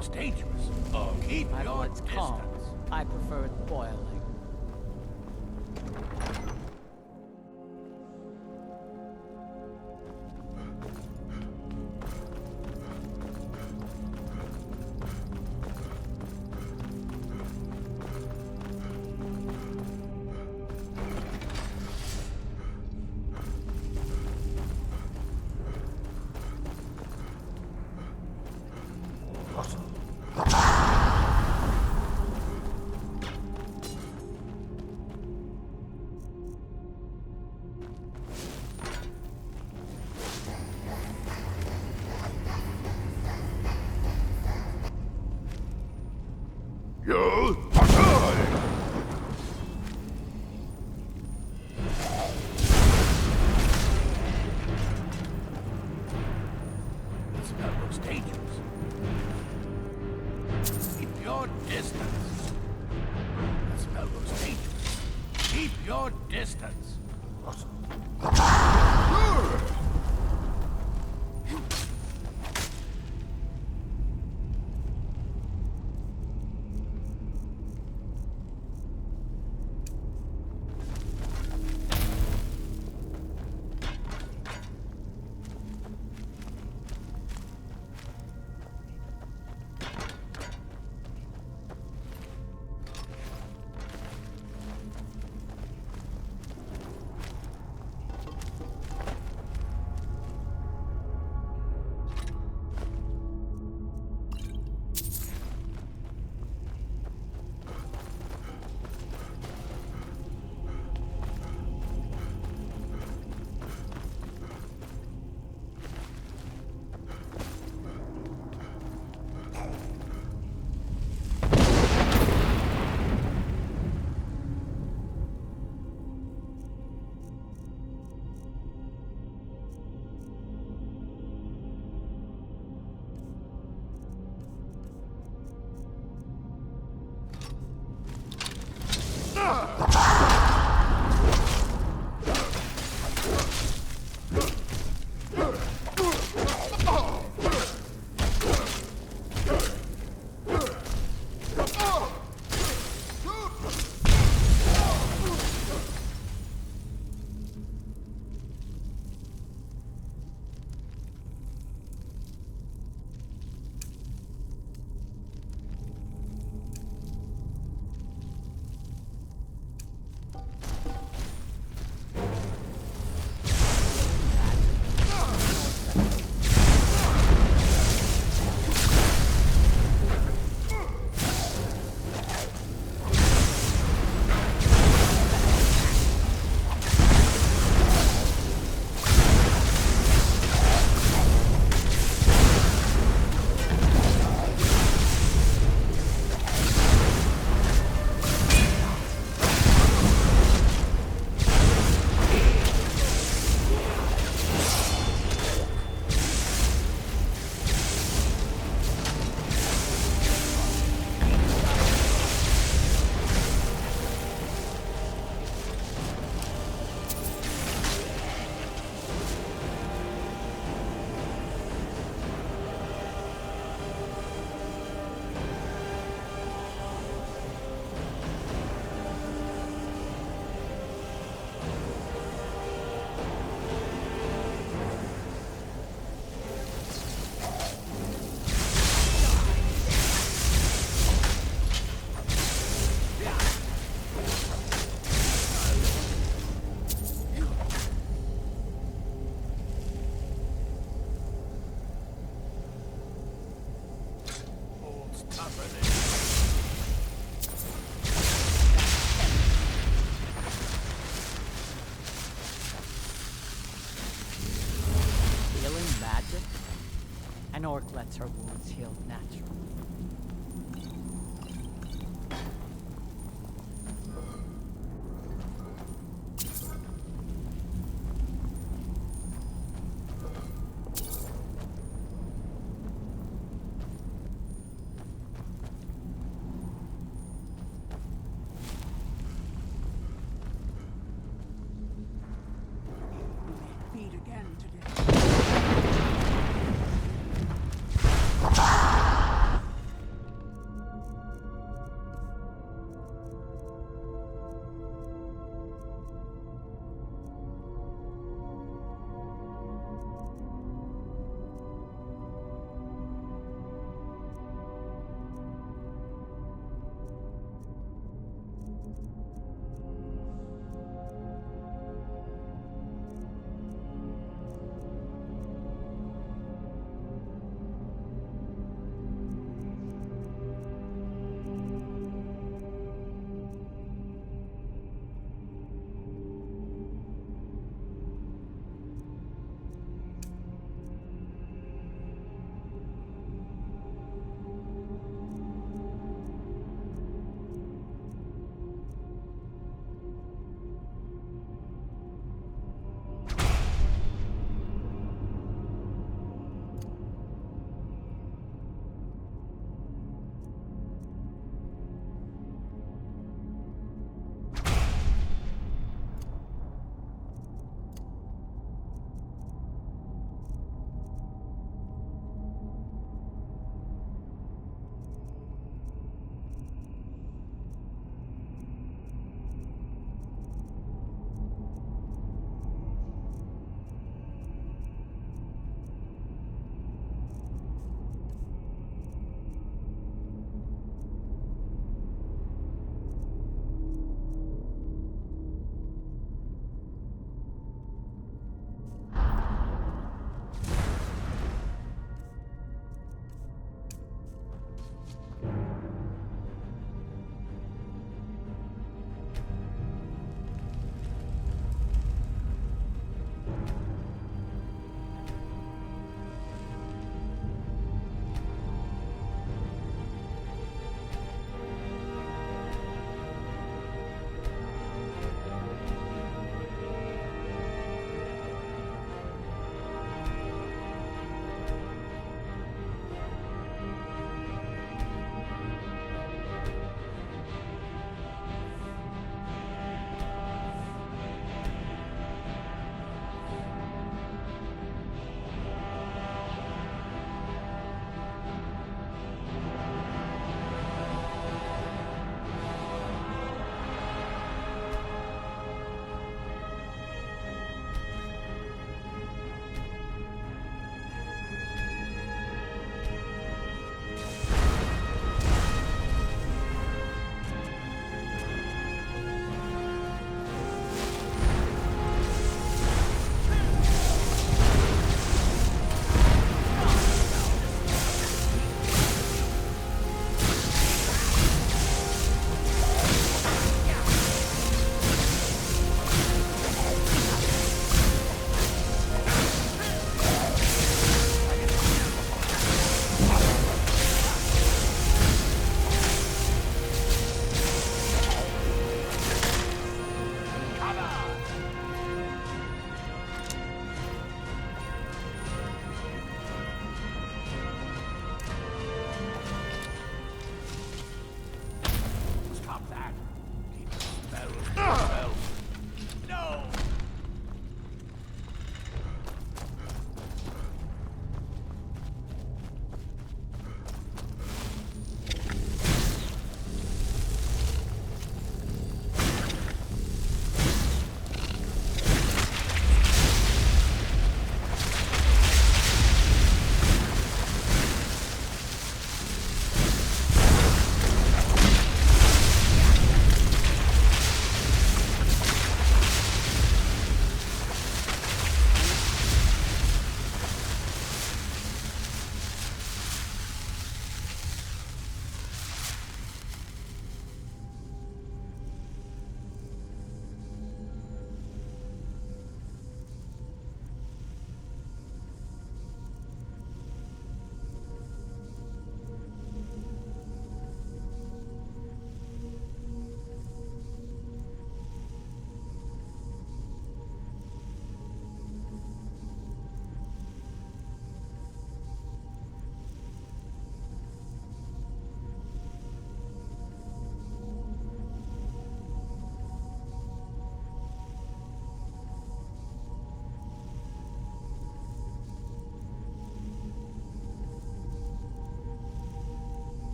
looks dangerous. Keep My your blood's calm. distance. I prefer it boiling. This spell looks dangerous. Keep your distance. This spell looks dangerous. Keep your distance. An orc lets her wounds heal naturally. Feed again today.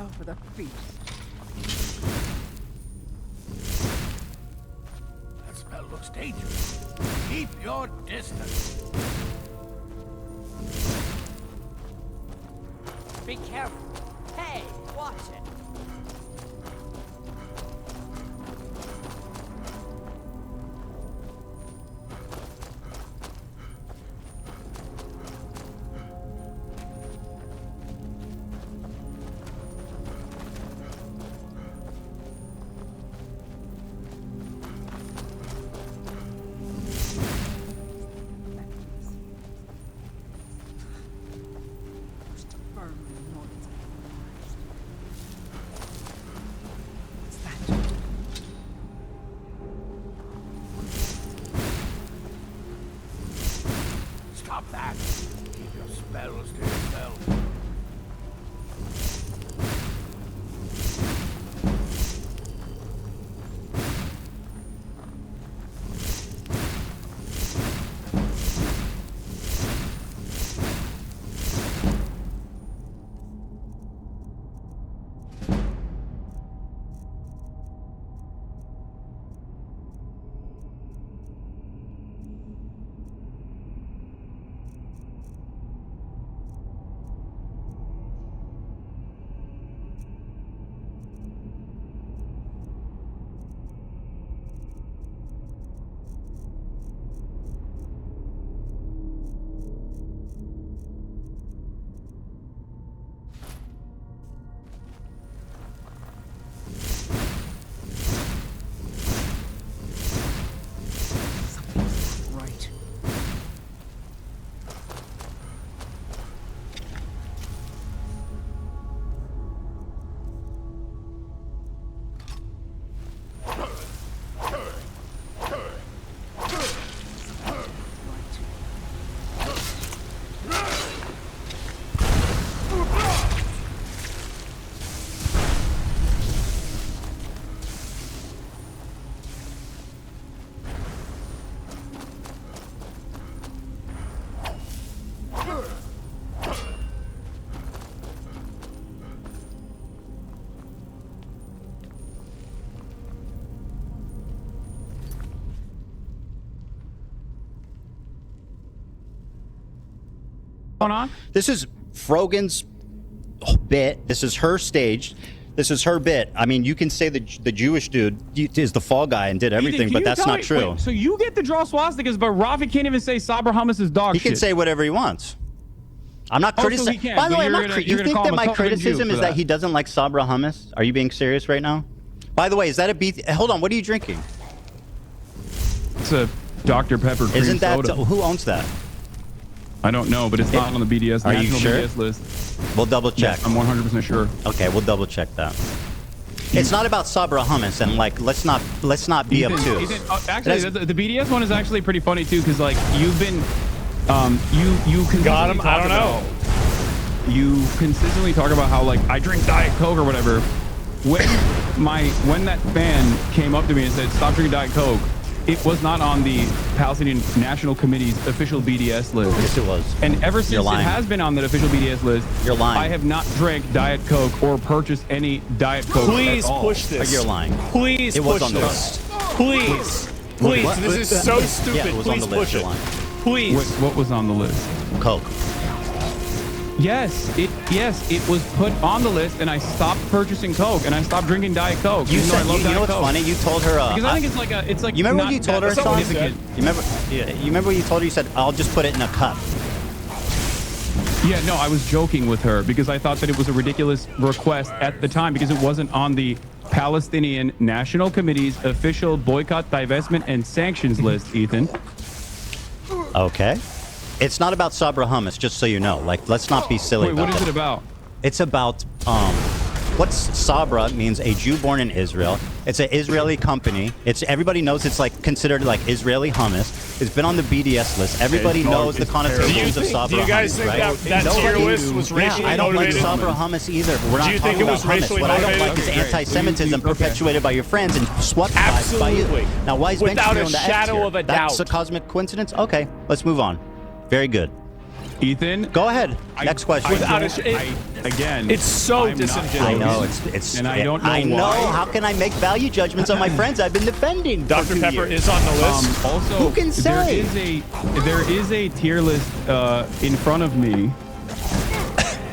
Now for the feast. That smell looks dangerous. Keep your distance. Be careful. Hey, watch it. Stop that. Keep your spells to yourself. Right. Going on? This is Frogan's bit. This is her stage. This is her bit. I mean, you can say the Jewish dude is the fall guy and did everything, Ethan, but can you that's tell not me- true. wait, so you get to draw swastikas, but Rafi can't even say Sabra Hummus is dog He shit. can say whatever he wants. I'm not Oh, so he criticizing. can, By the but way, I'm you're not. gonna- You you're gonna think call that him a my covenant Jew criticism for is that that. he doesn't like Sabra hummus? Are you being serious right now? By the way, is that a beef? Hold on. What are you drinking? It's a Dr. Pepper cream Isn't that soda. who owns that? I don't know, but it's not on the BDS Are you national sure? BDS list. We'll double check. Yes, I'm 100% sure. Okay, we'll double check that. It's not about Sabra hummus, and like let's not be obtuse. Actually, the BDS one is actually pretty funny too, because like you've been, you consistently Got him? I don't know. You consistently talk about how like I drink Diet Coke or whatever. When that fan came up to me and said stop drinking Diet Coke, it was not on the Palestinian National Committee's official BDS list. Yes, it was. And ever since it lying. has been on the official BDS list, You're lying. I have not drank Diet Coke or purchased any Diet Coke. Please at all. push this. You're lying. Please It was push on the this. list. Please. Please. What? This is so stupid. Yeah, it was on Please the list. push You're it. lying. Please. What was on the list? Coke. Yes, it was put on the list, and I stopped purchasing Coke, and I stopped drinking Diet Coke. You even though I said, love you know Diet what's Coke. funny? You told her. Because I think it's like. You remember not what you told her, that Hasan? significant. You remember what you told her? You said, "I'll just put it in a cup." Yeah, no, I was joking with her because I thought that it was a ridiculous request at the time because it wasn't on the Palestinian National Committee's official boycott, divestment, and sanctions list, Ethan. Okay. It's not about Sabra hummus, just so you know. Like, let's not be silly Wait, about what is that. it about? It's about what's Sabra means a Jew born in Israel. It's an Israeli company. It's everybody knows it's like considered like Israeli hummus. It's been on the BDS list. Everybody it's knows the terrible. connotations of Sabra Do you guys hummus, think right? that tier Nobody- list was racially I don't like motivated? Sabra hummus either. We're not Do you talking think it about was hummus. racially What I don't motivated? like is Okay, great. anti-Semitism Okay. perpetuated by your friends and swept by you. Absolutely. Now, why is Ben Without Shapiro a on the X shadow tier? of a That's doubt. a cosmic coincidence? Okay, let's move on. Very good. Ethan, Go ahead. Next question. again, It's so I'm not disingenuous. I know joking. it's. And I don't know I know. why. How can I make value judgments on my friends I've been defending? Dr. for 2 Pepper years? is on the list. Also, Who can say? there is a tier list in front of me,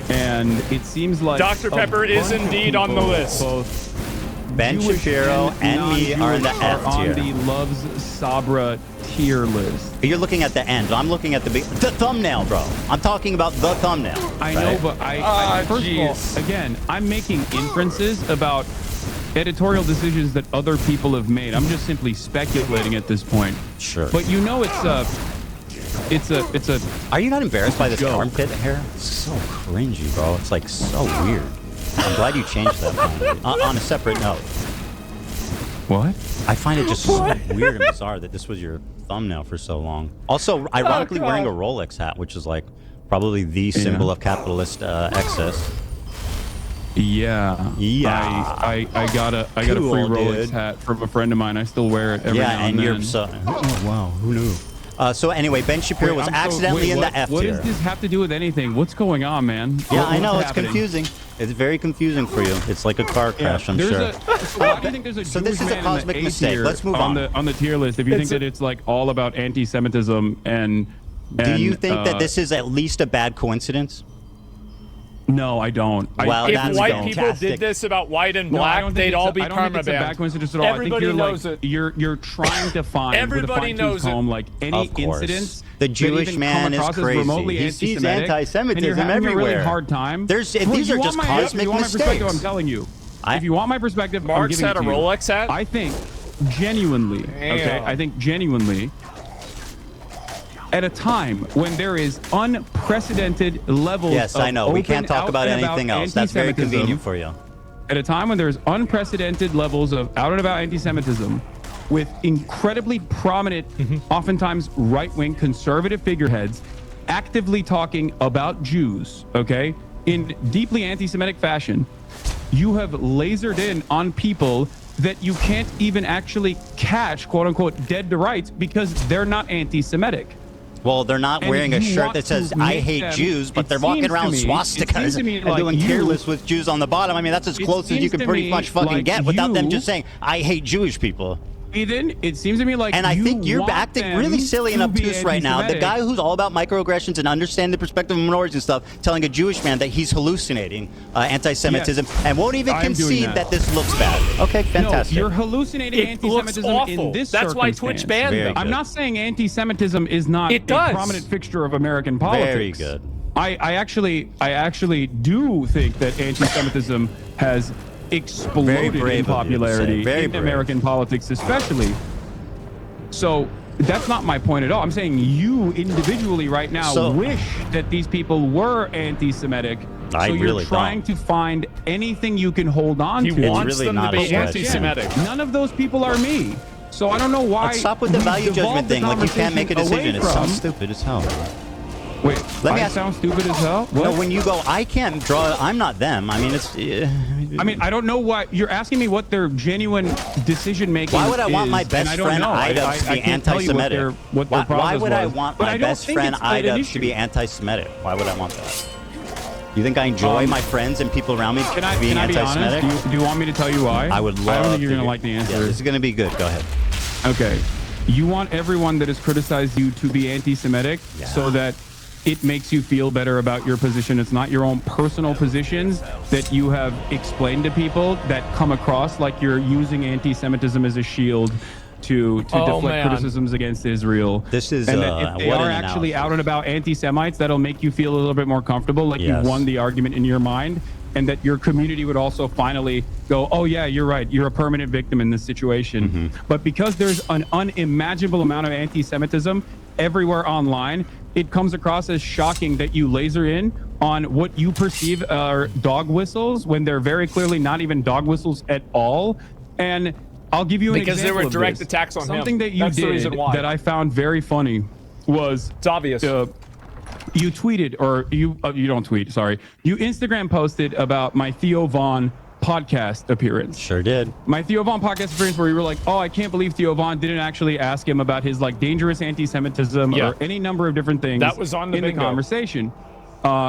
and it seems like Dr. a Pepper is bunch of indeed on the people, list. Both Ben Jewish Shapiro and me are in the non-Jewish F are on tier. the Loves Sabra tier list. You're looking at the end. I'm looking at the thumbnail, bro. I'm talking about the thumbnail. I right? know, but first of jeez. all, again, I'm making inferences about editorial decisions that other people have made. I'm just simply speculating at this point. Sure. But you know, it's a. Are you not embarrassed by this joke. armpit hair? It's so cringy, bro. It's like so weird. I'm glad you changed that. Finally. On a separate note, What? I find it just so weird and bizarre that this was your thumbnail for so long. Also, ironically, wearing a Rolex hat, which is like probably the symbol of capitalist excess. Yeah. Yeah. I got a free Cool, Rolex dude. hat from a friend of mine. I still wear it every now Yeah, and and then. you're so. Oh, wow, who knew? So anyway, Ben Shapiro was I'm accidentally in what, the F What tier. does this have to do with anything? What's going on, man? Yeah, What- I know what's it's happening? confusing. It's very confusing for you. It's like a car crash, I'm There's sure. so why do you think there's a So Jewish this is a man cosmic in the A mistake. tier Let's move on on. the tier list. If you think It's that it's like all about anti-Semitism and Do you think that this is at least a bad coincidence? No, I don't. Well, If that's white fantastic. people did this about white and No, I black, don't think they'd it's all a- be I don't think karma it's a bad banned. coincidence at all. Everybody I think you're knows like, it. You're trying to find Everybody with a knows it. comb like any Of course. incidents The that Jewish even man come is across as crazy. remotely He sees anti-Semitic, anti-Semitism and you're having a everywhere. really hard time. These Well, are you want just my- cosmic if you want my perspective, mistakes. I'm telling you. I- If you want my perspective, I'm Mark's giving had it a to you. Rolex hat? I think genuinely, okay, Damn. I think genuinely, at a time when there is unprecedented levels Yes, of I know. We open can't talk out about and anything else. That's very anti-Semitism, convenient for you. at a time when there's unprecedented levels of out and about anti-Semitism with incredibly prominent, oftentimes right-wing conservative figureheads actively talking about Jews, okay, in deeply anti-Semitic fashion, you have lasered in on people that you can't even actually catch, quote unquote, dead to rights because they're not anti-Semitic. Well, they're not And wearing a you shirt want that says to "I make hate them- Jews," but it they're walking seems to around me- it seems swastikas to me and like doing you- careless with Jews on the bottom. I mean, that's as It close as you seems can to pretty me much fucking like get without them you- just saying "I hate Jewish people." Ethan, it seems to me like And I you think you're want acting them really silly and to be obtuse right now. The anti-Semitic. guy who's all about microaggressions and understand the perspective of minorities and stuff, telling a Jewish man that he's hallucinating anti-Semitism and won't even I'm doing concede that. that this looks bad. Okay, fantastic. No, you're hallucinating It looks anti-Semitism awful. in this That's why Twitch circumstance. banned Very them. good. I'm not saying anti-Semitism is not It does. a prominent fixture of American politics. Very good. I actually do think that anti-Semitism has exploded brave of you in to say. popularity Very in brave. American politics, especially. So that's not my point at all. I'm saying you individually right now So- wish that these people were anti-Semitic. I so you're really trying to find anything you can hold on He to. wants really them to not a be stretch. anti-Semitic. None of those people are me. So I don't know why. Let's stop with the we value judgment devolved the thing. Like you can't make a conversation decision. It away sounds from- stupid as hell. Wait, Let me I ask- sound stupid as hell? What? No, when you go, I can't draw. I'm not them. I mean, it's. I mean, I don't know why you're asking me what their genuine decision making. Why would I want my is, best and I don't friend know. Ida I to be can't tell you anti-Semitic? what their Why process would I was. want But my I don't best think friend it's an Ida to issue. be anti-Semitic? Why would I want that? You think I enjoy my friends and people around me Can I being be anti-Semitic? honest? Do you want me to tell you why? I would love. I don't think you're to gonna be- like the answer. Yeah, this is gonna be good. Go ahead. Okay. You want everyone that has criticized you to be anti-Semitic Yeah. so that it makes you feel better about your position. It's not your own personal positions that you have explained to people that come across like you're using anti-Semitism as a shield to Oh, deflect man. criticisms against Israel. This is, and that if they what are an actually analysis. out and about anti-Semites, that'll make you feel a little bit more comfortable, like Yes. you won the argument in your mind, and that your community would also finally go, oh yeah, you're right, you're a permanent victim in this situation. But because there's an unimaginable amount of anti-Semitism everywhere online, it comes across as shocking that you laser in on what you perceive are dog whistles when they're very clearly not even dog whistles at all. And I'll give you an Because there example were of direct this. attacks on him. Something that you That's the did reason why. that I found very funny was It's obvious. you tweeted, or you don't tweet, sorry. You Instagram posted about my Theo Vaughn podcast appearance. Sure did. My Theo Von podcast appearance where we were like, oh, I can't believe Theo Von didn't actually ask him about his like dangerous anti-Semitism Yeah. or any number of different things. That was on the in the bingo. conversation,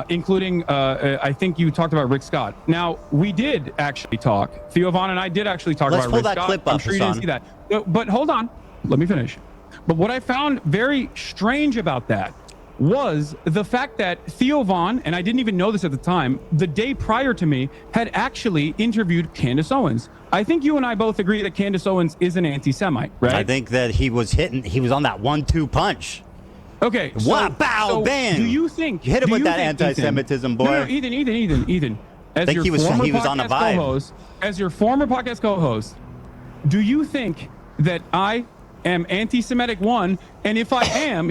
including I think you talked about Rick Scott. Now we did actually talk. Theo Von and I did actually talk Let's about pull Rick that Scott. clip I'm up, sure you didn't Hasan. see that. But hold on, let me finish. But what I found very strange about that was the fact that Theo Von, and I didn't even know this at the time, the day prior to me, had actually interviewed Candace Owens. I think you and I both agree that Candace Owens is an anti-Semite, right? I think that he was on that 1-2 punch. Okay. Wow, bow, bang. Do you think You hit him do with you that think, anti-Semitism, Ethan, boy. No, Ethan. As Think your he was former on a podcast vibe. co-host, as your former podcast co-host, do you think that I am anti-Semitic? One, and if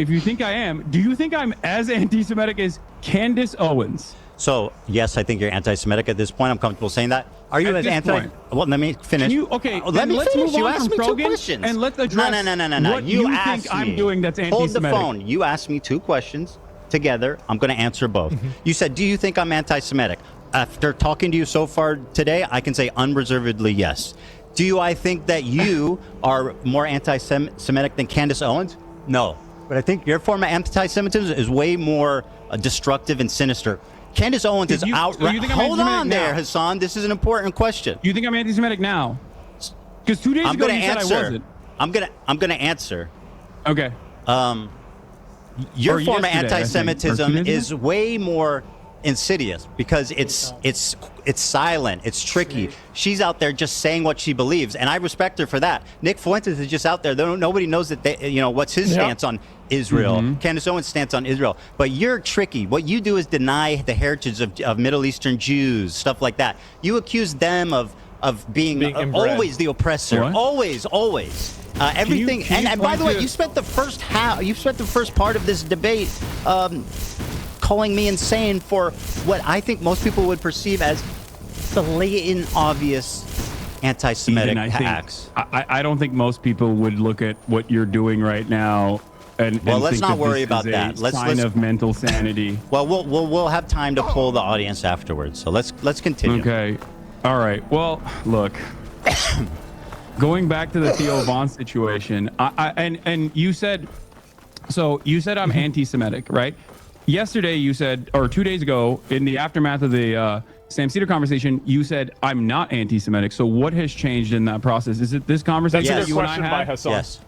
you think I am, do you think I'm as anti-Semitic as Candace Owens? So, yes, I think you're anti-Semitic at this point. I'm comfortable saying that. Are you At as this anti? point. Well, let me finish. Let me let's finish. move You on asked from me two Krogan questions. and let's address No. what You you asked think I'm me. doing that's Hold the anti-Semitic. phone. You asked me 2 questions together. I'm going to answer both. You said, do you think I'm anti-Semitic? After talking to you so far today, I can say unreservedly yes. I think that you are more anti-Semitic than Candace Owens? No. But I think your form of anti-Semitism is way more destructive and sinister. Candace Owens is So outright. you think I'm Hold anti-Semitic on there, now? Hassan. This is an important question. You think I'm anti-Semitic now? Because 2 days I'm ago going you to said I answer. wasn't. I'm going to answer. Okay. Your Or form of yesterday, I think. Or anti-Semitism 2 days is way more insidious because it's silent, it's tricky. She's out there just saying what she believes, and I respect her for that. Nick Fuentes is just out there. Nobody knows that what's his stance on Israel. Candace Owens' stance on Israel. But you're tricky. What you do is deny the heritage of Middle Eastern Jews, stuff like that. You accuse them of being inbred. always the oppressor. What? Always. Everything. can you And by the way, point to- you spent the first part of this debate calling me insane for what I think most people would perceive as blatant, obvious anti-Semitic Ethan, I think- acts. I don't think most people would look at what you're doing right now and Well, let's think not that worry this about is that. a Let's- sign of mental sanity. Well, we'll have time to pull the audience afterwards. So let's continue. Okay. All right. Well, look. Going back to the Theo Von situation, and you said I'm anti-Semitic, right? Yesterday you said, or 2 days ago, in the aftermath of the Sam Cedar conversation, you said I'm not anti-Semitic. So what has changed in that process? Is it this conversation That's a that good you and question I by had? Hasan. Yes.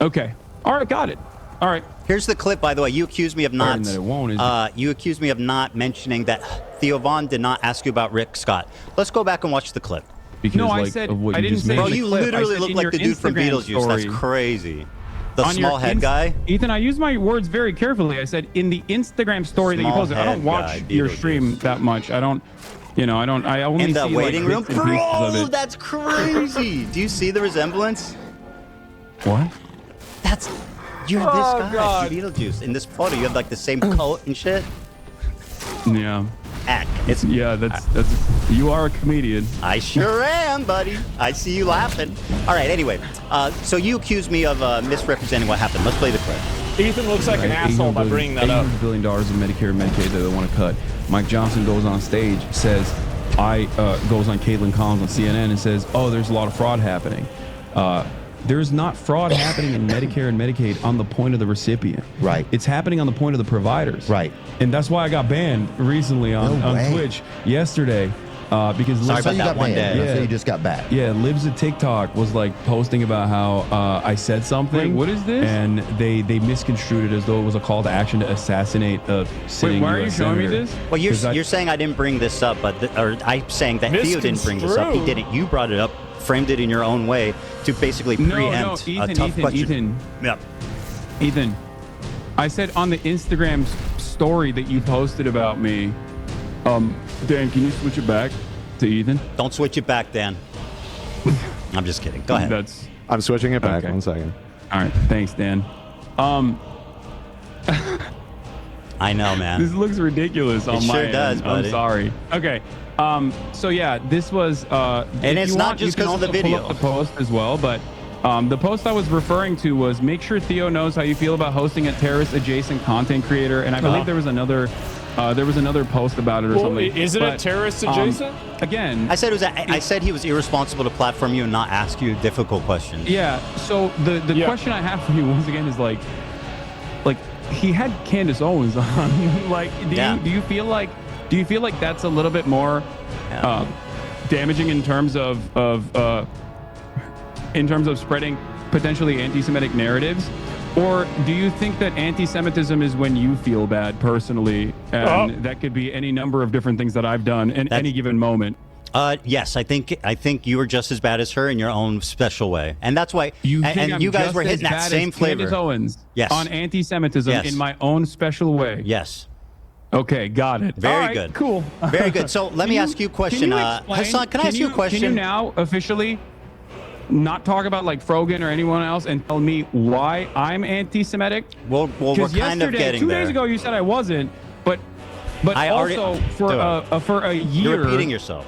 Okay. All right. Got it. All right. Here's the clip, by the way. You accused me of not. That it won't, is it? You accused me of not mentioning that Theo Von did not ask you about Rick Scott. Let's go back and watch the clip. Because, No, I like, said- of what I you didn't just say made. Bro, in the you clip. I literally said look in like your the dude from Instagram Beetlejuice. story. That's crazy. The On your small head Inst- guy. Ethan, I use my words very carefully. I said in the Instagram story that you Small posted. I don't head watch guy, your Beetlejuice. stream that much. I don't. I only In the see waiting room. like, bits and pieces of Bro, it. that's crazy. Do you see the resemblance? What? That's you're this guy, Beetlejuice. In this photo, you have like the same coat and shit. Yeah. Heck, it's That's you are a comedian. I sure am, buddy. I see you laughing. All right. Anyway, so you accused me of misrepresenting what happened. Let's play the clip. Ethan looks like an asshole by bringing that up. $800 billion in Medicare and Medicaid that they want to cut. Mike Johnson goes on stage, says, goes on Caitlin Collins on CNN and says, oh, there's a lot of fraud happening. There's not fraud happening in Medicare and Medicaid on the point of the recipient. Right. It's happening on the point of the providers. Right. And that's why I got banned recently on way. Twitch yesterday. Because Sorry So about you that got one banned. day. So you just got back. yeah, Libs of TikTok was like posting about how I said something. Wait, what is this? And they misconstrued it as though it was a call to action to assassinate a sitting why are you US showing me senator. this? Well, 'Cause you're saying I didn't bring this up, or I'm saying that Theo didn't bring this up. He Misconstrued. didn't. You brought it up, framed it in your own way to basically preempt a tough question. Yep. Ethan, I said on the Instagram story that you posted about me, Dan, can you switch it back to Ethan? Don't switch it back, Dan. I'm just kidding. Go ahead. That's I'm switching it back. Okay. 1 second. all right. Thanks, Dan. I know, man. This looks ridiculous on It my sure end. does, buddy. I'm sorry. Okay. So yeah, this was. And if it's you not want, just you can 'cause of the also pull up video. the post as well, but the post I was referring to was make sure Theo knows how you feel about hosting a terrorist adjacent content creator, and I believe there was another There was another post about it or Well, something. is it a But, terrorist adjacent? Again, I said I said he was irresponsible to platform you and not ask you difficult questions. yeah. So the Yeah. question I have for you once again is like he had Candace Owens on. Like, do you feel like that's a little bit more damaging in terms of spreading potentially anti-Semitic narratives? Or do you think that anti-Semitism is when you feel bad personally, and that could be any number of different things that I've done in any given moment? Yes, I think you were just as bad as her in your own special way, and that's why. You and think I'm you guys just were as hitting that bad same as flavor. Candace Owens Yes. on anti-Semitism Yes. in my own special way? Yes. Okay, got it. Very All right, good. Cool. Very good. So let me ask you a question. Hasan, can I ask you a question? Can you now officially not talk about like Frogan or anyone else and tell me why I'm anti-Semitic? Well, we're Because kind of yesterday, getting 2 there. days ago, you said I wasn't, but I already- also Do it. for a year. You're repeating yourself.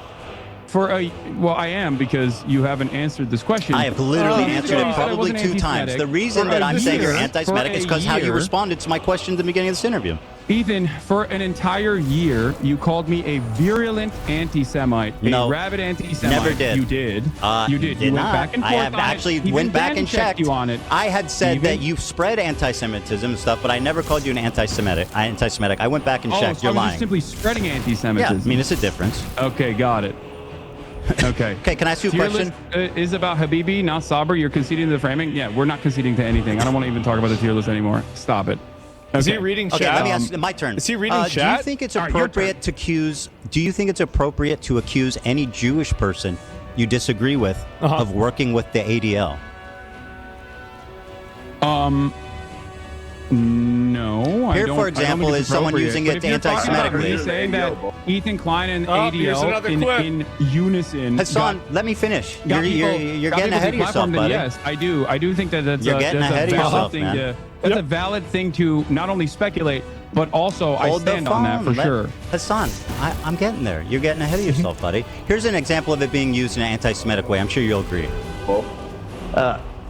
Well, I am, because you haven't answered this question. I have literally 2 days answered ago, it you said I probably wasn't 2 times. anti-Semitic. The reason For that a I'm saying you're year- anti-Semitic for is a because how you year- responded to my question at the beginning of this interview. Ethan, for an entire year, you called me a virulent anti-Semite, No. a rabid anti-Semite. Never did. You did. You did. You went not. back and I forth have on actually it. Even went back Ben and checked you on it. I had said that Even- you spread anti-Semitism and stuff, but I never called you an anti-Semitic. I went back and checked. So You're I was lying. just simply spreading Yeah, anti-Semitism. I mean it's a difference. Okay, got it. Okay. Okay, can I ask you a Tier question? list is about Habibi, not Saber. You're conceding to the framing. Yeah, we're not conceding to anything. I don't want to even talk about the tier list anymore. Stop it. Is he Okay. reading Okay, chat? let me ask. My turn. Is he reading Do you chat? think it's All right, your appropriate to accuse? Do you think it's appropriate to accuse any Jewish person you disagree with of working with the ADL? No. Here, I don't, for I don't example, think is it's someone appropriate. using But it if you're talking about anti-Semitically. me saying that Ethan Klein and here's another ADL clip. in unison. Hassan, let me finish. got You're people getting ahead of yourself, deplatformed, then buddy. Yes, I do. I do think that that's You're getting that's ahead a of valid yourself, thing man. that's a valid thing to not only speculate, but also Hold I the stand on that phone. for sure. Hassan, I'm getting there. You're getting ahead of yourself, buddy. Here's an example of it being used in an anti-Semitic way. I'm sure you'll agree.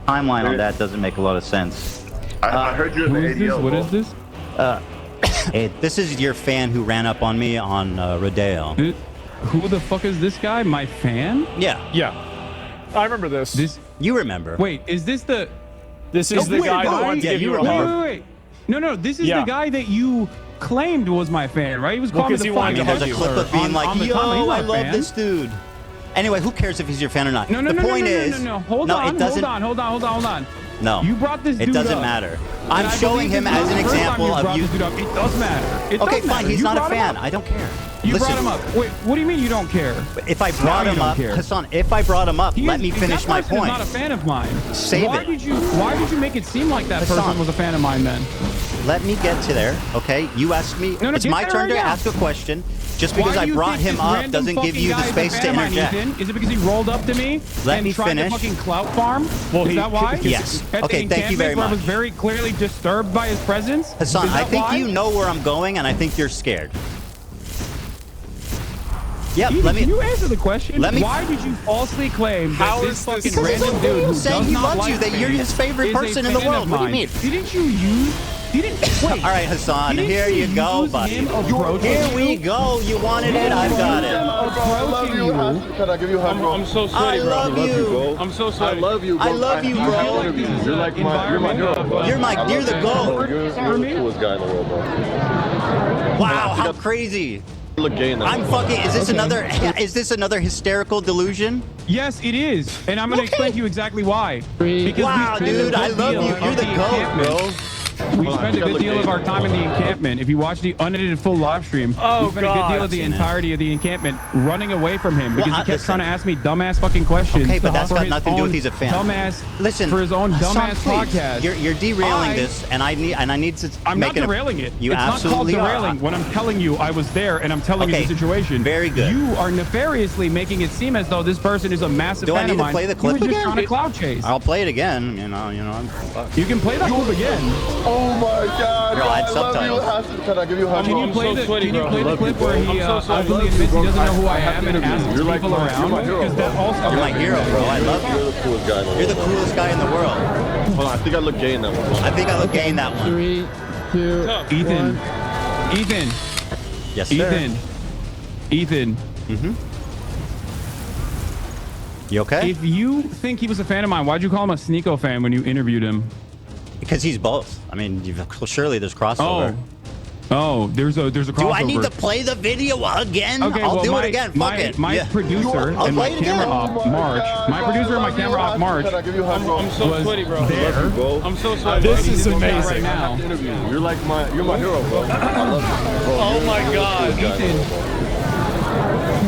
Timeline on that doesn't make a lot of sense. I heard you in Who the is this? ADL. What is this? This is your fan who ran up on me on Rodeo. Who the fuck is this guy? My fan? Yeah, Yeah. I remember this. This? you remember. Wait, is this the? This is the wait, guy that why- wanted to Yeah, give you you a remember. hug. Wait. No, this is Yeah. the guy that you claimed was my fan, right? He was Well, calling me 'cause the he wanted I mean, to there's hug a you. clip of being on like, the yo, timeline. He's I not a love fan. this dude. Anyway, who cares if he's your fan or not? No, the point no, is, no. Hold on, it doesn't. hold on. No, You brought this dude It doesn't up. matter. And I'm I showing believe him this is as not an the first time example you of brought you. this dude up. It does matter. It Okay, does fine. matter. He's You not a brought him fan. up. I don't care. You Listen, brought him up. Wait, what do you mean you don't care? If I brought you him don't up, care. Hassan, if I brought him up, let me finish my That person point. is not a fan of mine. Save why it. Why did you make it seem like that Hassan. person was a fan of mine then? Let me get to there, okay? You asked me. No, It's get my there turn right to now. ask a question. Just because Why I do you brought think him this up random doesn't give fucking you the guy is a space to fan of mine, interject. Ethan? Is it because he rolled up to me Let and me tried finish. to fucking clout farm? Well, is that why? Yes. At the Okay, thank you very encampment where I was much. very clearly disturbed by his presence? Hassan, Is I that think why? you know where I'm going, and I think you're scared. Yep, Ethan, let me. can you answer the question? let me- Why did you falsely claim How that is this this- fucking Because he's random a dude fool who saying does he not loves like you, that me you're his favorite is a person in the fan world. of What do you mine? mean? Didn't you use? Wait. All right, Hassan, Didn't here you go, use buddy. him approaching Here we you? go. You wanted it, I've got it. Approaching you. Can I give you a hug, bro? I'm so I sweaty, bro. love you. I'm so I sorry. love you, bro. I love you, I bro. have to interview you. You're like my hero, bro. You're the Bro, GOAT. you're the coolest guy in the world, bro. Wow, how crazy. You look gay in that. I'm fucking. Is this another? Is this another hysterical delusion? Yes, it is, and I'm going to explain to you exactly why. Because Wow, we spent a dude, I good love deal you. of You're the GOAT, encampment. bro. We spent a good deal of our time in the encampment. If you watch the unedited full live stream, Oh, we spent a good God. deal of the I've seen it. entirety of the encampment running away from him because he kept listen. trying to ask me dumbass fucking questions. Okay, but that's for got his nothing to do with own he's a fan. Dumbass. Listen, for his own Hassan, dumbass please. podcast. You're derailing I- this, and I need to. I'm make not derailing it. You It's not called absolutely derailing. are. When I'm telling you I was there and I'm telling Okay, you the situation. very good. You are nefariously making it seem as though this person is a massive Do I fan need of to mine. play the He clip was just again? trying to cloud chase. I'll play it again. You know. You can play that clip again. Oh my God, Bro, bro, I had I love you. subtitles. Can I give you a hug, Can bro? you play so the sweaty, Can you bro. play I the love clip you, where bro. he I'm so sorry. openly I love you, admits he bro. doesn't know who I I have am to and interview asks you. You're like people my- around? you're my hero, Because that bro. also You're my hero, bro. I love you. You're the coolest guy in the world. You're the coolest guy in the world. Hold on, I think I look gay in that one. I think I look gay in that one. 3, 2, Ethan. 1. Ethan. Yes, sir. Ethan. You okay? If you think he was a fan of mine, why'd you call him a Sneeko fan when you interviewed him? Because he's both. I mean, surely there's crossover. Oh, there's a crossover. Do I need to play the video again? Okay, I'll well, do it again. Fuck it. My producer I'll and my play it camera again. off March. My producer and my camera off March I'll give you a hug, bro. I'm so was sweaty, bro. there. Bro. I'm so sweaty. This This is is amazing. right now. Interview. You're my hero, bro. I love you. Bro, Oh my God. Ethan,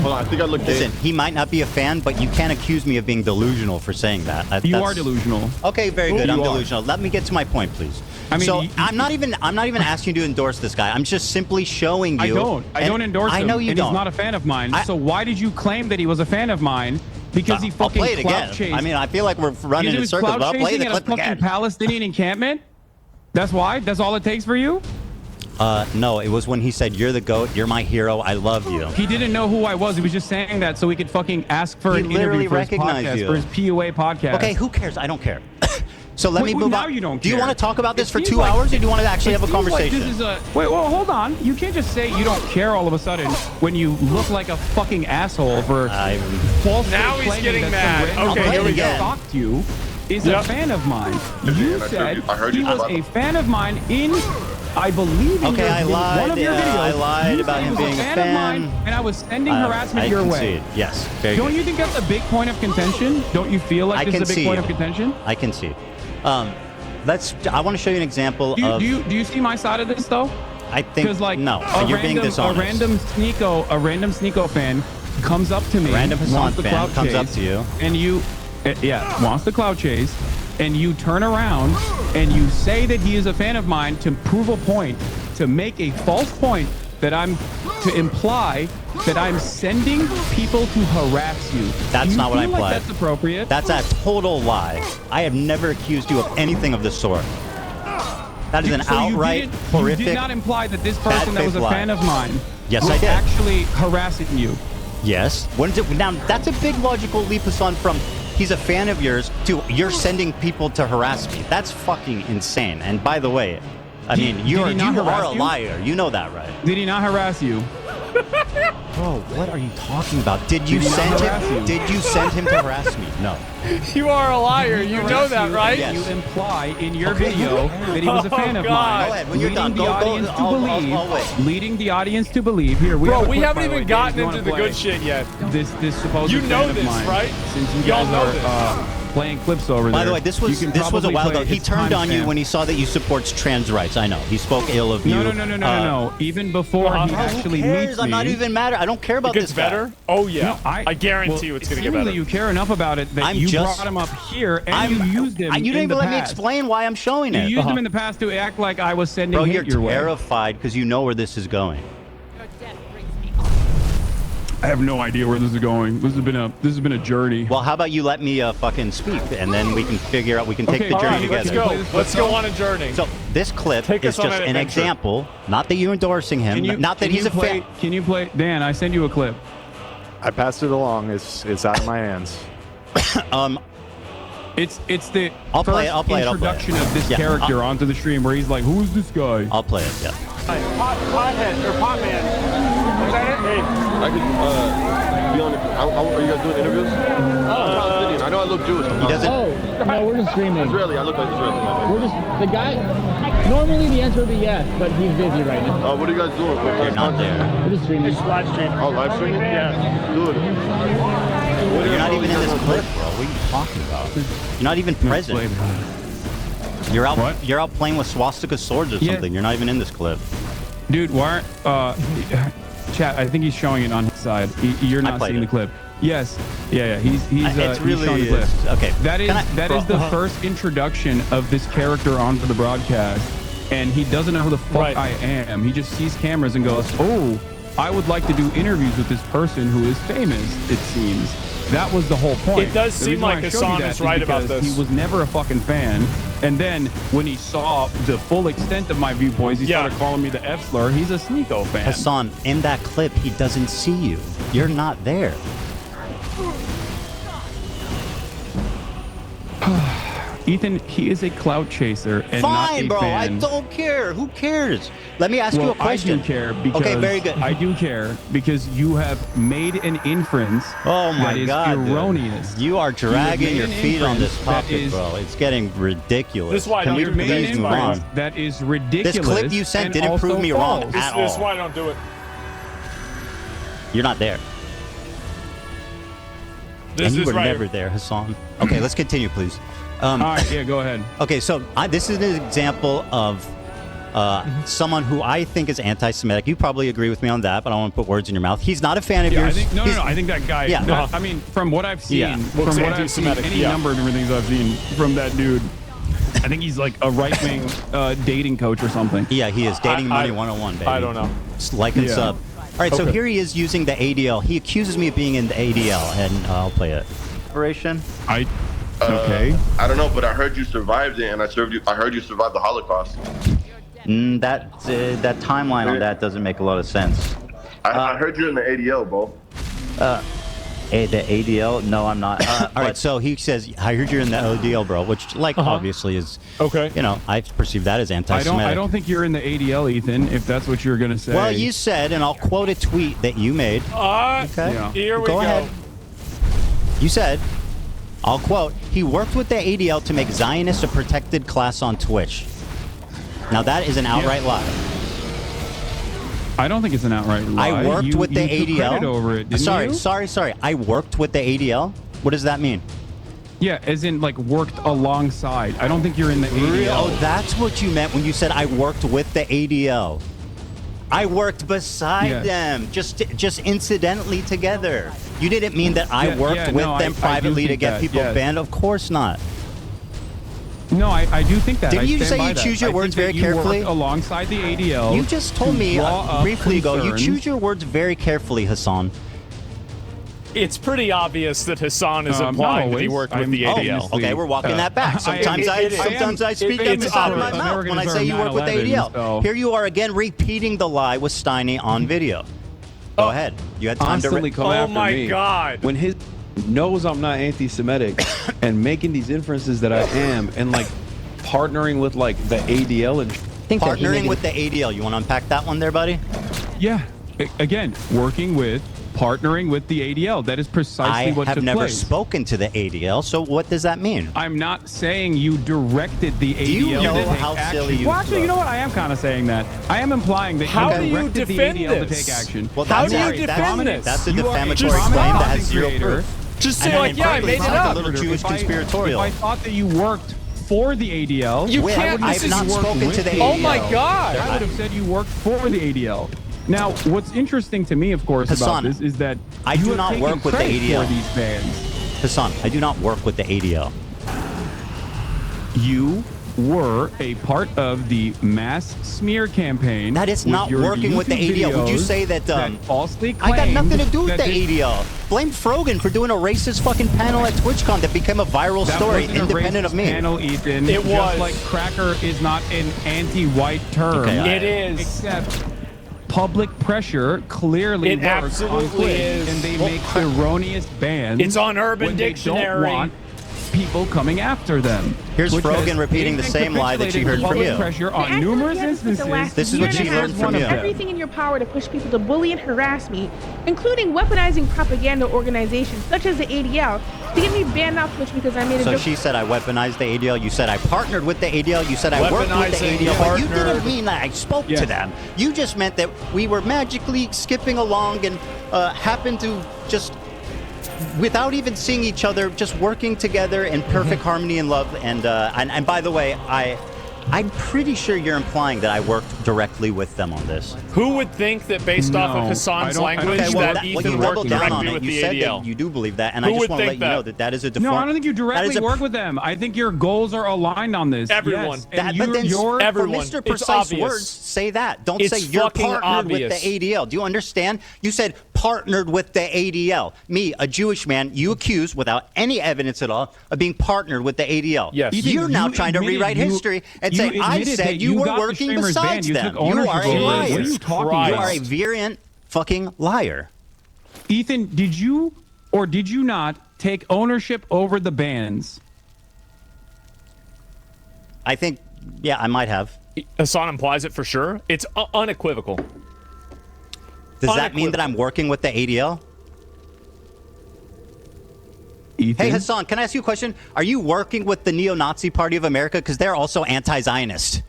hold on, I think I look gay. Listen, he might not be a fan, but you can't accuse me of being delusional for saying that. you That's- are delusional. Okay, very good. You I'm are. delusional. Let me get to my point, please. I mean, so you- I'm not even asking you to endorse this guy. I'm just simply showing you. I don't endorse him. I know you and don't. He's not a fan of mine. I- So why did you claim that he was a fan of mine? Because he I'll fucking play it clout again. chased. I mean, I feel like we're running he in was circles, clout but I'll play chasing the at a clip fucking again. Palestinian encampment. That's why. That's all it takes for you. No, it was when he said, "You're the GOAT. You're my hero. I love you." He didn't know who I was. He was just saying that so he could fucking ask for He an literally interview for his recognized podcast, you. for his PUA podcast. Okay, who cares? I don't care. So let Wait, me move now on. you don't Do you care. want to talk about this It for seems 2 like- hours, or do you want to actually have a It seems like conversation? this is a wait. Well, hold on. You can't just say you don't care all of a sudden when you look like a fucking asshole for falsely Now he's claiming getting that mad. some random Okay, person here we who go. stalked you is Yep. a fan of mine. You and said I heard he you was about a him. fan of mine in. I believe in Okay, your, I in lied. one of your Yeah, videos. I lied you about said him he was being a a fan fan. of mine, and I was sending harassment I your concede. way. Yes, very Don't good. you think that's a big point of contention? Don't you feel like I this is a concede. big point of contention? I concede. I want to show you an example Do you, of. do you see my side of this though? I think Because like no, a you're being dishonest. A random Sneeko fan comes up to me, A random Hasan wants the fan clout comes chase, up to you. and you, wants the clout chase, and you turn around and you say that he is a fan of mine to prove a point, to make a false point that to imply that I'm sending people to harass you. That's Do you not what I feel like implied. that's appropriate. That's a total lie. I have never accused you of anything of the sort. That is an So outright, you horrific. did not imply that this bad person that was faith a lie. fan of mine Yes, was I did. actually harassing you. Yes. Now that's a big logical leap, Hasan, from he's a fan of yours to you're sending people to harass me. That's fucking insane. And by the way, I mean Did you he not are harass a you? liar. You know that, right? Did he not harass you? Bro, what are you talking about? Did you Did he not send harass him? you? Did you send him to harass me? No. You are a liar. You know Harass that, you, right? Yes. You imply in your Okay. video that he was a fan of God. mine. Go ahead. When you're leading done, the go. audience to believe, I'll wait. leading the audience to believe. Here, we Bro, have a we clip, haven't by the even way, gotten Dan, if you into wanna the play good shit yet. This supposed You fan know of this, mine, right? Since you Y'all guys know are this. playing clips over there. By the way, this was you can a probably while play ago. He its turned on you timestamp. when he saw that you support trans rights. I know. He spoke ill of you. No. Even before he actually Who cares? meets I'm me. not even mad. I don't care about It gets this guy. better? Oh, yeah. No, I guarantee well, you it's going to get seemingly better. you care enough about it that I'm you just- brought him up here and you used him. You didn't in the even let me past. explain why I'm showing You it. used him in the past to act like I was sending Bro, hate you're your way. terrified because you know where this is going. Your death brings me I have no idea where this is going. This has been a journey. Well, how about you let me fucking speak, and then we can figure out. We can take Okay, the all journey right, let's together. Let's go. Let's go on a journey. So this clip Take is us on just an an adventure. example. Not that you're endorsing him. Not that he's a fan. Can you play? Dan, I send you a clip. I passed it along. It's out of my hands. It's the I'll play it, first I'll play it, I'll play it. introduction of this Yeah, character onto the stream where he's like, "Who is this guy?" I'll play it. Yeah. Pothead or potman. Was that it? Hey. I could be on. Are you guys doing interviews? I'm Palestinian. I know I look Jewish. He doesn't. Oh, no, we're just streaming. Israeli. I look like Israeli. We're just, the guy, normally the answer would be yes, but he's busy right now. What are you guys doing? You're not there. We're just streaming. Live stream. Oh, live streaming? Yeah. Dude. You're not even in this clip, bro. What are you talking about? You're not even present. You're out. What? You're out playing with swastika swords or Yeah. something. You're not even in this clip. Dude, why aren't chat? I think he's showing it on his side. You're not played seeing it. the clip. Yes. Yeah. He's It's he's really showing the clip. okay. That Can is the first introduction of this character onto the broadcast, and he doesn't know who the fuck Right. I am. He just sees cameras and goes, "Oh, I would like to do interviews with this person who is famous." It seems that was the whole point. It does The seem reason why like I showed you Hasan that is right about because this. He was never a fucking fan, and then when he saw the full extent of my viewpoints, he Yeah. started calling me the F slur. He's a Sneeko fan. Hasan, in that clip, he doesn't see you. You're not there. Ethan, he is a clout chaser and not Fine, a bro. I fan. don't care. Who cares? Let me ask you a question. I do care because okay, very good. I do care because you have made an inference Oh my that is God, dude. erroneous. You are dragging your made an feet on this inference that topic, is- bro. It's getting ridiculous. This is why I Can don't we do Made an please move inference on? that is ridiculous. This clip you sent and didn't also prove me wrong false. at This is all. why I don't do it. You're not there. This And you is were right. never there, Hasan. Okay, let's continue, please. All right, yeah, go ahead. Okay, so this is an example of someone who I think is anti-Semitic. You probably agree with me on that, but I don't want to put words in your mouth. He's not a fan of Yeah, I yours. think no. He's- I think that guy. Yeah. I mean, from what I've seen, Yeah. from Looks what I've seen, anti-Semitic, any yeah. number of different things I've seen from that dude, I think he's like a right-wing dating coach or something. Yeah, he is. Dating I- Money 101, baby. I don't know. Just like and Yeah. sub. All right, so Okay. here he is using the ADL. He accuses me of being in the ADL, and I'll play it. Operation. Okay. I don't know, but I heard you survived it, and I heard you survived the Holocaust. That timeline on that doesn't make a lot of sense. I heard you're in the ADL, bro. The ADL? No, I'm not. All right, so he says, I heard you're in the ADL, bro, which, like, obviously is, Okay. you know, I perceive that as anti-Semitic. I don't think you're in the ADL, Ethan. If that's what you're gonna say. Well, you said, and I'll quote a tweet that you made. Okay. Yeah. Here we Go go. ahead. You said, I'll quote, he worked with the ADL to make Zionists a protected class on Twitch. Now, that is an outright lie. I don't think it's an outright lie. I worked with the you took credit ADL. over it, didn't you? Sorry. I worked with the ADL. What does that mean? Yeah, as in like worked alongside. I don't think you're in the ADL. Oh, that's what you meant when you said I worked with the ADL. I worked beside Yes. them, just incidentally together. You didn't mean that I worked with them I privately do to think get that, people yes. banned. Of course not. No, I do think that. Didn't I you stand say by you that. choose your I words think very that you carefully? worked alongside the ADL. You just told to me draw up briefly ago. You concerns. choose your words very carefully, Hassan. It's pretty obvious that Hassan is Not implying that he always. worked with I'm the ADL. obviously- Okay, we're walking that back. Sometimes I speak it's out of my obvious. mouth when I Americans say are you work with the 9/11, ADL. so- Here you are again repeating the lie with Steiny on video. Go ahead. You had time Constantly to. come Oh after my me. God. When his knows I'm not anti-Semitic and making these inferences that I am and like partnering with like the ADL and Partnering with the ADL. You want to unpack that one there, buddy? Yeah. Again, partnering with the ADL. That is precisely I what have took never place. spoken to the ADL, so what does that mean? I'm not saying you directed the ADL you know to take how action. silly you Well, actually, look? you know what? I am kind of saying that. I am implying that How you do you directed the defend ADL to this? take action. Well, How that's do you a- defend that's- this? That's a You are a defamatory just claim that has content zero creator. proof. Just And say like, yeah, I frankly, made it sounds up. a little Jewish conspiratorial. If I thought that you worked for the ADL, You Wait, can't. I've This is not spoken to the ADL. Oh my God. I would have said you worked for the ADL. Now, what's interesting to me, of course, Hassan, about this is that I you do have not taken work with the credit ADL. for these bans. Hassan, I do not work with the ADL. You were a part of the mass smear campaign. That is with not your working with the YouTube ADL. Would you videos say that, falsely I got nothing to claimed do with that the this- ADL. Blame Frogan for doing a racist fucking panel at TwitchCon that became a viral That story, wasn't a independent racist of me. Panel, Ethan. It Just was. like cracker is not an anti-white term. Okay, It is. Except public pressure clearly It works on absolutely Twitch, is. and they Well, make erroneous bans. It's on Urban when they Dictionary. don't want people coming after them. Here's which Frogan has repeating the same lie that you heard capitulated from public you. Pressure The on active numerous again for the instances. last This is year what and she a half learned from done you. everything in your power to push people to bully and harass me, including weaponizing propaganda organizations such as the ADL to get me banned off Twitch because I made a So joke. she said I weaponized the ADL. You said I partnered with the ADL. You said I worked with the Weaponizing, ADL. But you partnered. didn't mean that I spoke Yes. to them. You just meant that we were magically skipping along and happened to just, without even seeing each other, just working together in perfect harmony and love. And by the way, I'm pretty sure you're implying that I worked directly with them on this. Who would think that based off of No, Hassan's I don't- language Okay, that well, you Ethan doubled worked down on directly it. with You the said ADL? that you do believe that, and Who I just would want to let think you know that? that is a No, I don't think you that is directly a- work with them. I think your goals are aligned on this. Everyone. Yes. That, And but then your everyone. for Mr. It's Precise obvious. words, say that. Don't It's say you're fucking partnered with obvious. the ADL. Do you understand? You said partnered with the ADL. Me, a Jewish man, you accuse without any evidence at all of being partnered with the ADL. Yes. Ethan, You're now you trying to admitted rewrite you- history and you say I admitted said that you were got the working streamers besides banned. You them. took You ownership are a over it. liar. What are you talking Christ. You about? are a virulent fucking liar. Ethan, did you or did you not take ownership over the bans? I think, yeah, I might have. Hasan implies it for sure. It's unequivocal. Does that mean that I'm working with the ADL? Ethan? Hey, Hasan, can I ask you a question? Are you working with the Neo-Nazi Party of America? Because they're also anti-Zionist.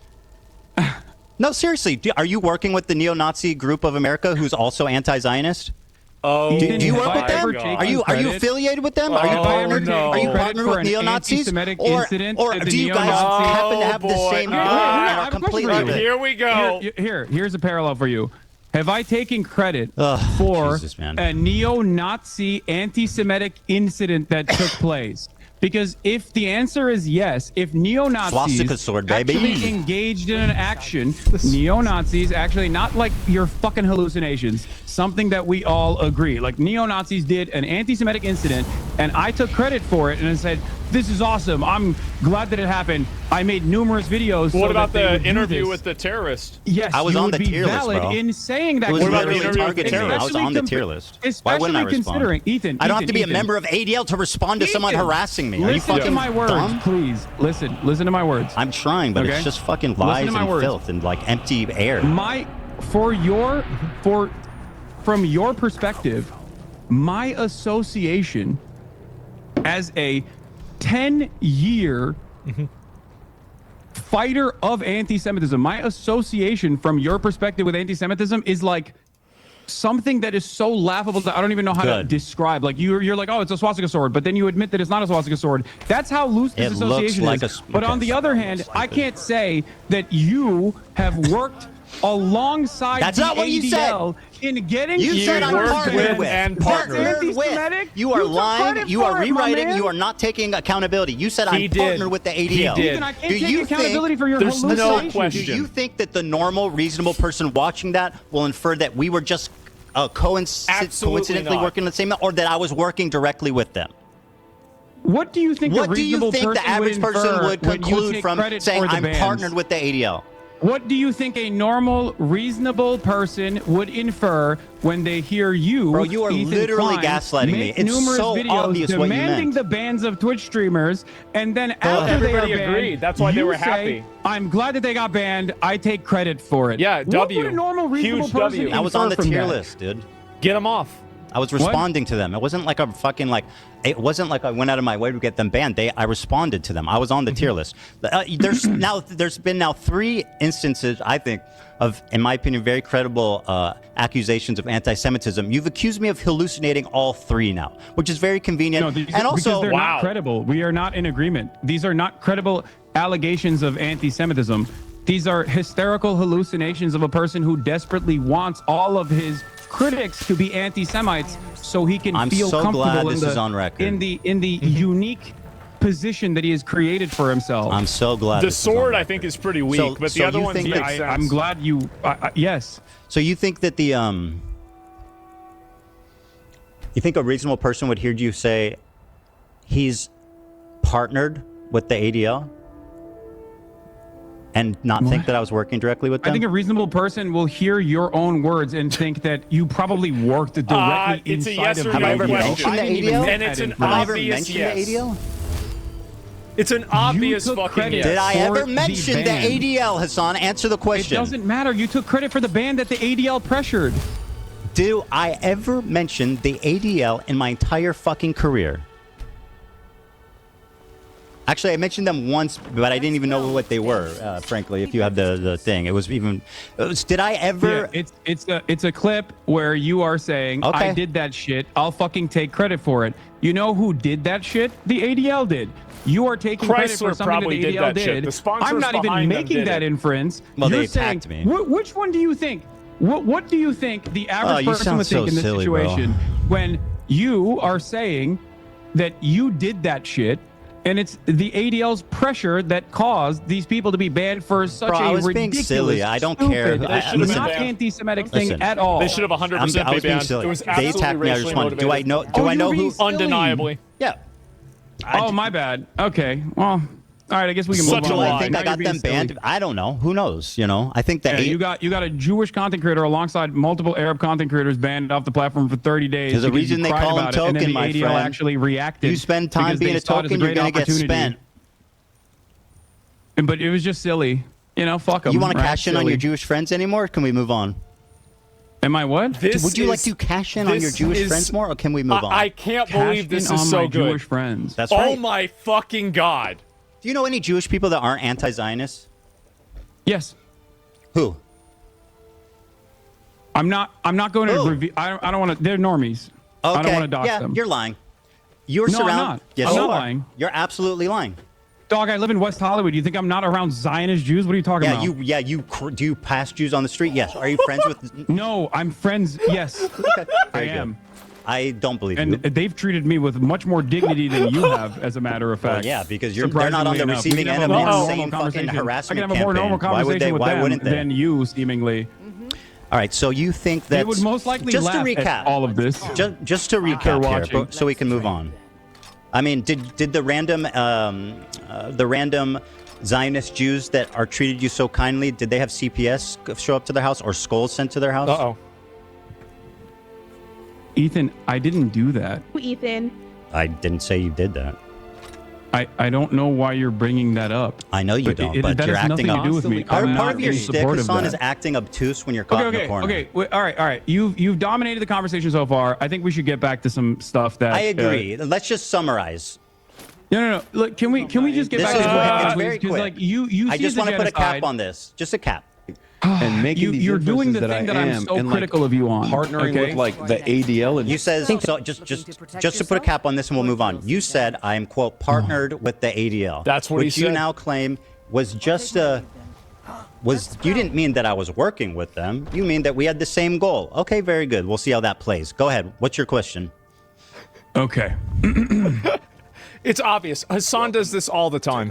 No, seriously. Are you working with the Neo-Nazi group of America who's also anti-Zionist? Oh, do you work with them? God. Are you affiliated with them? Are you partnered? No. Are you partnered with neo-Nazis? Or do you guys happen to have the same group and are completely? Here we go. Here's a parallel for you. Have I taken credit for a neo-Nazi anti-Semitic incident that took place? Because if the answer is yes, if neo-Nazis actually engaged in an action, neo-Nazis actually, not like your fucking hallucinations, something that we all agree. Like neo-Nazis did an anti-Semitic incident and I took credit for it and I said, this is awesome. I'm glad that it happened. I made numerous videos. What about the interview with the terrorist? Yes, I was on the tier list, bro. in saying that. It was literally targeting me. I was on the tier list. Why wouldn't I respond? Ethan, I don't have to be a member of ADL to respond to someone harassing me. Are you fucking to my words, dumb? Please. Listen to my words. I'm trying, but it's just fucking lies and filth and like empty air. From your perspective, my association as a 10-year fighter of anti-Semitism, my association from your perspective with anti-Semitism is like something that is so laughable that I don't even know how to describe. Like you're like, oh, it's a swastika sword, but then you admit that it's not a swastika sword. That's how loose this association is. But on the other hand, I can't say that you have worked alongside That's not what you said. In getting you said I'm partnered with and partnered with. You are lying. You are rewriting. You are not taking accountability. You said I'm partnered with the ADL. He did. Ethan, I can't take accountability for your hallucination. No question. Do you think that the normal, reasonable person watching that will infer that we were just coincidentally working the same, or that I was working directly with them? What do you think? What do you think the average person would conclude from saying I'm partnered with the ADL? What do you think a normal, reasonable person would infer when they hear you, Bro, you are Ethan literally Klein, gaslighting me. It's numerous so videos obvious what you demanding meant. the bans of Twitch streamers, and then after everybody they are agreed. banned, That's why they were you happy. say, I'm glad that they got banned. I take credit for it. Yeah, What W. would a normal, reasonable Huge person W. I was on the infer from tier that? list, dude. Get them off. I was responding to them. It wasn't like a fucking like. It wasn't like I went out of my way to get them banned. I responded to them. I was on the tier list. There's been 3 instances, I think, of, in my opinion, very credible accusations of anti-Semitism. You've accused me of hallucinating all 3 now, which is very convenient. No, and also, because they're not credible. We are not in agreement. These are not credible allegations of anti-Semitism. These are hysterical hallucinations of a person who desperately wants all of his critics to be anti-Semites so he can feel so comfortable glad this is on record. in the unique position that he has created for himself. I'm so glad. The sword, I think, is pretty weak, but the other ones make sense. I'm glad you. Yes. So you think that you think a reasonable person would hear you say he's partnered with the ADL? And not think that I was working directly with them? I think a reasonable person will hear your own words and think that you probably worked directly it's a inside yes of or the no Have I ever question. mentioned the ADL? And it's an Have I ever obvious mentioned yes. the ADL? It's an obvious took fucking credit. yes. Did I For ever the mention the ban. ADL, Hasan? Answer the It question. doesn't matter. You took credit for the ban that the ADL pressured. Do I ever mention the ADL in my entire fucking career? Actually, I mentioned them once, but I didn't even know what they were. Frankly, if you have the thing, did I ever? Yeah, it's a clip where you are saying, Okay. I did that shit. I'll fucking take credit for it. You know who did that shit? The ADL did. You are taking credit for Chrysler something probably that the did ADL that shit. did. The sponsors I'm not even behind them making did that it. inference. Well, You're they saying, attacked me. Which one do you think? What do you think the average you person sound would think so in this silly, bro. situation when you are saying that you did that shit? And it's the ADL's pressure that caused these people to be banned for such Bro, I a was being ridiculous, silly. I don't care. stupid, They should have been not banned. anti-Semitic Listen, thing at all. They should have 100% I was been being banned. silly. It was They absolutely attacked me. I racially responded. Do I motivated. know? Do I know you're who? being silly. Undeniably. Yeah. Oh, my bad. Okay. Well, all right. I guess we can Such move a on. lie. I think Now I got you're them being silly. banned. I don't know. Who knows? You know. I think that Yeah, you got a Jewish content creator alongside multiple Arab content creators banned off the platform for 30 days. There's a because reason you they cried call him about it, and then token, the my ADL friend. actually reacted. You spend time because being they a saw it as token, you're great gonna get opportunity. spent. But it was just silly. You know, fuck them. You want to cash in on your Jewish friends anymore? Or can we move on? Am I what? Would you like to cash in on your Jewish friends more, or can we move on? I can't believe this is so good. Jewish friends. That's right. Oh my fucking god! Do you know any Jewish people that aren't anti-Zionists? Yes. Who? I'm not going to review. I don't want to. They're normies. Okay. I don't want to dox them. You're lying. You're No, I'm surrounded. not. Yes, I'm you not are. lying. You're absolutely lying. Dog, I live in West Hollywood. You think I'm not around Zionist Jews? What are you talking about? Do you pass Jews on the street? Yes. Are you friends with? No, I'm friends. Yes, I Very good. am. I don't believe And you. they've treated me with much more dignity than you have, as a matter of fact. Well, yeah, because they're not on the Surprisingly receiving enough. end We of can have a an more insane normal fucking conversation. harassment I can have a more normal campaign. conversation with Why them wouldn't they? than you, seemingly. All right, so you think that They would most likely just laugh to recap at all of this. Just to recap here, watching. so we can move on. I mean, did the random Zionist Jews that are treated you so kindly, did they have CPS show up to their house or skulls sent to their house? Uh-oh. Ethan, I didn't do that. Ethan. I didn't say you did that. I don't know why you're bringing that up. I know you don't, but that you're has acting nothing to do with me. I'm Part not of your in shtick, support of Hasan, that. is acting obtuse when you're caught in the corner. Okay. Wait, all right. You've dominated the conversation so far. I think we should get back to some stuff that I agree. Let's just summarize. No. Look, can we just get This back is to quick. It's please? very 'Cause, quick. like you I see just the want to put a cap genocide. on this. Just a cap. And making these You're doing the inferences thing that that I I'm am, so and, like, critical of you on. partnering okay? with like the ADL and You said so. Just to put a cap on this, and we'll move on. You said I am quote partnered with the ADL. That's what he which you said. now claim was just a. You didn't mean that I was working with them. You mean that we had the same goal. Okay, very good. We'll see how that plays. Go ahead. What's your question? Okay. It's obvious. Hasan does this all the time.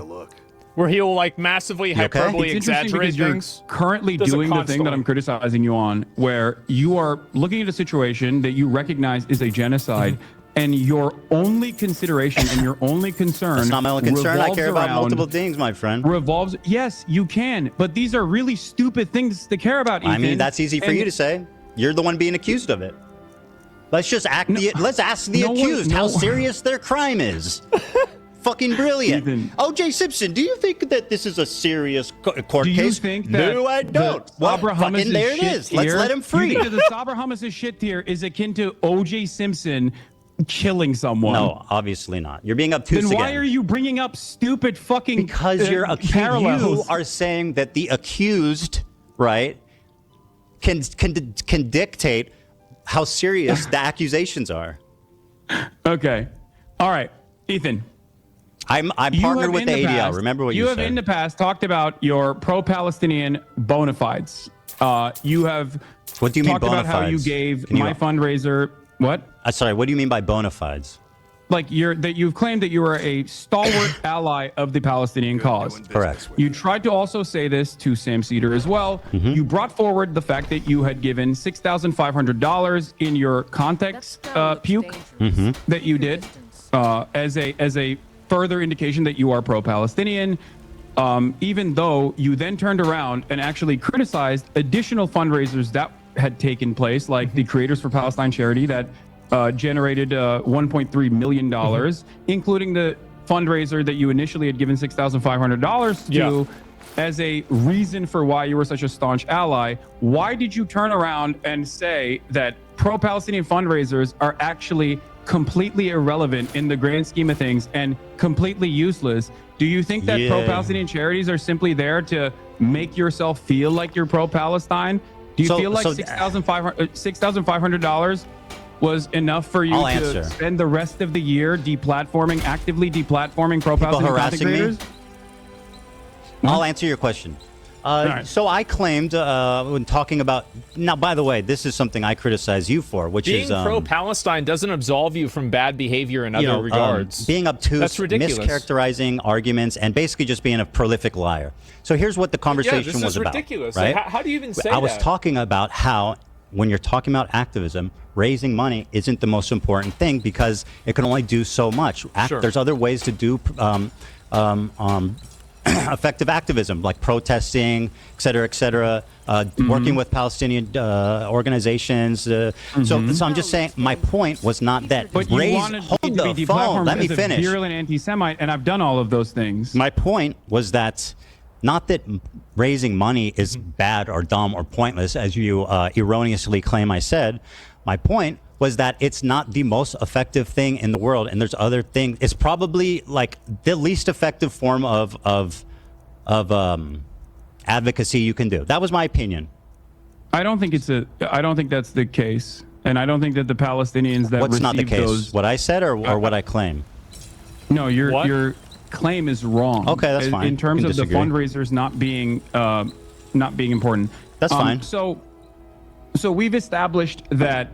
Where he'll like massively hyperbole It's interesting exaggerate because you're things. currently Does it doing the thing constantly. that I'm criticizing you on, where you are looking at a situation that you recognize is a genocide, and your only consideration and your only concern. That's not my only concern. I revolves care about around- multiple things, my friend. Revolves. Yes, you can, but these are really stupid things to care about. I mean, Ethan. that's easy for And you to say. You're the one being accused of it. Let's just let's ask the no one- accused how no- serious their crime is. Fucking brilliant. Ethan. O.J. Simpson, do you think that this is a serious court Do case? you think that No, I don't. the Well, Sabra fucking Hummus's there it shit is. Let's tier- let him free. You think that the Sabra Hummus's shit tier is akin to O.J. Simpson killing someone? No, obviously not. You're being obtuse Then again. why are you bringing up stupid fucking Because you're accused. parallels? You are saying that the accused, right, can dictate how serious the accusations are. Okay. All right, Ethan. I'm You partnered have with in the the ADL. past- Remember what you have said. in the past talked about your pro-Palestinian bona fides. You have What do you mean talked about how you bona fides? gave Can you- my fundraiser. What? Sorry, what do you mean by bona fides? Like you've claimed that you are a stalwart ally of the Palestinian cause. Correct. You tried to also say this to Sam Cedar as well. Mm-hmm. You brought forward the fact that you had given $6,500 in your context puke Mm-hmm. that you did as a further indication that you are pro-Palestinian. Even though you then turned around and actually criticized additional fundraisers that had taken place, like the Creators for Palestine charity that generated $1.3 million, including the fundraiser that you initially had given $6,500 to as a reason for why you were such a staunch ally. Why did you turn around and say that pro-Palestinian fundraisers are actually completely irrelevant in the grand scheme of things and completely useless? Do you think that pro-Palestinian charities are simply there to make yourself feel like you're pro-Palestine? Do you feel like $6,500 was enough for you to spend the rest of the year actively deplatforming pro-Palestinian content creators? I'll answer your question. So I claimed when talking about now. By the way, this is something I criticize you for, which being is pro-Palestine doesn't absolve you from bad behavior in other regards. Being obtuse, That's ridiculous. mischaracterizing arguments, and basically just being a prolific liar. So here's what the conversation was about. Ridiculous. Right? Like, how do you even say I was that? talking about how when you're talking about activism, raising money isn't the most important thing because it can only do so much. There's other ways to do effective activism, like protesting, et cetera, working with Palestinian organizations. So I'm just saying, my point was not that. But you wanted me to be deplatformed Let me as a finish. virulent anti-Semite, and I've done all of those things. My point was that Not that raising money is bad or dumb or pointless, as you erroneously claim I said. My point was that it's not the most effective thing in the world, and there's other things. It's probably like the least effective form of advocacy you can do. That was my opinion. I don't think that's the case, and I don't think that the Palestinians that What's not the case? those, what I said or what I claim? No, your claim is wrong. Okay, that's fine. In terms of disagree. the fundraisers not being important. That's fine. So we've established that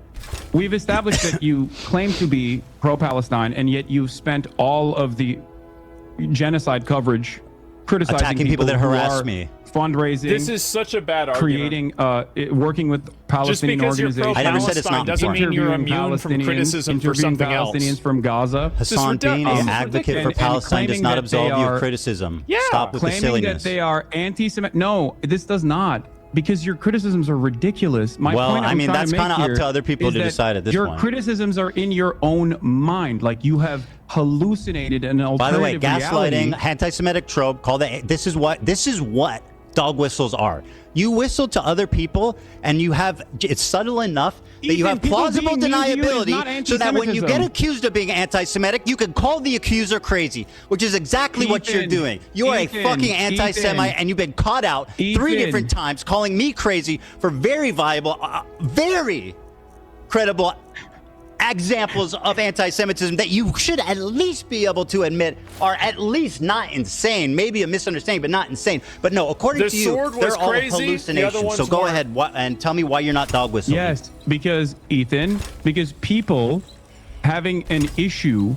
you claim to be pro-Palestine, and yet you've spent all of the genocide coverage criticizing attacking people that who harass are me. Fundraising. This is such a bad argument. Creating, working with Palestinian Just because you're organizations. I never said it's pro-Palestine not doesn't mean you're Interviewing immune from criticism for interviewing something else. Palestinians from Gaza. Hassan, being an advocate for and Palestine does claiming not that absolve they you of are- criticism. Yeah. Stop with the Claiming silliness. that they are anti-Semitic. No, this does not. Because your criticisms are ridiculous. My Well, point I I'm mean, trying that's to make kinda up here to other people is to that decide at this your point. criticisms are in your own mind. Like you have hallucinated an By the way, alternative gaslighting, reality. anti-Semitic trope. This is what dog whistles are. You whistle to other people, and it's subtle enough that you Ethan, have people plausible being mean to you is deniability, not so that when you get anti-Semitism. accused of being anti-Semitic, you can call the accuser crazy, which is exactly what you're Ethan, doing. You are a Ethan, fucking anti-Semite, Ethan, and you've been caught out 3 Ethan. different times, calling me crazy for very viable, very credible examples of anti-Semitism that you should at least be able to admit are at least not insane. Maybe a misunderstanding, but not insane. But no, according The to you, sword was they're all crazy, the other hallucinations. ones So go weren't. ahead and tell me why you're not dog whistling. Yes, because people having an issue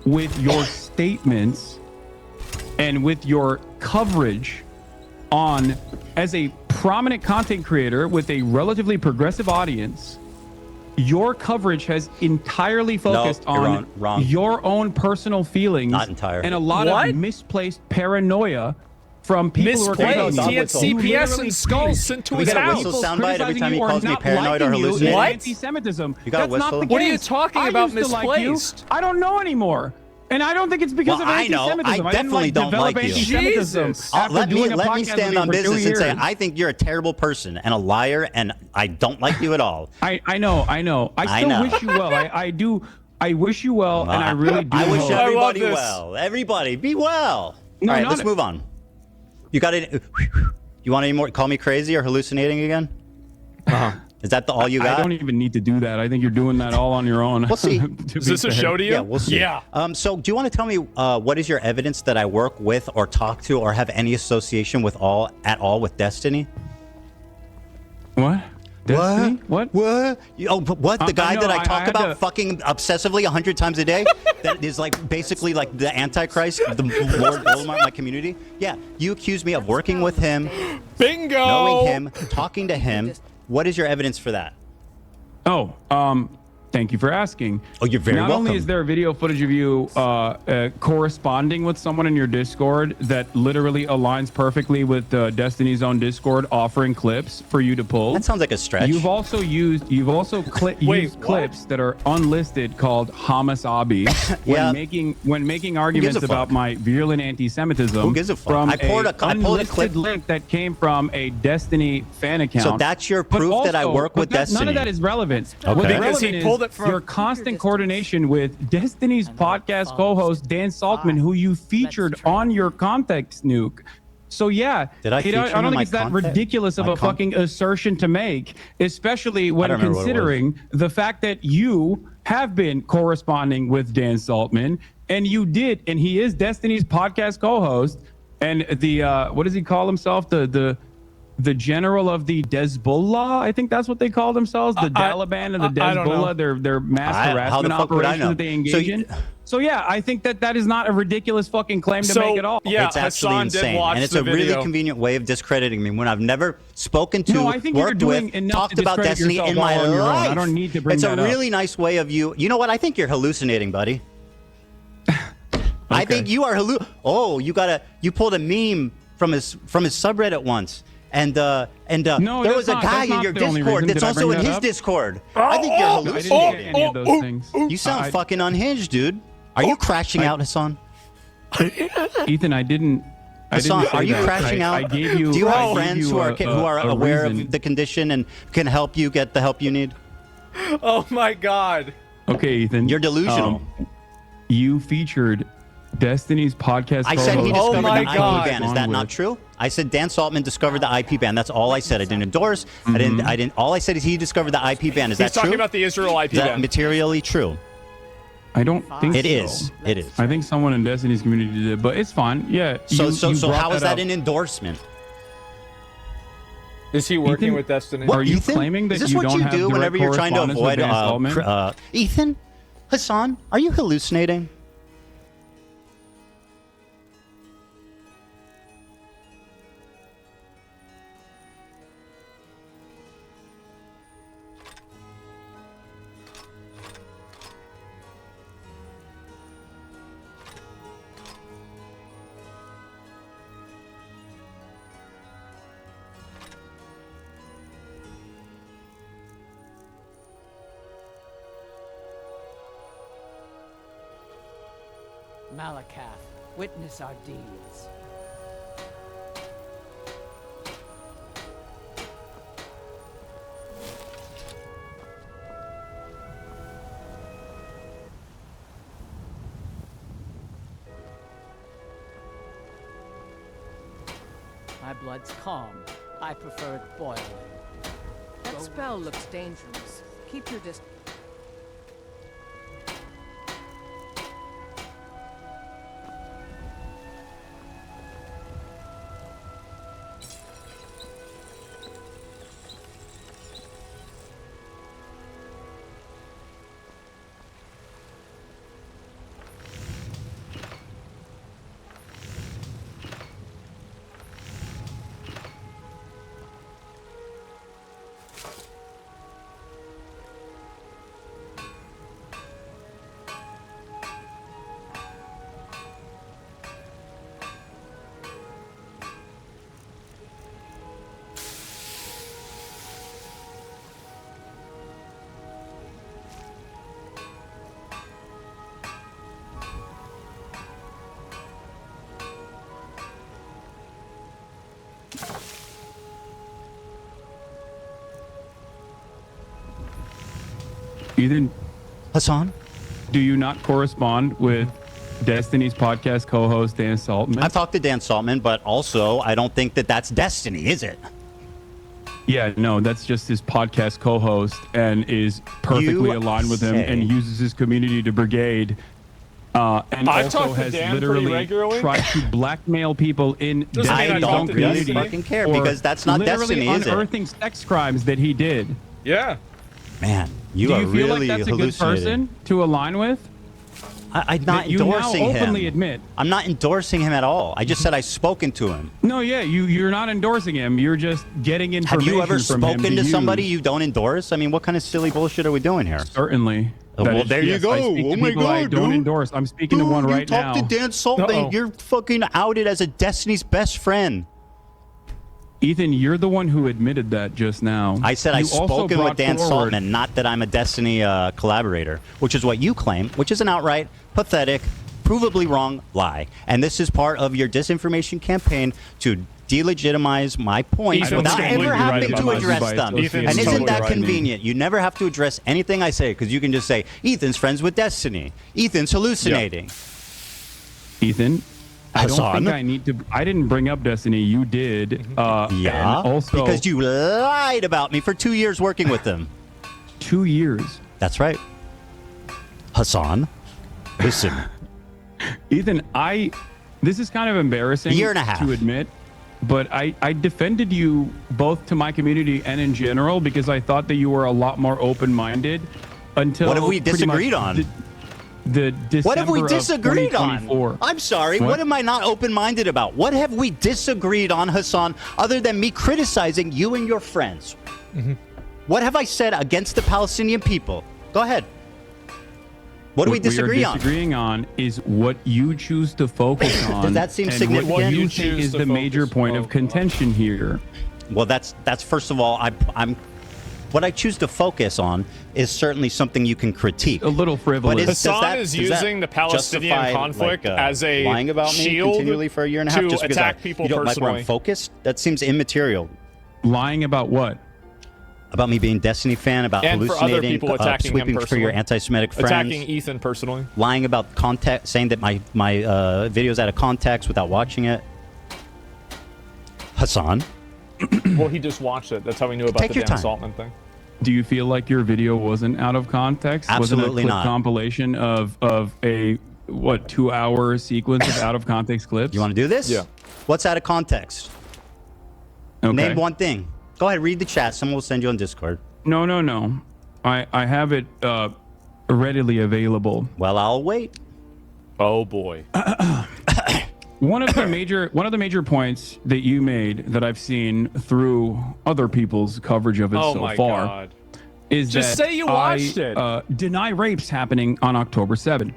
with your statements and with your coverage on as a prominent content creator with a relatively progressive audience. Your coverage has entirely focused you're on wrong. your own personal feelings Not entire. and a lot What? of misplaced paranoia from people who are Misplaced. dog He had whistle. CPS and skulls sent to We his got a house. whistle soundbite every time he calls me not paranoid or liking you is hallucinating. What? Anti-Semitism. You got a That's not whistle? the What are you case. talking I about used to like you. misplaced? I don't know anymore. And I don't think it's because Well, of I know. I anti-Semitism. didn't definitely don't develop like you. anti-Semitism Jesus. after Let doing me a let me podcast stand with you on for 2 business and say years. I think you're a terrible person and a liar, and I don't like you at all. I know. I still know. wish you well. I do. I wish you well, and I really do. I wish hope- everybody this. well. Everybody, be well. No, All right, not let's it. move on. You got it. You want any more? Call me crazy or hallucinating again? Is that all you I got? don't even need to do that. I think you're doing that all on your own. We'll see. Is this a show to you? Yeah, we'll see. Yeah. So, do you want to tell me what is your evidence that I work with, or talk to, or have any association with at all with Destiny? What? Destiny? What? What? What? The guy know, that I I talk had about to- fucking obsessively 100 times a day? That is like basically like the Antichrist, the Lord Voldemort in my community? Yeah. You accuse me of working with him, Bingo. knowing him, talking to him. What is your evidence for that? Oh, thank you for asking. Oh, you're very Not welcome. only is there video footage of you corresponding with someone in your Discord that literally aligns perfectly with Destiny's own Discord, offering clips for you to pull. That sounds like a stretch. You've also used Wait, clips that are unlisted called Hamasabi Yeah. when making arguments a fuck? about my virulent anti-Semitism. Who gives a fuck? From I pulled a clip. unlisted link that came from a Destiny fan account. So that's your But proof that I work but with None Destiny. of that is relevant. Okay. What's Because relevant he is pulled it from- your constant coordination with Destiny's podcast co-host Dan Saltman, who you featured on your context nuke. So yeah, Did I feature him I in don't my think it's that context? ridiculous of My a fucking assertion to make, especially when don't remember what it was. considering the fact that you have been corresponding with Dan Saltman, and you did, and he is Destiny's podcast co-host, and the what does he call himself? The general of the Hezbollah, I think that's what they call themselves, the Taliban and the I don't know. Hezbollah, their mass How the harassment fuck would I operation know? that they So engage you- in. So yeah, I think that is not a ridiculous fucking claim to So, make at all. yeah. It's actually Hassan did insane, watch and it's the a really video. convenient way of discrediting me when I've never spoken to, No, I think you're worked doing with, enough talked to about discredit Destiny yourself in my all on your own. life. I don't need to bring It's that a up. really nice way of you. You know what? I think you're hallucinating, buddy. I think you are Oh, you pulled a meme from his subreddit once. And No, there was a that's guy in not your the only Discord reason. that's Did I also bring in that his up? Discord. I think you're I didn't say hallucinating. any of those things. You sound fucking unhinged, dude. Are you crashing out, Hassan? Ethan, I didn't I didn't Hasan, say are you that. crashing out? I gave you. Do you I have gave friends you who are a aware reason. of the condition and can help you get the help you need? Oh my God. Okay, Ethan. You're delusional. You featured Destiny's podcast. I said he co-host. discovered my the God. IP ban. Is that not true? I said Dan Saltman discovered the IP ban. That's all I said. I didn't endorse. I didn't. All I said is he discovered the IP ban. Is He's that true? talking about the Israel IP Is that ban. materially true? I don't think It so. is. It is. I think someone in Destiny's community did it, but it's fine. Yeah. So you brought how is that up. an endorsement? Is he working Ethan, with Destiny? Are you Ethan? claiming that Is this you what don't you have do direct whenever you're trying to correspondence with avoid Dan Saltman? Ethan? Hasan, are you hallucinating? Malakath, witness our deeds. My blood's calm. I prefer it boiling. That spell looks dangerous. Keep your distance. Ethan, Hasan? do you not correspond with Destiny's podcast co-host Dan Saltman? I've talked to Dan Saltman, but also I don't think that that's Destiny, is it? Yeah, no, that's just his podcast co-host and is perfectly aligned with him and uses his community to brigade. And I've also talked to has Dan pretty literally regularly. tried to blackmail people in Doesn't mean I Destiny's talk own to community. Destiny. fucking care for because that's not literally Destiny, is it? unearthing sex crimes that he did. Yeah. Man, you Do are you feel really like that's a good hallucinating. person to align with? I'm not That you now endorsing him. openly admit. I'm not endorsing him at all. I just said I've spoken to him. No, yeah, you're not endorsing him. You're just getting Have information you ever from him spoken to use. somebody you don't endorse? I mean, what kind of silly bullshit are we doing here? Certainly. Well, That is- there you yes, go. I speak to Oh my people I God, don't dude. endorse. I'm speaking to one right you now. talked to Dan Saltman. Uh-oh. You're fucking outed as a Destiny's best friend. Ethan, you're the one who admitted that just now. I said You I've also spoken with brought Dan forward- Saltman, not that I'm a Destiny collaborator, which is what you claim, which is an outright, pathetic, provably wrong lie. And this is part of your disinformation campaign to delegitimize my points Ethan's without completely ever right having about to my address advice. them. Ethan's And isn't totally that right. convenient? You never have to address anything I say because you can just say, Ethan's friends with Destiny. Ethan's hallucinating. Ethan, I don't Hasan? think I need to. I didn't bring up Destiny. You did. Yeah, And also, because you lied about me for 2 years working with them. 2 years. That's right. Hasan, listen. Ethan, this is kind of embarrassing Year and a half. to admit, but I defended you both to my community and in general because I thought that you were a lot more open-minded until What have we pretty much disagreed on? The December What have we of disagreed on? 2024. I'm sorry. What? What am I not open-minded about? What have we disagreed on, Hasan, other than me criticizing you and your friends? What have I said against the Palestinian people? Go ahead. What do we disagree are on? disagreeing on is what you choose to focus on. Does that seem and significant? What you You think choose is to the major focus point on. of contention here. Well, that's first of all, I'm What I choose to focus on is certainly something you can critique. A little frivolous. Hassan is using the Palestinian conflict as a lying about me shield continually for a year and a half to just because attack people you don't like where I'm personally. focused? That seems immaterial. Lying about what? About me being a Destiny fan, about And for other hallucinating, people attacking him sweeping for personally. your anti-Semitic friends. Attacking Ethan personally. Lying about context, saying that my video's out of context without watching it. Hassan. Well, he just watched it. That's how he knew about Take the your Dan time. Saltman thing. Do you feel like your video wasn't out of context? Absolutely wasn't a clip not. compilation of a 2-hour sequence of out of context clips? You want to do this? Yeah. What's out of context? Okay. Name one thing. Go ahead, read the chat. Someone will send you on Discord. No. I have it readily available. Well, I'll wait. Oh boy. One of the major points that you made that I've seen through other people's coverage of it Oh so my far God. is Just that say you watched it. Deny rapes happening on October 7.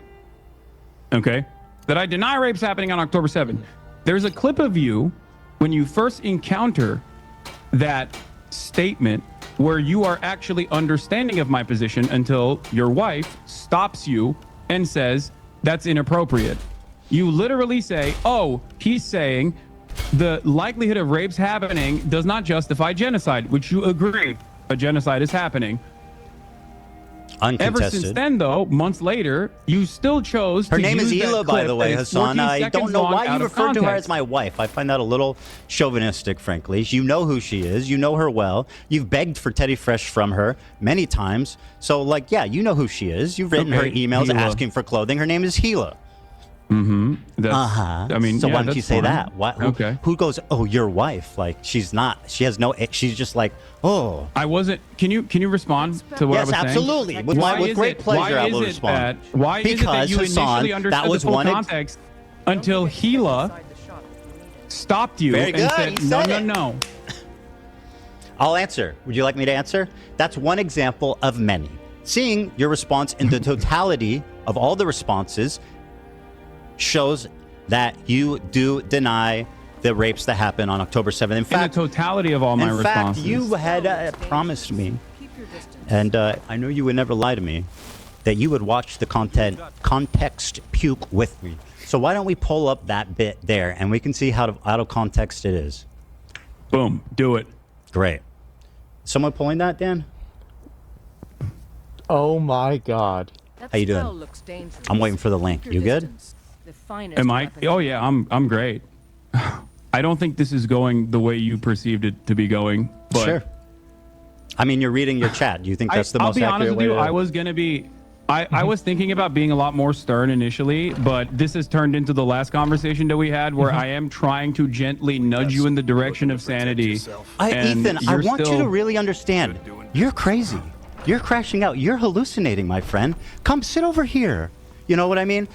Okay? That I deny rapes happening on October 7. There's a clip of you when you first encounter that statement where you are actually understanding of my position until your wife stops you and says, that's inappropriate. You literally say, oh, he's saying the likelihood of rapes happening does not justify genocide, which you agree a genocide is happening. Uncontested. Ever since then, though, months later, you still chose Her to name is use that Hila, by clip the way, that is Hassan. 14 I don't seconds know long why out you of referred to her context. as my wife. I find that a little chauvinistic, frankly. You know who she is. You know her well. You've begged for Teddy Fresh from her many times. So, like, yeah, you know who she is. You've written her Okay, emails Hila. asking for clothing. Her name is Hila. I mean, so yeah, why don't that's you say fine. that? Okay. Who goes, oh, your wife? Like, she's not. She has no. She's just like, oh. I wasn't. Can you respond to what I Yes, was saying? absolutely. With Why with is great it- pleasure, why I is will it respond. that- Why is it that Because, you Hassan, initially understood that was the full one context until Hila stopped you Very and good, said, he no, said no, it. no. I'll answer. Would you like me to answer? That's one example of many. Seeing your response in the totality of all the responses shows that you do deny the rapes that happened on October 7th. In fact, the totality of all my in fact, responses. you had promised me, and I know you would never lie to me, that you would watch the context puke with me. So why don't we pull up that bit there, and we can see how out of context it is. Boom. Do it. Great. Someone pulling that, Dan? Oh my God. How you doing? I'm waiting for the link. You good? Am I? Oh yeah, I'm great. I don't think this is going the way you perceived it to be going. But Sure. I mean, you're reading your chat. Do you think that's the most accurate way? I'll be honest with you. to... I was gonna be. I was thinking about being a lot more stern initially, but this has turned into the last conversation that we had, where I am trying to gently nudge you in the direction of sanity. and Ethan, I you're want you still- to really understand. You're crazy. You're crashing out. You're hallucinating, my friend. Come sit over here. You know what I mean?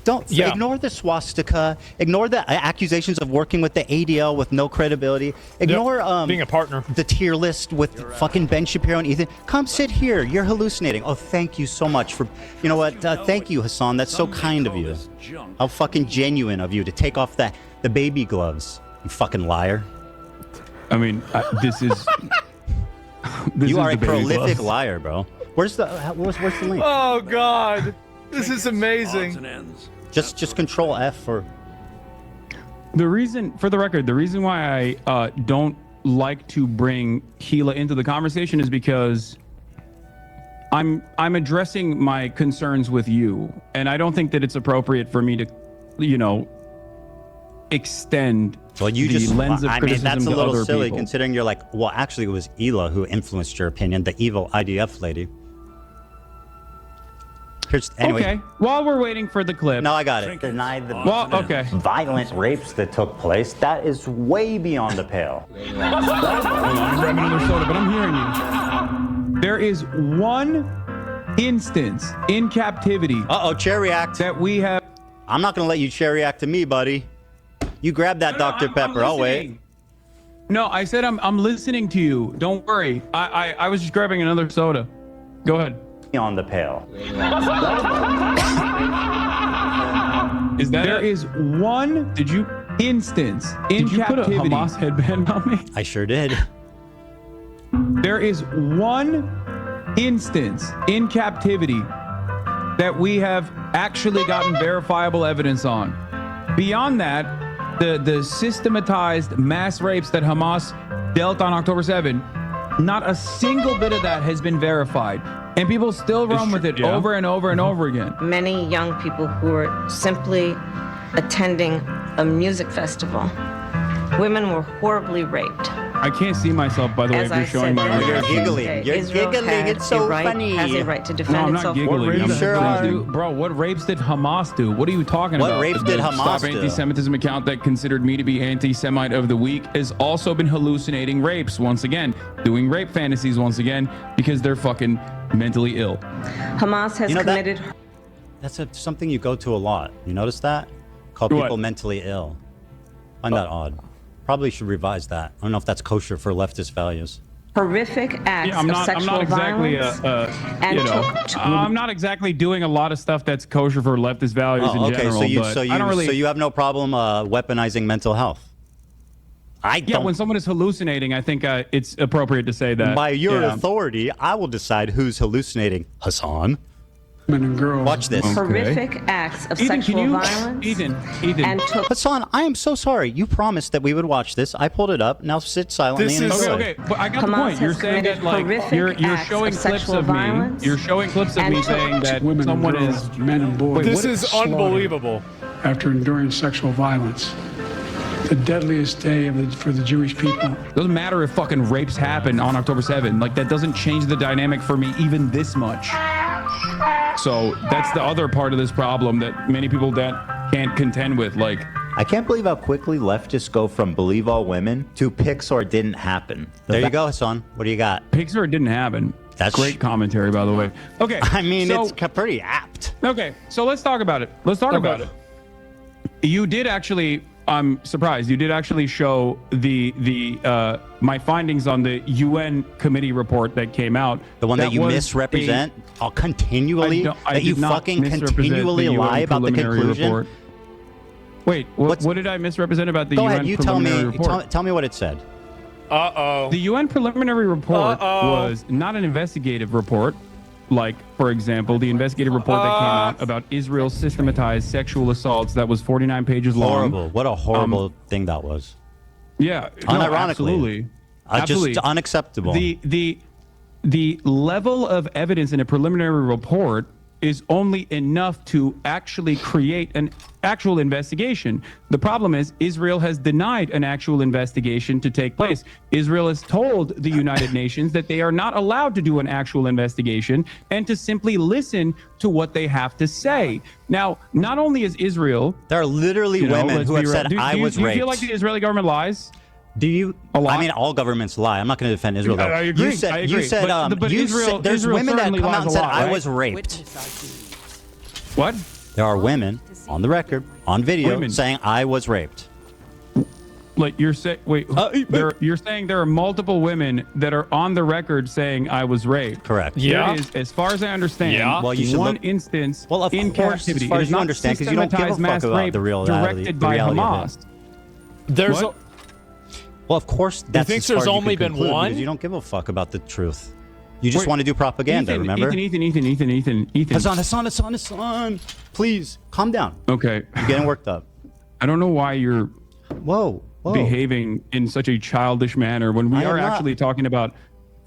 Don't ignore the swastika. Ignore the accusations of working with the ADL with no credibility. Ignore being a partner. The tier list with fucking Ben Shapiro and Ethan. Come sit here. You're hallucinating. Oh, thank you so much for. You know what? Thank you, Hassan. That's so kind of you. How fucking genuine of you to take off the baby gloves. You fucking liar. I mean, this is. This You is are a the baby prolific gloves. liar, bro. Where's the link? Oh God. This is amazing. Just control F for. The reason, for the record, the reason why I don't like to bring Hila into the conversation is because I'm addressing my concerns with you, and I don't think that it's appropriate for me to, extend Well, you the just. lens of I mean, criticism that's a to little other silly people. considering you're like. Well, actually, it was Hila who influenced your opinion, the evil IDF lady. Anyway. Okay. While we're waiting for the clip. No, I got it. Deny the okay. violent rapes that took place. That is way beyond the pale. Hold on, I'm grabbing another soda, but I'm hearing you. There is one instance in captivity. Chair react. That we have. I'm not gonna let you chair react to me, buddy. You grab that Dr. Pepper. I'll wait. No, I said I'm listening to you. Don't worry. I was just grabbing another soda. Go ahead. On the pale. Is that there is one instance in Did you put a captivity. Hamas headband on me? I sure did. There is one instance in captivity that we have actually gotten verifiable evidence on. Beyond that, the systematized mass rapes that Hamas dealt on October 7, not a single bit of that has been verified. And people still run with it over and over and over again. Many young people who are simply attending a music festival. Women were horribly raped. I can't see myself, by the way, if you're showing my reaction. You're giggling. You're giggling. It's so funny. Has a right to defend no, I'm itself. not giggling. You sure are. Bro, what rapes did Hamas do? What are you talking about? What rapes did Hamas Stop do? Anti-Semitism account that considered me to be anti-Semite of the week has also been hallucinating rapes once again, doing rape fantasies once again because they're fucking mentally ill. Hamas has committed. That's something you go to a lot. You notice that? Call people mentally ill. Find that odd. Probably should revise that. I don't know if that's kosher for leftist values. Horrific acts of sexual violence. I'm not exactly doing a lot of stuff that's kosher for leftist values in general. So you have no problem weaponizing mental health. When someone is hallucinating, I think it's appropriate to say that. By your authority, I will decide who's hallucinating. Hasan. And girls. Watch this. Horrific acts of sexual violence. Ethan. Hasan, I am so sorry. You promised that we would watch this. I pulled it up. Now sit silently and enjoy. Okay, but I got the point. You're saying that you're showing clips of me. You're showing clips of me saying that someone is men and boys. This is unbelievable. After enduring sexual violence. The deadliest day for the Jewish people. Doesn't matter if fucking rapes happen on October 7. Like, that doesn't change the dynamic for me even this much. So that's the other part of this problem that many people that can't contend with. Like, I can't believe how quickly leftists go from believe all women to Pixar didn't happen. There you go, Hasan. What do you got? Pixar didn't happen. That's great commentary, by the way. Okay. I mean, it's pretty apt. Okay, so let's talk about it. Let's talk about it. You did actually. I'm surprised. You did actually show my findings on the UN committee report that came out. The one that you misrepresent continually? That you fucking continually lie about the conclusion? Report. Wait, what did I misrepresent about the UN preliminary report? Go ahead, tell me what it said. The UN preliminary report was not an investigative report. Like, for example, the investigative report that came out about Israel's systematized sexual assaults that was 49 pages long. Horrible. What a horrible thing that was. Yeah. Unironically. Absolutely. Just unacceptable. The level of evidence in a preliminary report is only enough to actually create an actual investigation. The problem is Israel has denied an actual investigation to take place. Israel has told the United Nations that they are not allowed to do an actual investigation and to simply listen to what they have to say. Now, not only is Israel... There are literally women who have said, I was raped. Do you feel like the Israeli government lies? Do you? I mean, all governments lie. I'm not going to defend Israel. I agree. You said, Israel, there's women that come out and said, I was raped. What? There are women on the record, on video, saying I was raped. Like you're saying, you're saying there are multiple women that are on the record saying I was raped. Correct. Yeah. There is, as far as I understand, one instance in captivity. As far as you understand, because you don't give a fuck about the reality. Directed by Hamas. There's well, of course, that's thinks there's only been one. You don't give a fuck about the truth. You just want to do propaganda. Remember? Ethan. Hasan. Please calm down. Okay. You're getting worked up. I don't know why you're. Whoa. Behaving in such a childish manner when we are actually talking about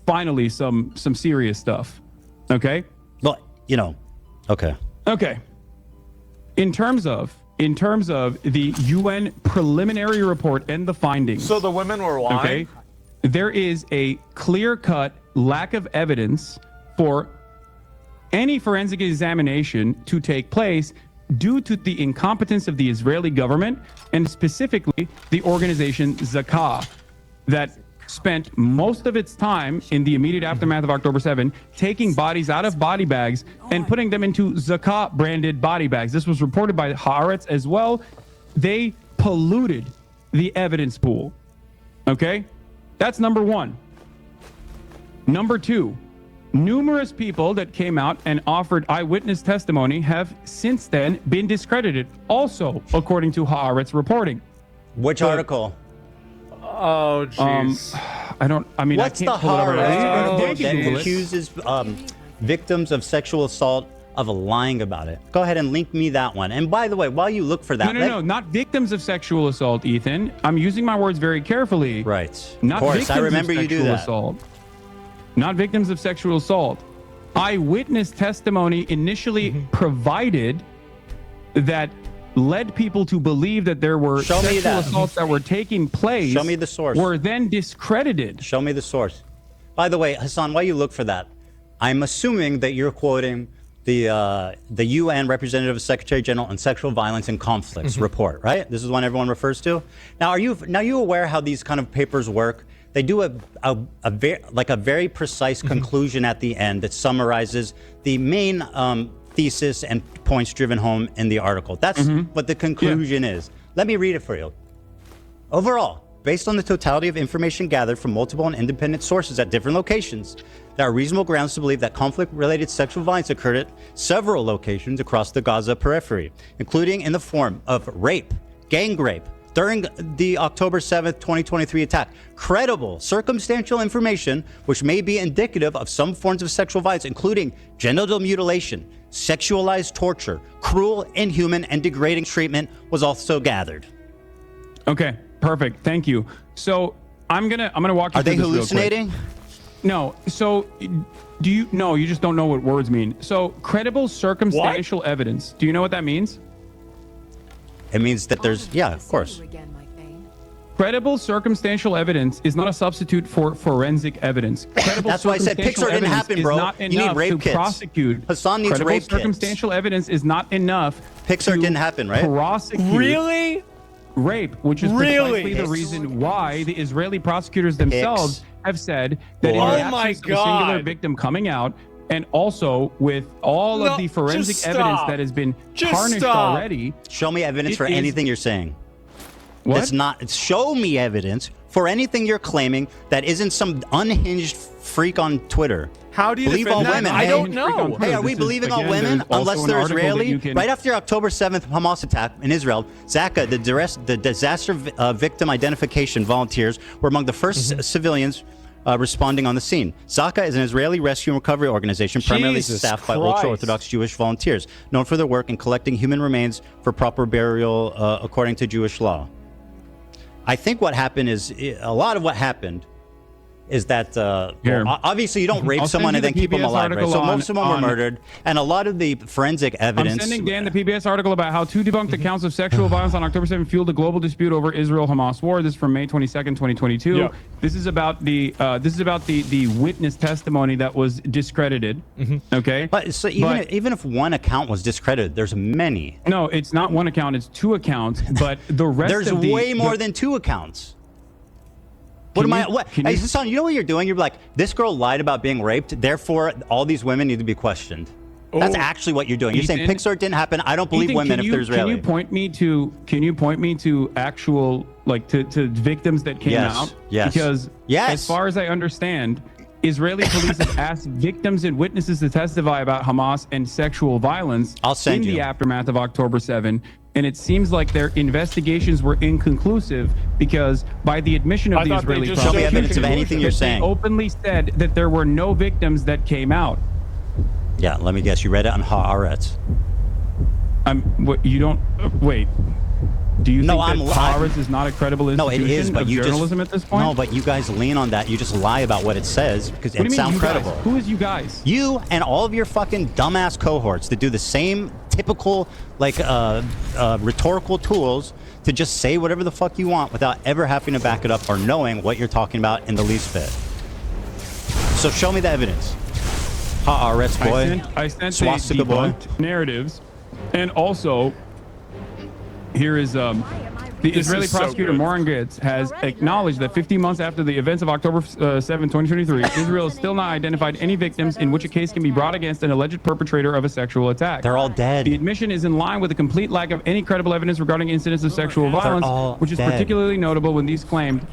finally some serious stuff. Okay? Well, okay. Okay. In terms of the UN preliminary report and the findings. So the women were lying? Okay? There is a clear-cut lack of evidence for any forensic examination to take place due to the incompetence of the Israeli government and specifically the organization Zakah that spent most of its time in the immediate aftermath of October 7 taking bodies out of body bags and putting them into Zakah branded body bags. This was reported by Haaretz as well. They polluted the evidence pool. Okay? That's number one. Number two, numerous people that came out and offered eyewitness testimony have since then been discredited, also according to Haaretz reporting. Which article? Oh, jeez. I mean, What's I the can't pull it up right now. horror They can that Google it. accuses victims of sexual assault of lying about it? Go ahead and link me that one. And by the way, while you look for that, No, not victims of sexual assault, Ethan. I'm using my words very carefully. Right. Not Of course, victims I remember of you do sexual that. assault. Not victims of sexual assault. Eyewitness testimony initially provided that led people to believe that there were sexual assaults that were taking place. Show me the source. Were then discredited. Show me the source. By the way, Hasan, while you look for that, I'm assuming that you're quoting the UN Representative Secretary General on Sexual Violence and Conflicts report, right? This is one everyone refers to. Now, are you aware how these kind of papers work? They do a very precise conclusion at the end that summarizes the main thesis and points driven home in the article. That's what the conclusion is. Let me read it for you. Overall, based on the totality of information gathered from multiple and independent sources at different locations, there are reasonable grounds to believe that conflict-related sexual violence occurred at several locations across the Gaza periphery, including in the form of rape, gang rape, during the October 7th, 2023 attack. Credible circumstantial information which may be indicative of some forms of sexual violence, including genital mutilation, sexualized torture, cruel, inhuman, and degrading treatment, was also gathered. Okay, perfect. Thank you. So I'm gonna walk you Are through they this real quick. hallucinating? No. So no, you just don't know what words mean. So credible circumstantial evidence. Do you know what that means? It means that there's, yeah, of course. Credible circumstantial evidence is not a substitute for forensic evidence. Credible That's why I said circumstantial Pixar didn't evidence happen, is bro. not You need enough rape to kits. prosecute. Hassan needs Credible rape kits. circumstantial evidence is not enough. Pixar didn't happen, right? Prosecute Really? rape, which is precisely the reason why the Israeli prosecutors themselves have said that in Oh the my absence of a singular God. victim coming out, and also with all of the forensic just evidence stop. that has been Just tarnished stop. already. Show me evidence It for is- anything you're saying. What? That's not. Show me evidence for anything you're claiming that isn't some unhinged freak on Twitter. How do you believe defend all that? women? I Hey, don't know. Hey, are we believing all women unless they're Israeli? Right after October 7th Hamas attack in Israel, Zaka, the disaster victim identification volunteers, were among the first civilians responding on the scene. Zaka is an Israeli rescue and recovery organization primarily Jesus staffed by Christ. ultra-Orthodox Jewish volunteers, known for their work in collecting human remains for proper burial according to Jewish law. I think what happened is, a lot of what happened is that obviously you don't rape I'll send someone you and then the keep them PBS alive, right? article So most of them were on- murdered, and a lot of the forensic I'm evidence. sending Dan the PBS article about how two debunked accounts of sexual violence on October 7th fueled a global dispute over Israel-Hamas war. This is from May 22nd, 2022. Yep. This is about the witness testimony that was discredited. Okay, But so even if one account was discredited, there's many. No, it's not one account; it's two accounts. But the rest There's of the way more than two accounts. What Can am you- I? What? can Hey, you- Hassan, you know what you're doing? You're like, this girl lied about being raped, therefore all these women need to be questioned. That's Oh. actually what you're doing. You're saying Ethan- Pixar didn't happen. I don't believe Ethan, women if they're Israeli. Can you point me to actual to victims that came Yes, out? yes, Because yes. as far as I understand, Israeli police have asked victims and witnesses to testify about Hamas and sexual violence I'll send in you. the aftermath of October 7. And it seems like their investigations were inconclusive because by the admission of I the thought they Israeli just Show me prosecution, evidence of anything you're that they saying. openly said that there were no victims that came out. Yeah, let me guess. You read it on Haaretz. You don't wait. Do you No, think I'm that Haaretz is not a credible No, institution it is, but of you journalism just at this point? No, but you guys lean on that. You just lie about what it says because What do it you mean, sounds you guys? credible. Who is you guys? You and all of your fucking dumbass cohorts that do the same typical rhetorical tools to just say whatever the fuck you want without ever having to back it up or knowing what you're talking about in the least bit. So show me the evidence. Haaretz boy. I sent the Swastika boy. debunked narratives, and also here is the Israeli is so prosecutor good. Morangetz has acknowledged that 15 months after the events of October 7, 2023, Israel has still not identified any victims in which a case can be brought against an alleged perpetrator of a sexual attack. They're all dead. The admission is in line with a complete lack of any credible evidence regarding incidents of sexual violence, all which is dead. particularly notable when these claimed.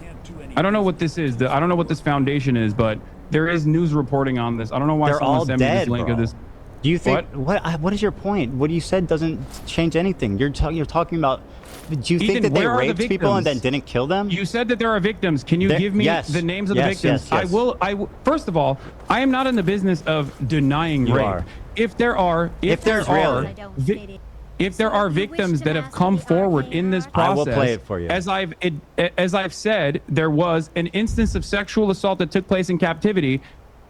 I don't know what this is. I don't know what this foundation is, but there is news reporting on this. I don't know why They're all someone sent me dead, this link bro. of this. Do you think what is your point? What you said doesn't change anything. You're talking about Do you think Ethan, that they where are the raped people and then victims? didn't kill them? You said that there are victims. Can you give me yes. the names of the Yes, victims? yes, yes. First of all, I am not in the business of denying You rape. are. If there are victims that have come forward in this process, I will play it for you. As I've said, there was an instance of sexual assault that took place in captivity,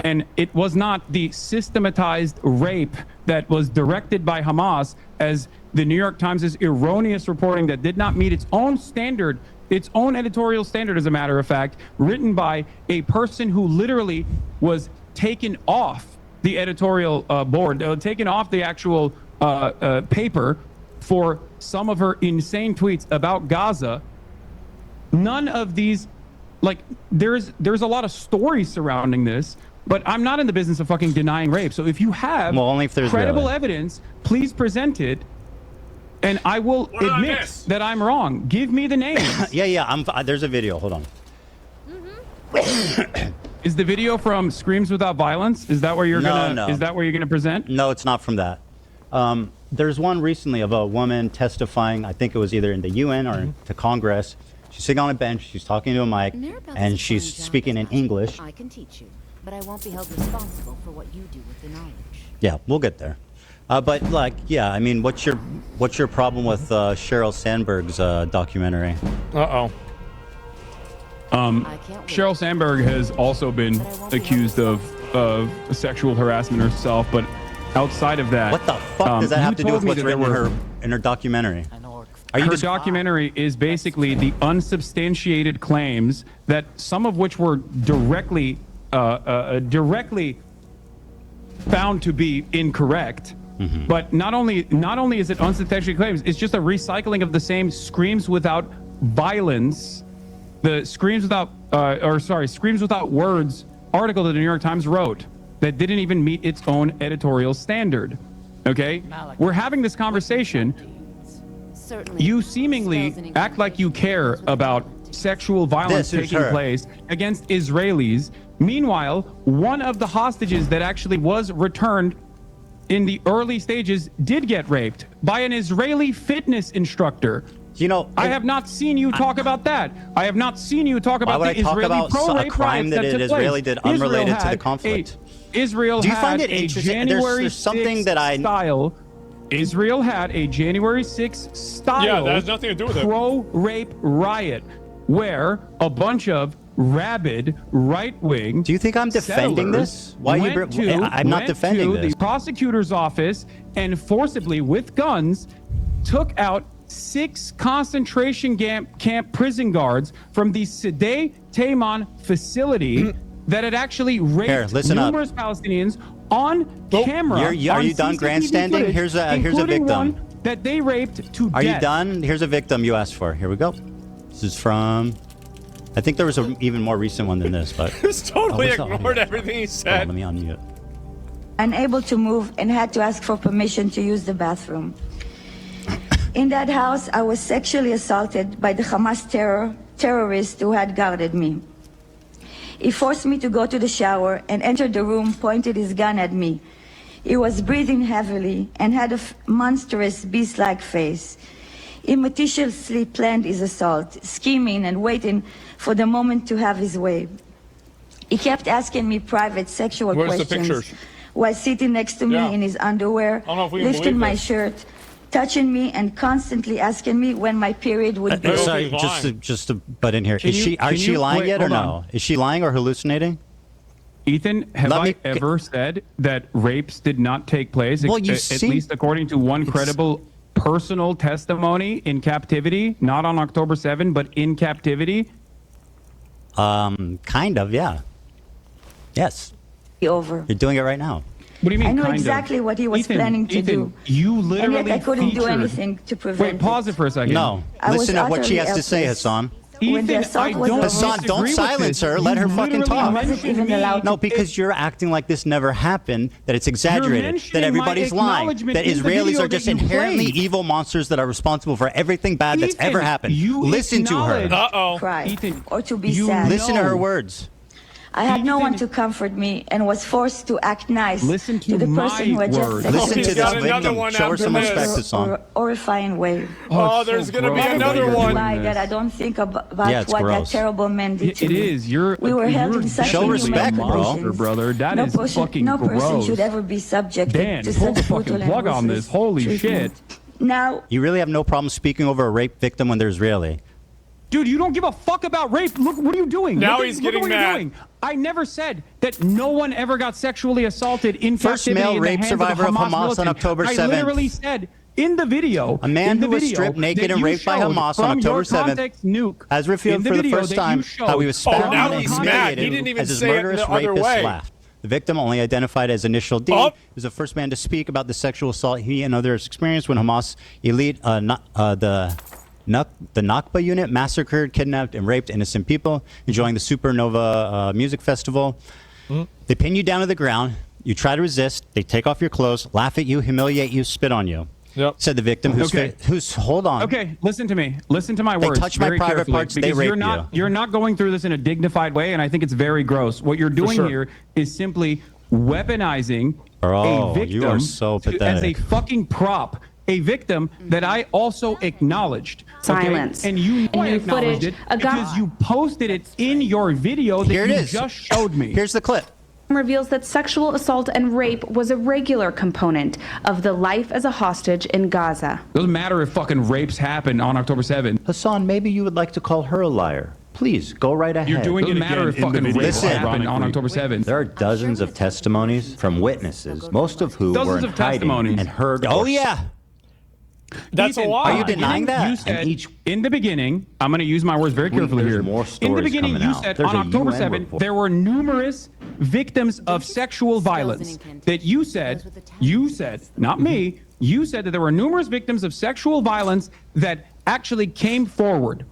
and it was not the systematized rape that was directed by Hamas, as the New York Times' erroneous reporting that did not meet its own standard, its own editorial standard, as a matter of fact, written by a person who literally was taken off the editorial board, taken off the actual paper for some of her insane tweets about Gaza. None of these, like, there's a lot of stories surrounding this, but I'm not in the business of fucking denying rape. So if you have only if there's credible really evidence, please present it, and I will admit that I'm wrong. Give me the names. Yeah. There's a video. Hold on. Is the video from Screams Without Violence? Is that where you're Is that where you're gonna present? No, it's not from that. There's one recently of a woman testifying. I think it was either in the UN or to Congress. She's sitting on a bench. She's talking to a mic, and she's speaking in English. I can teach you, but I won't be held responsible for what you do with the knowledge. Yeah, we'll get there. But like, yeah, I mean, what's your problem with Sheryl Sandberg's documentary? Sheryl Sandberg has also been accused of sexual harassment herself, but outside of that, What the fuck does that have to do with what's written in her documentary? Her documentary is basically the unsubstantiated claims that some of which were directly found to be incorrect. But not only is it unsubstantiated claims, it's just a recycling of the same Screams Without Violence, the Screams Without Words article that the New York Times wrote that didn't even meet its own editorial standard. Okay, we're having this conversation. You seemingly act like you care about sexual violence taking place against Israelis. Meanwhile, one of the hostages that actually was returned in the early stages did get raped by an Israeli fitness instructor. You know, I have not seen you talk about that. I have not seen you talk about the Israeli pro-rape crime that an Israeli did unrelated to the conflict? Israel Do you find had it a interesting? January There's something 6th that I style. Israel had a January 6th style Yeah, that has nothing to do with it. pro-rape riot where a bunch of rabid right-wing. Do you think I'm defending this? Why I'm not defending this. The prosecutor's office and forcibly with guns took out 6 concentration camp prison guards from the Sede Taman facility that had actually raped numerous Palestinians on camera. Are you done grandstanding? Footage, Here's a including victim. one that they raped to Are death. you done? Here's a victim you asked for. Here we go. This is from. I think there was an even more recent one than this, but. Just totally what's the ignored audio? everything he Hold said. on, let me unmute. Unable to move and had to ask for permission to use the bathroom. In that house, I was sexually assaulted by the Hamas terrorist who had guarded me. He forced me to go to the shower and entered the room, pointed his gun at me. He was breathing heavily and had a monstrous beast-like face. He meticulously planned his assault, scheming and waiting for the moment to have his way. He kept asking me private sexual Where's the questions pictures? while sitting next to me in his underwear, don't know if we can lifting believe my this. shirt, touching me, and constantly asking me when my period would be. Sorry, just to butt in here. Can Is you- she? Are can she you- lying wait, yet or hold no? on. Is she lying or hallucinating? Ethan, have I ever said that rapes did not take place? Well, you at seem- least according to one credible personal testimony in captivity, not on October 7, but in captivity. Kind of, yeah. Yes. Over. You're doing it right now. What do you mean? I knew kind of? exactly what he was Ethan, planning to Ethan, do. You And literally yet I couldn't do featured- anything to prevent Wait, pause it for a second. No. I was Listen to what she has utterly to say, helpless. Hassan. When the assault was over, Hassan, don't silence her. Let her fucking talk. I wasn't even allowed No, to because you're acting like this never happened, that it's exaggerated, mentioning that everybody's my lying, acknowledgement that in the Israelis video are just that you inherently played. evil monsters that are responsible for everything bad that's ever Ethan, happened. you Listen to her. acknowledge- cry Ethan, or to be you sad. Listen to her words. I had no one to comfort me and was forced to act nice Listen to the my person who had just words. Listen to He's got this another victim. one Show her after some this. respect, Hasan. horrifying way. Oh, there's going to be another one. Why that I don't think about Yeah, it's what gross. that terrible man did to It me. is. You're. We were held you're in such Show respect, bro. emotions. brother. That no is person, fucking no person gross. should ever be subjected Dan, to pull such the brutal fucking and plug on ruthless this. Holy treatment. shit. Now, You really have no problem speaking over a rape victim when there's really. Dude, you don't give a fuck about rape. Look, what are you doing? Now Look he's look getting what you're mad. doing. I never said that no one ever got sexually assaulted in First captivity male in the rape hands survivor of of Hamas on militant. October I 7th. literally said in the video, A man in the who was video stripped naked that and you raped by showed Hamas on from October your 7th context nuke, has revealed in the for the video first that time you showed how he was Oh, found now and he's mad. humiliated He didn't even as his say it murderous the other rapist way. laughed. The victim, only identified as initial D, was the first man to speak about the sexual assault he and others experienced when Hamas elite, the Nakba unit massacred, kidnapped, and raped innocent people enjoying the Supernova music festival. They pin you down to the ground. You try to resist. They take off your clothes, laugh at you, humiliate you, spit on you. Yep. Said the victim, who's hold on. Okay, listen to me. Listen to my They words. touch my very private carefully, parts, they because rape you're not going through this in a dignified way, and I think it's very gross. What you're doing sure. here is simply weaponizing Bro, a victim you are so as a pathetic. fucking prop. A victim that I also acknowledged. Okay? Silence. And you know I new acknowledged footage, it because you posted it in your video that Here it you is. just showed me. Here's the clip. Reveals that sexual assault and rape was a regular component of the life as a hostage in Gaza. Doesn't matter if fucking rapes happen on October 7th. Hasan, maybe you would like to call her a liar. Please, go right ahead. You're doing it matter if fucking rapes Listen, happen on October 7th. There are dozens of testimonies from witnesses, most of who Dozens were in of testimonies. hiding and heard. Oh, or yeah. That's a Ethan, lie. Are you denying that? You said And each- in the beginning, I'm going to use my words very carefully There's here. more In the stories beginning, coming you out. said There's on a October UN 7th, report. there were numerous victims of sexual violence that you said, not me, you said that there were numerous victims of sexual violence that actually came forward.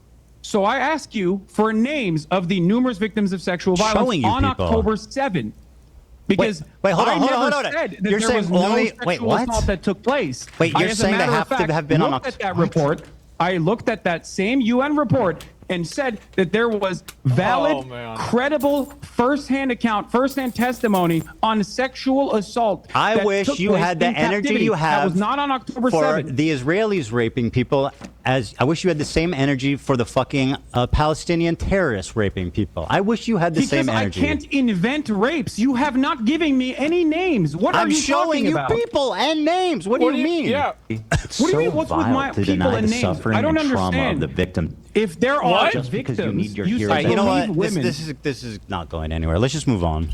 So I ask you for names of the numerous victims of sexual violence Showing you on people. October 7th. Because Wait, hold on, I hold never on, hold on. said that You're there saying was no only- sexual wait, what? assault that took place. Wait, you're as a saying they matter of have to fact, have been on looked Oct- at that report. I looked at that same UN report and said that there was valid, credible, first-hand testimony on sexual assault. I that wish took you place had the in energy captivity. you That have was not on October for 7th. the Israelis raping people. As I wish you had the same energy for the fucking Palestinian terrorists raping people. I wish you had the Because same I energy. can't invent rapes. You have not given me any names. What are I'm you showing talking you about? people and names. What do you mean? Yeah. It's What do you so mean? What's with vile my to people deny and the names? suffering I don't and trauma of understand. the victim. If there are What? Just because you victims, need your you heroes. say You know what? believe women. This is not going anywhere. Let's just move on.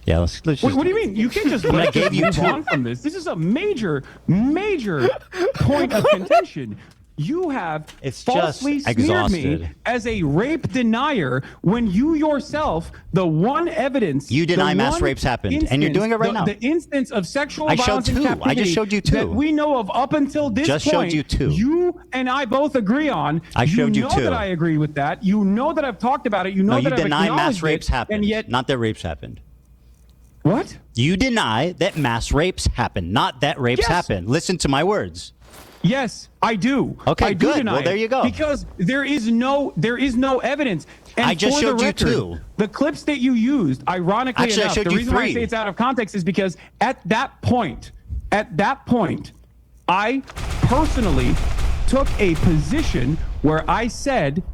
Yeah, let's just. What do you mean? You can't just I let gave us you move two. on from this. This is a major point of contention. You have It's falsely just smeared me exhausted. as a rape denier when you yourself, the one evidence, You deny the mass one rapes happened, and you're doing it right now. The instance of sexual I showed violence in two. I captivity just showed you two. that we know of up until this Just showed point. you two. You and I both agree on. I showed you know two. that I agree with that. You know that I've talked about it. You know No, you that I've deny mass acknowledged rapes it, happened, and yet not that rapes happened. what? You deny that mass rapes happened, not that rapes Yes. happened. Listen to my words. Yes, I do. Okay, I do good. deny Well, there it you go. Because there is no evidence. And I just for showed the you record, two. The clips that you used, ironically Actually, I enough, showed the you reason why I three. say it's out of context is because at that point, I personally took a position where I said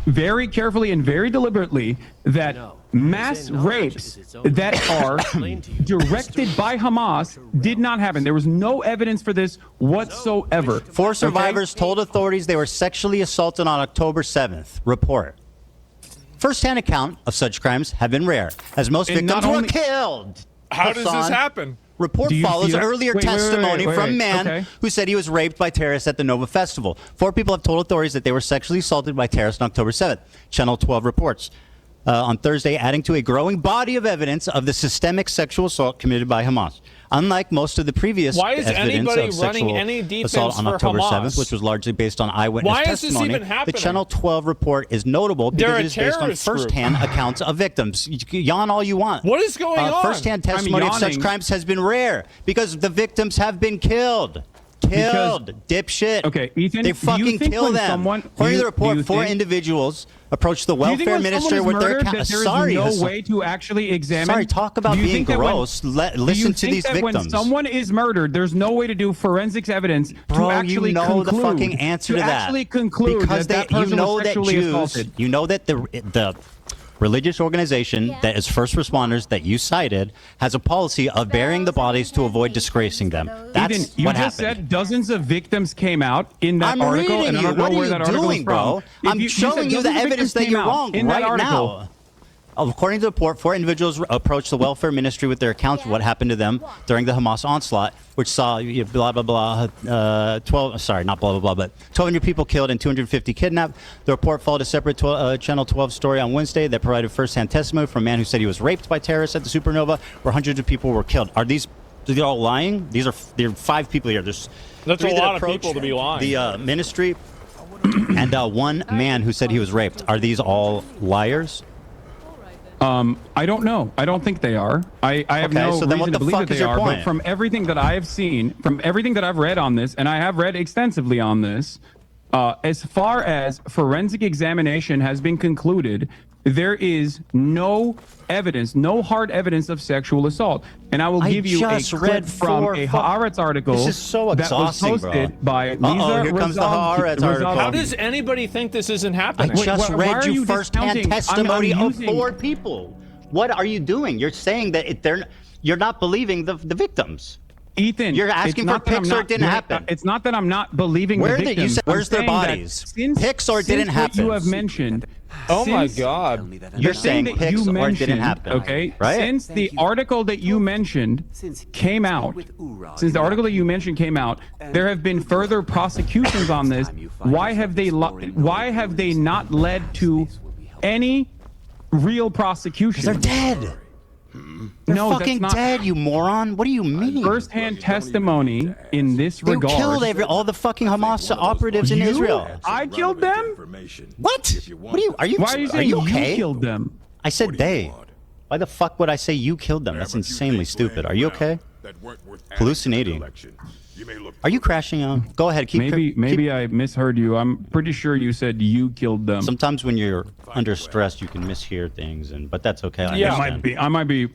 very carefully and very deliberately that mass rapes that are directed by Hamas did not happen. There was no evidence for this whatsoever. Four survivors told authorities they were sexually assaulted on October 7th. Report. First-hand account of such crimes have been rare, as most And victims not were only- killed. How does this Hasan. happen? Report Do you follows see that? earlier Wait, wait, testimony wait, from a man okay. who said he was raped by terrorists at the Nova Festival. 4 people have told authorities that they were sexually assaulted by terrorists on October 7th. Channel 12 reports. On Thursday, adding to a growing body of evidence of the systemic sexual assault committed by Hamas. Unlike most of the previous Why is evidence anybody of running sexual any defense assault on for October Hamas? 7th, which was largely based on eyewitness Why is this testimony, even happening? the Channel 12 report is notable They're because a it is based on terrorist group. first-hand accounts of victims. You can yawn all you want. What is going on? First-hand testimony of such yawning. crimes has been rare because the victims have been killed. Killed, dipshit. Okay, Ethan, they do you fucking think kill when them. someone- According to the do report, you 4 think- individuals approached the Do you think welfare when minister someone with is their murdered, account. that there is Sorry, no Hasan. way to actually examine. Sorry, talk about Do you being think that when- gross. do you Listen to think these that victims. When someone is murdered, there's no way to do forensics evidence Bro, to actually you know conclude, the fucking answer to that. actually conclude because that person you know was that sexually Jews, assaulted. you know that the religious organization that is first responders that you cited has a policy of burying the bodies to avoid disgracing them. That's Ethan, you what just happened. said dozens of victims came out in that I'm article, reading and I you. don't know What are where you that article doing, is bro? from. I'm showing you the evidence that you're wrong in that right article. now. According to the report, 4 individuals approached the welfare ministry with their accounts of what happened to them during the Hamas onslaught, which saw blah, blah, blah, 12, sorry, not blah, blah, blah, but 1,200 people killed and 250 kidnapped. The report followed a separate Channel 12 story on Wednesday that provided first-hand testimony from a man who said he was raped by terrorists at the Supernova, where hundreds of people were killed. Are these all lying? There are 5 people here. There's That's 3 a that lot of approached people to be lying. The ministry and 1 man who said he was raped. Are these all liars? I don't know. I don't think they are. I have Okay, no so then reason what to the believe fuck that they is your are. point? But from everything that I have seen, from everything that I've read on this, and I have read extensively on this, as far as forensic examination has been concluded, there is no evidence, no hard evidence of sexual assault. And I will give you a just clip read from 4 a Haaretz article This is so that was exhausting, bro. posted by Uh-oh, Lisa here comes the Haaretz article. How does anybody think this isn't I happening? just why are read you you first-hand discounting? testimony I'm of using- 4 people. What are you doing? You're saying that you're not believing the victims. Ethan, You're it's asking for not that I'm pics or not it didn't doing- happen. It's not that I'm not believing Where the did you victims. say- where's I'm their saying that bodies? Since, Pics or it didn't since what you happen? have mentioned. Oh my since- God. You're saying that pics you or it mentioned, didn't happen. okay? Right? Since the article that you mentioned came out, since the article that you mentioned came out, there have been further prosecutions on this. Why have they not led to any real prosecution? They're dead. They're No, fucking that's not dead, you moron. What do you mean? first-hand testimony in this They regard. killed all the fucking Hamas operatives in You? Israel. I killed them? What? What are you? Why are you saying okay? you killed them? I said they. Why the fuck would I say you killed them? That's insanely stupid. Are you okay? Hallucinating. Are you crashing out? Go ahead. Maybe I misheard you. I'm pretty sure you said you killed them. Sometimes when you're under stress, you can mishear things, but that's okay. I Yeah, understand. I might be.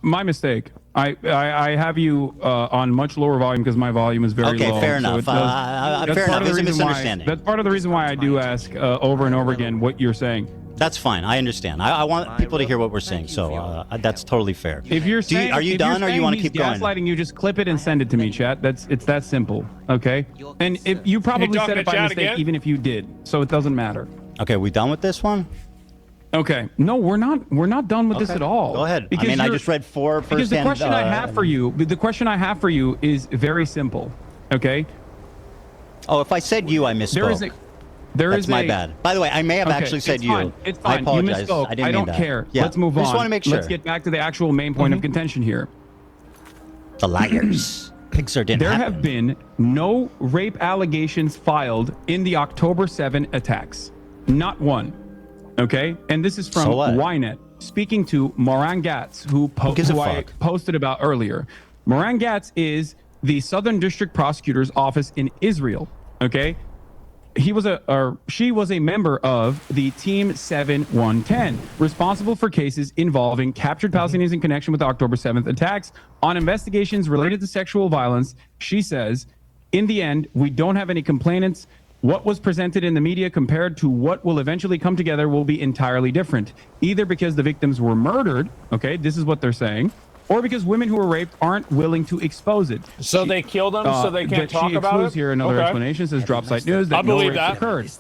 My mistake. I have you on much lower volume because my volume is very low. Okay, fair enough. it does- Fair enough. that's part of the It's a reason why- misunderstanding. That's part of the reason why I do ask over and over again what you're saying. That's fine. I understand. I want people to hear what we're saying, so that's totally fair. If you're saying, are you if done, you're or you want to saying keep going? he's gaslighting you, just clip it and send it to me, chat. It's that simple. Okay. And if you probably talking said it to by chat mistake, again? even if you did, so it doesn't matter. Okay, we done with this one? Okay. No, we're not. We're not done with this Okay. at all. Go ahead. Because I you're- just read 4 Because the first-hand. question I have for you, is very simple. Okay. Oh, if I said you, I misspoke. That's my bad. By the way, I may have Okay, actually said it's you. fine. It's fine. I apologize. You misspoke. I didn't I don't mean that. care. Yeah. Let's move on. I just want to make sure. Let's get back to the actual main point of contention here. The liars. Pixar didn't There happen. have been no rape allegations filed in the October 7 attacks. Not one. Okay? And this is from So what? Ynet, speaking to Moran Gatz, who gives a I fuck? posted about earlier. Moran Gatz is the Southern District Prosecutor's Office in Israel. Okay? She was a member of the Team 7110, responsible for cases involving captured Palestinians in connection with the October 7th attacks. On investigations related to sexual violence, she says, in the end, we don't have any complainants. What was presented in the media compared to what will eventually come together will be entirely different, either because the victims were murdered, okay, this is what they're saying, or because women who were raped aren't willing to expose it. So they killed them, so they can't talk she about excludes it? here another Okay. explanation, says Drop Site News, that I no believe rapes that. occurred.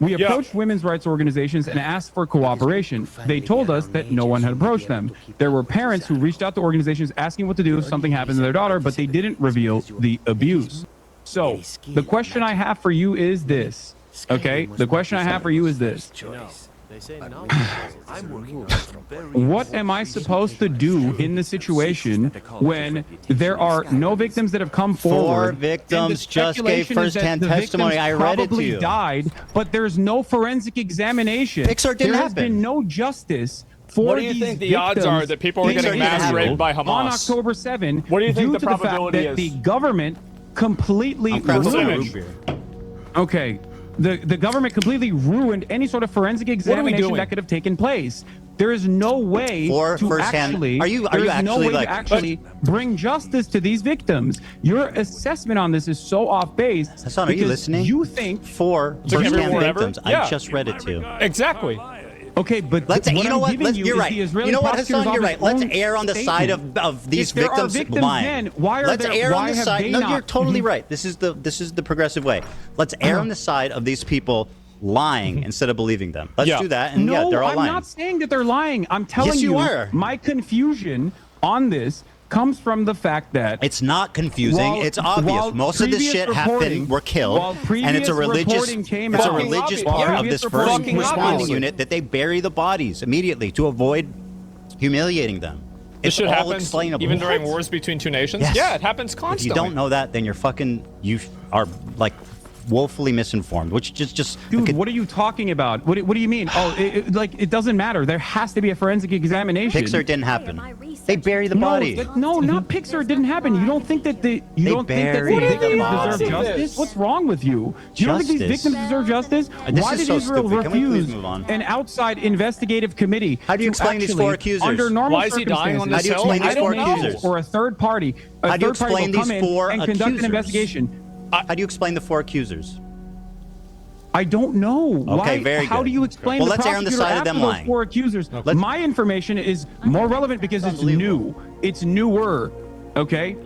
We approached women's rights organizations and asked for cooperation. They told us that no one had approached them. There were parents who reached out to organizations asking what to do if something happened to their daughter, but they didn't reveal the abuse. So the question I have for you is this. Okay, the question I have for you is this. What am I supposed to do in the situation when there are no victims that have come forward? 4 victims just gave speculation is that first-hand the testimony. victims I read it to probably you. died, but there's no forensic examination. Pixar didn't there has happen. been no justice for What do you these think the odds are victims that people are in getting mass Israel raped by Hamas? On October 7, What do you think due the to the fact probability that is? the government completely ruined. Okay, the government completely ruined any sort of forensic examination that could have taken place. There is no way to actually. Actually bring justice to these victims. Your assessment on this is so off base. Hasan, are you listening? You think for first-hand victims. Yeah. I just read it too. Exactly. Okay, but let's. what You know I'm what? giving you You're is right. the Israeli You know what, prosecutor's Hasan? You're office right. Let's own err on the side statement. of these If there are victims victims lying. then, why are Let's there? err Why on the have side. they No, not? you're totally right. This is the progressive way. Let's err on the side of these people lying instead of believing them. Let's do that. And no, they're all I'm lying. not saying that they're lying. I'm telling Yes, you are. My confusion on this comes from the fact that it's not confusing. It's obvious. Most of this shit happened, were killed, and it's a religious. It's a religious part of this first responding unit that they bury the bodies immediately to avoid humiliating them. This It's shit all happens explainable. even during wars between two nations. Yes. Yeah, it happens If constantly. you don't know that, then you are like woefully misinformed. Which just dude, what are you talking about? What do you mean? Oh, it doesn't matter. There has to be a forensic examination. Pixar didn't happen. They bury the no, body. No, not Pixar. It didn't happen. You don't think that the victims deserve justice? What's wrong with you? You don't think these victims deserve justice? This Why is did so Israel stupid. Can we please refuse move on? an outside investigative committee? How do you explain these four accusers? Under normal Why is he dying on circumstances, this How do you explain these four I don't know, accusers? or a third party? How do you third party explain will come these in four and conduct an accusers? investigation. How do you explain the four accusers? I don't know. Okay, very How good. do you explain Well, the let's err on the prosecutor side of them after those lying. four accusers? My information is more relevant because it's new. It's newer. Okay.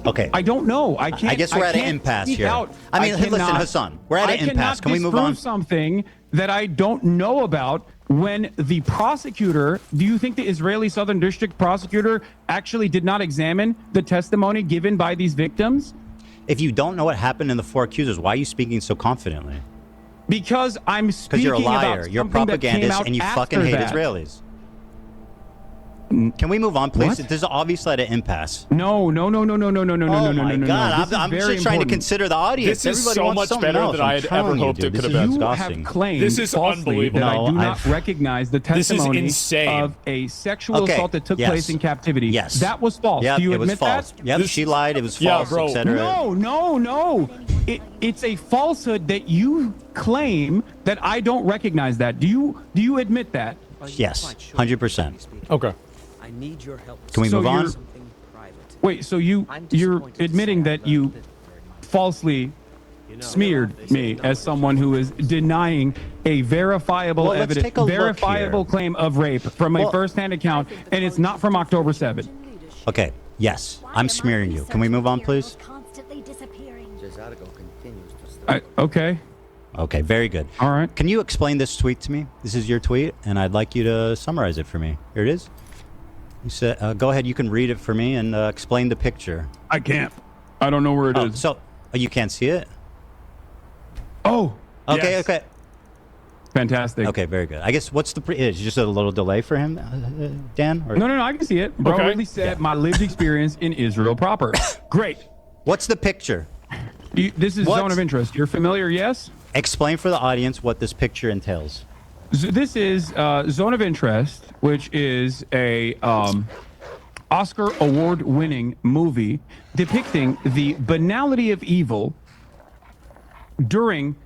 Okay. I don't know. I can't. I guess we're at an can't impasse speak here. out. I mean, listen, cannot- Hasan, we're at an I impasse. cannot Can we move on? disprove something that I don't know about when the prosecutor, do you think the Israeli Southern District prosecutor actually did not examine the testimony given by these victims? If you don't know what happened in the four accusers, why are you speaking so confidently? Because I'm Because speaking you're a liar. about You're a something that came propagandist out and you after fucking hate that. Israelis. Can we move on, please? What? This is obviously at an impasse. No. Oh my God! This is I'm very just trying to important. consider the audience. This is Everybody so wants much something better else. than I I'm had telling ever you, hoped dude, it this could is have been. You disgusting. have claimed This is falsely unbelievable. that I No, do not I've- recognize the This is testimony insane. of a sexual Okay, assault that took yes. place in captivity. Yes. That was false. Yep, Do you it was admit false. that? Yep, she lied. It was Yeah, false, bro. etc. No. It's a falsehood that you claim that I don't recognize that. Do you admit that? Yes, 100%. Okay. I need your help. Can we So move on? you're- Wait, so you're admitting that you falsely smeared me as someone who is denying a verifiable Well, let's evidence, take a look verifiable here. claim of rape from a Well- first-hand account, and it's not from October 7th. Okay. Yes, I'm smearing you. Can we move on, please? Okay. Okay, very good. All right. Can you explain this tweet to me? This is your tweet, and I'd like you to summarize it for me. Here it is. You said, go ahead. You can read it for me and explain the picture. I can't. I don't know where it is. So you can't see it? Oh. Okay. yes. Okay. Fantastic. Okay. Very good. I guess what's the it's just a little delay for him, Dan? Or? No, I can see it. Bro Okay. really said my lived experience in Israel proper. Great. What's the picture? This is What? zone of interest. You're familiar, yes? Explain for the audience what this picture entails. This is Zone of Interest, which is a Oscar award-winning movie depicting the banality of evil during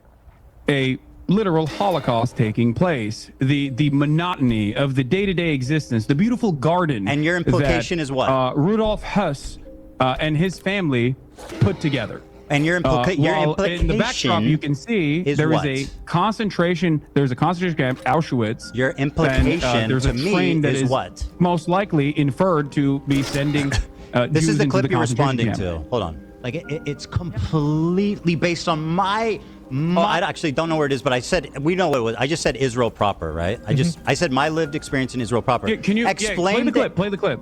a literal Holocaust taking place, the monotony of the day-to-day existence, the beautiful garden. And your implication that, is what? Rudolf Huss and his family put together. And your implication in the backdrop, you can see there what? is a concentration. There's a concentration camp, Auschwitz. Your implication and, there's a to train me that is what? Most likely inferred to be sending. This Jews is the into clip you're concentration responding camp. to. Hold on. Like it's completely based on my. I actually don't know where it is, but I said we know what it was. I just said Israel proper, right? I said my lived experience in Israel proper. Can you explain play the clip? Play the clip.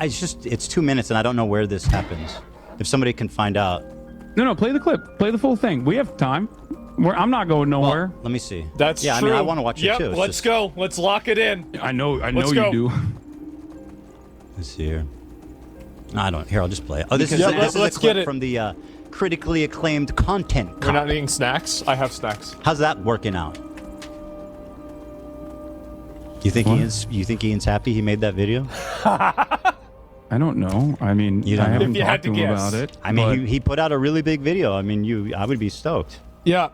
It's 2 minutes, and I don't know where this happens. If somebody can find out. No, play the clip. Play the full thing. We have time. I'm not going nowhere. Well, let me see. That's true. I mean, I want to watch it too. It's Let's go. Let's lock it in. I know Let's you go. do. Let's see here. No, I don't. Here, I'll just play it. Oh, this is let's a get clip it. from the critically acclaimed content. We're not eating snacks. I have snacks. How's that working out? You think Ian's happy he made that video? I don't know. I mean, You don't I know. haven't If you had talked to to him guess. about it. I mean, but he put out a really big video. I mean, I would be stoked. Yeah.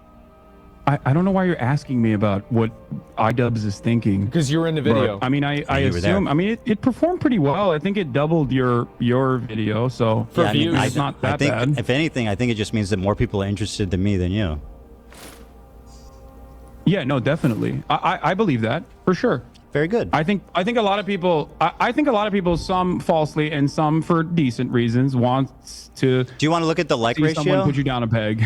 I don't know why you're asking me about what iDubbbz is thinking. Because you were in the video. But, I mean, I you were there. assume. I mean, it performed pretty well. I think it doubled your video. So For views. it's not that I think, bad. if anything, I think it just means that more people are interested than me than you. Yeah, no, definitely. I believe that for sure. Very good. I think a lot of people. I think a lot of people, some falsely and some for decent reasons, want to. Do you want to look at the like see someone ratio? put you down a peg.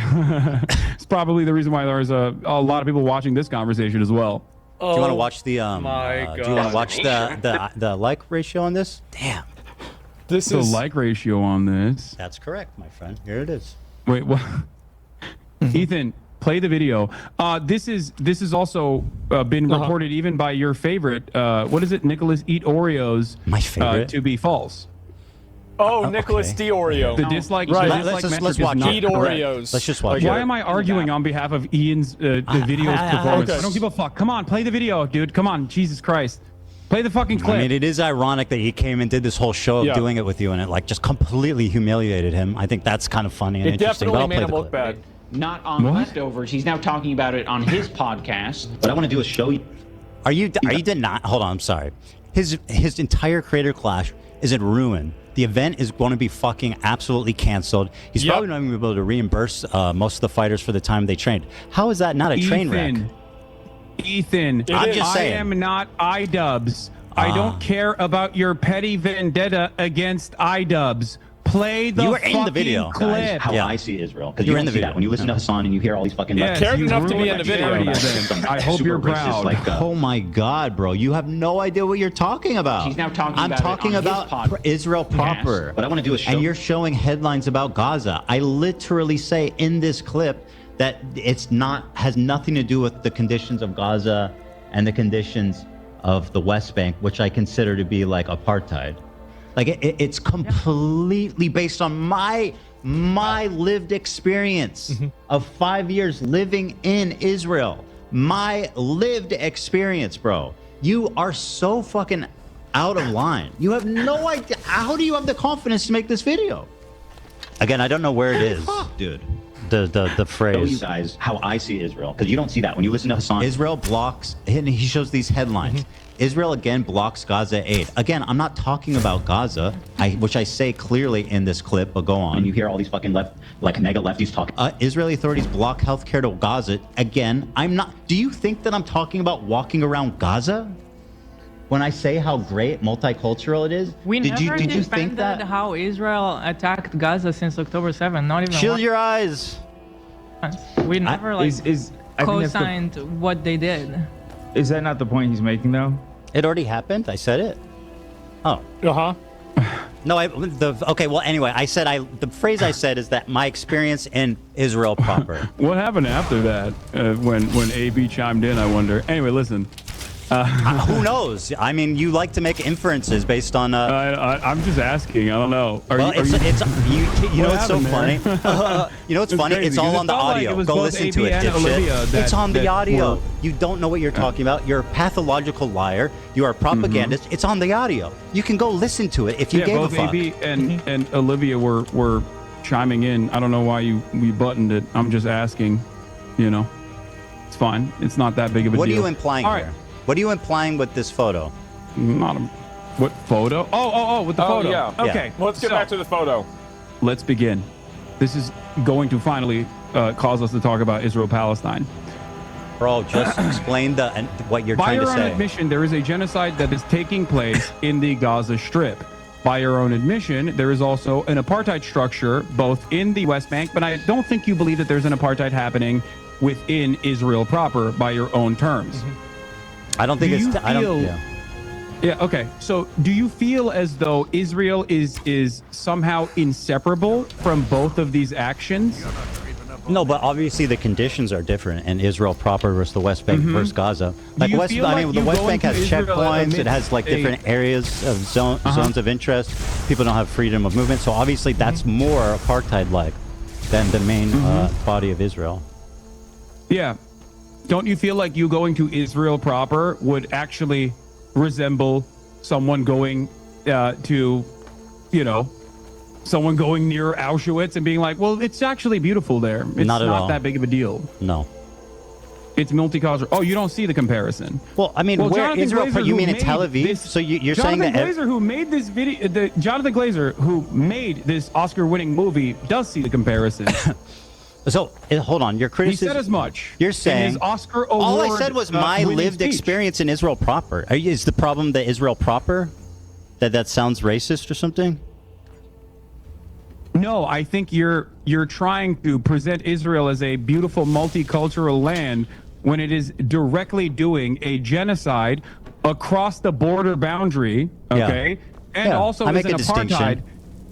It's probably the reason why there's a lot of people watching this conversation as well. Do you want to watch the my do you want to watch the like ratio on this? Damn. This The is like ratio on this. That's correct, my friend. Here it is. Wait, what? Ethan, play the video. This is also been reported even by your favorite. What is it? Nicholas Eat Oreos. My favorite. To be false. Nicholas okay. D. Oreo. The dislike. Right. The dislike Let's metric watch is not Eat correct. Oreos. Let's just watch it. Why am I arguing on behalf of Ian's the video's performance? I don't give a fuck. Come on, play the video, dude. Come on, Jesus Christ. Play the fucking clip. I mean, it is ironic that he came and did this whole show of doing it with you, and it like just completely humiliated him. I think that's kind of funny and It interesting. definitely But I'll made play him the look clip. bad. Not on leftovers. He's now talking about it on his podcast. What I want to do is show you. Are you not? Hold on, I'm sorry. His entire Creator Clash is in ruin. The event is going to be fucking absolutely canceled. He's probably not even able to reimburse most of the fighters for the time they trained. How is that not a train wreck? Ethan, I'm just saying. I am not iDubbbz. I don't care about your petty vendetta against iDubbbz. Play the You were fucking in the video. clip. Guys, how I see Israel. Because You you were don't in the see video. that. When you listen to Hasan and you hear all these fucking Yes, Cared you enough to be ruined in the the video. charity event. I hope you're proud. Oh my God, bro! You have no idea what you're talking about. He's now talking I'm about it talking on his about podcast. Israel proper. What I want to do is show. And you're showing headlines about Gaza. I literally say in this clip that has nothing to do with the conditions of Gaza and the conditions of the West Bank, which I consider to be like apartheid. Like it's completely based on my lived experience of 5 years living in Israel. My lived experience, bro. You are so fucking out of line. You have no idea. How do you have the confidence to make this video? Again, I don't know where it is, dude. The phrase. Show you guys how I see Israel, because you don't see that when you listen to Hasan. Israel blocks, and he shows these headlines. Israel again blocks Gaza aid. Again, I'm not talking about Gaza, which I say clearly in this clip, but go on. And you hear all these fucking mega lefties talking. Israeli authorities block healthcare to Gaza. Again, I'm not. Do you think that I'm talking about walking around Gaza? When I say how great multicultural it is, did you think that? How Israel attacked Gaza since October 7th? Not even. Shield your eyes. We never I think that's co-signed what they did. Is that not the point he's making, though? It already happened. I said it. Oh. No, okay. Well, anyway, I said the phrase I said is that my experience in Israel proper. What happened after that? When AB chimed in, I wonder. Anyway, listen. Who knows? I mean, you like to make inferences based on. I'm just asking. I don't know. You know what's so funny? You know what's funny? Crazy, It's all on the audio. Go listen to it, dipshit. It's on the audio. You don't know what you're talking about. You're a pathological liar. You are a propagandist. It's on the audio. You can go listen to it if you gave a fuck. Both AB and Olivia were chiming in. I don't know why we buttoned it. I'm just asking. You know, it's fine. It's not that big of a deal. What are you implying here? What are you implying with this photo? What photo? Oh, with the photo. Yeah. Okay. Well, let's get back to the photo. Let's begin. This is going to finally cause us to talk about Israel-Palestine. Bro, just explain what you're trying to say. By your own admission, there is a genocide that is taking place in the Gaza Strip. By your own admission, there is also an apartheid structure both in the West Bank, but I don't think you believe that there's an apartheid happening within Israel proper by your own terms. I don't think it's. I don't. Yeah. Okay. So, do you feel as though Israel is somehow inseparable from both of these actions? No, but obviously the conditions are different in Israel proper versus the West Bank versus Gaza. Like the West Bank has checkpoints. It has like different areas of zones of interest. People don't have freedom of movement. So obviously that's more apartheid-like than the main body of Israel. Yeah. Don't you feel like you going to Israel proper would actually resemble someone going to you know, someone going near Auschwitz and being like, well, it's actually beautiful there. It's Not at all. that big of a deal. No. It's multicultural. Oh, you don't see the comparison. Well, I mean, where Jonathan Israel? Glazer, You who mean in made Tel Aviv? this- So you're saying Jonathan that Glazer, who made this video, Jonathan Glazer, who made this Oscar-winning movie, does see the comparison. So hold on, your criticism. He said as much. You're in saying his Oscar all I award, said was my winning lived speech. experience in Israel proper. Is the problem that Israel proper? That sounds racist or something? No, I think you're trying to present Israel as a beautiful multicultural land when it is directly doing a genocide across the border boundary, okay? Yeah. And Yeah, also I is make an a distinction. apartheid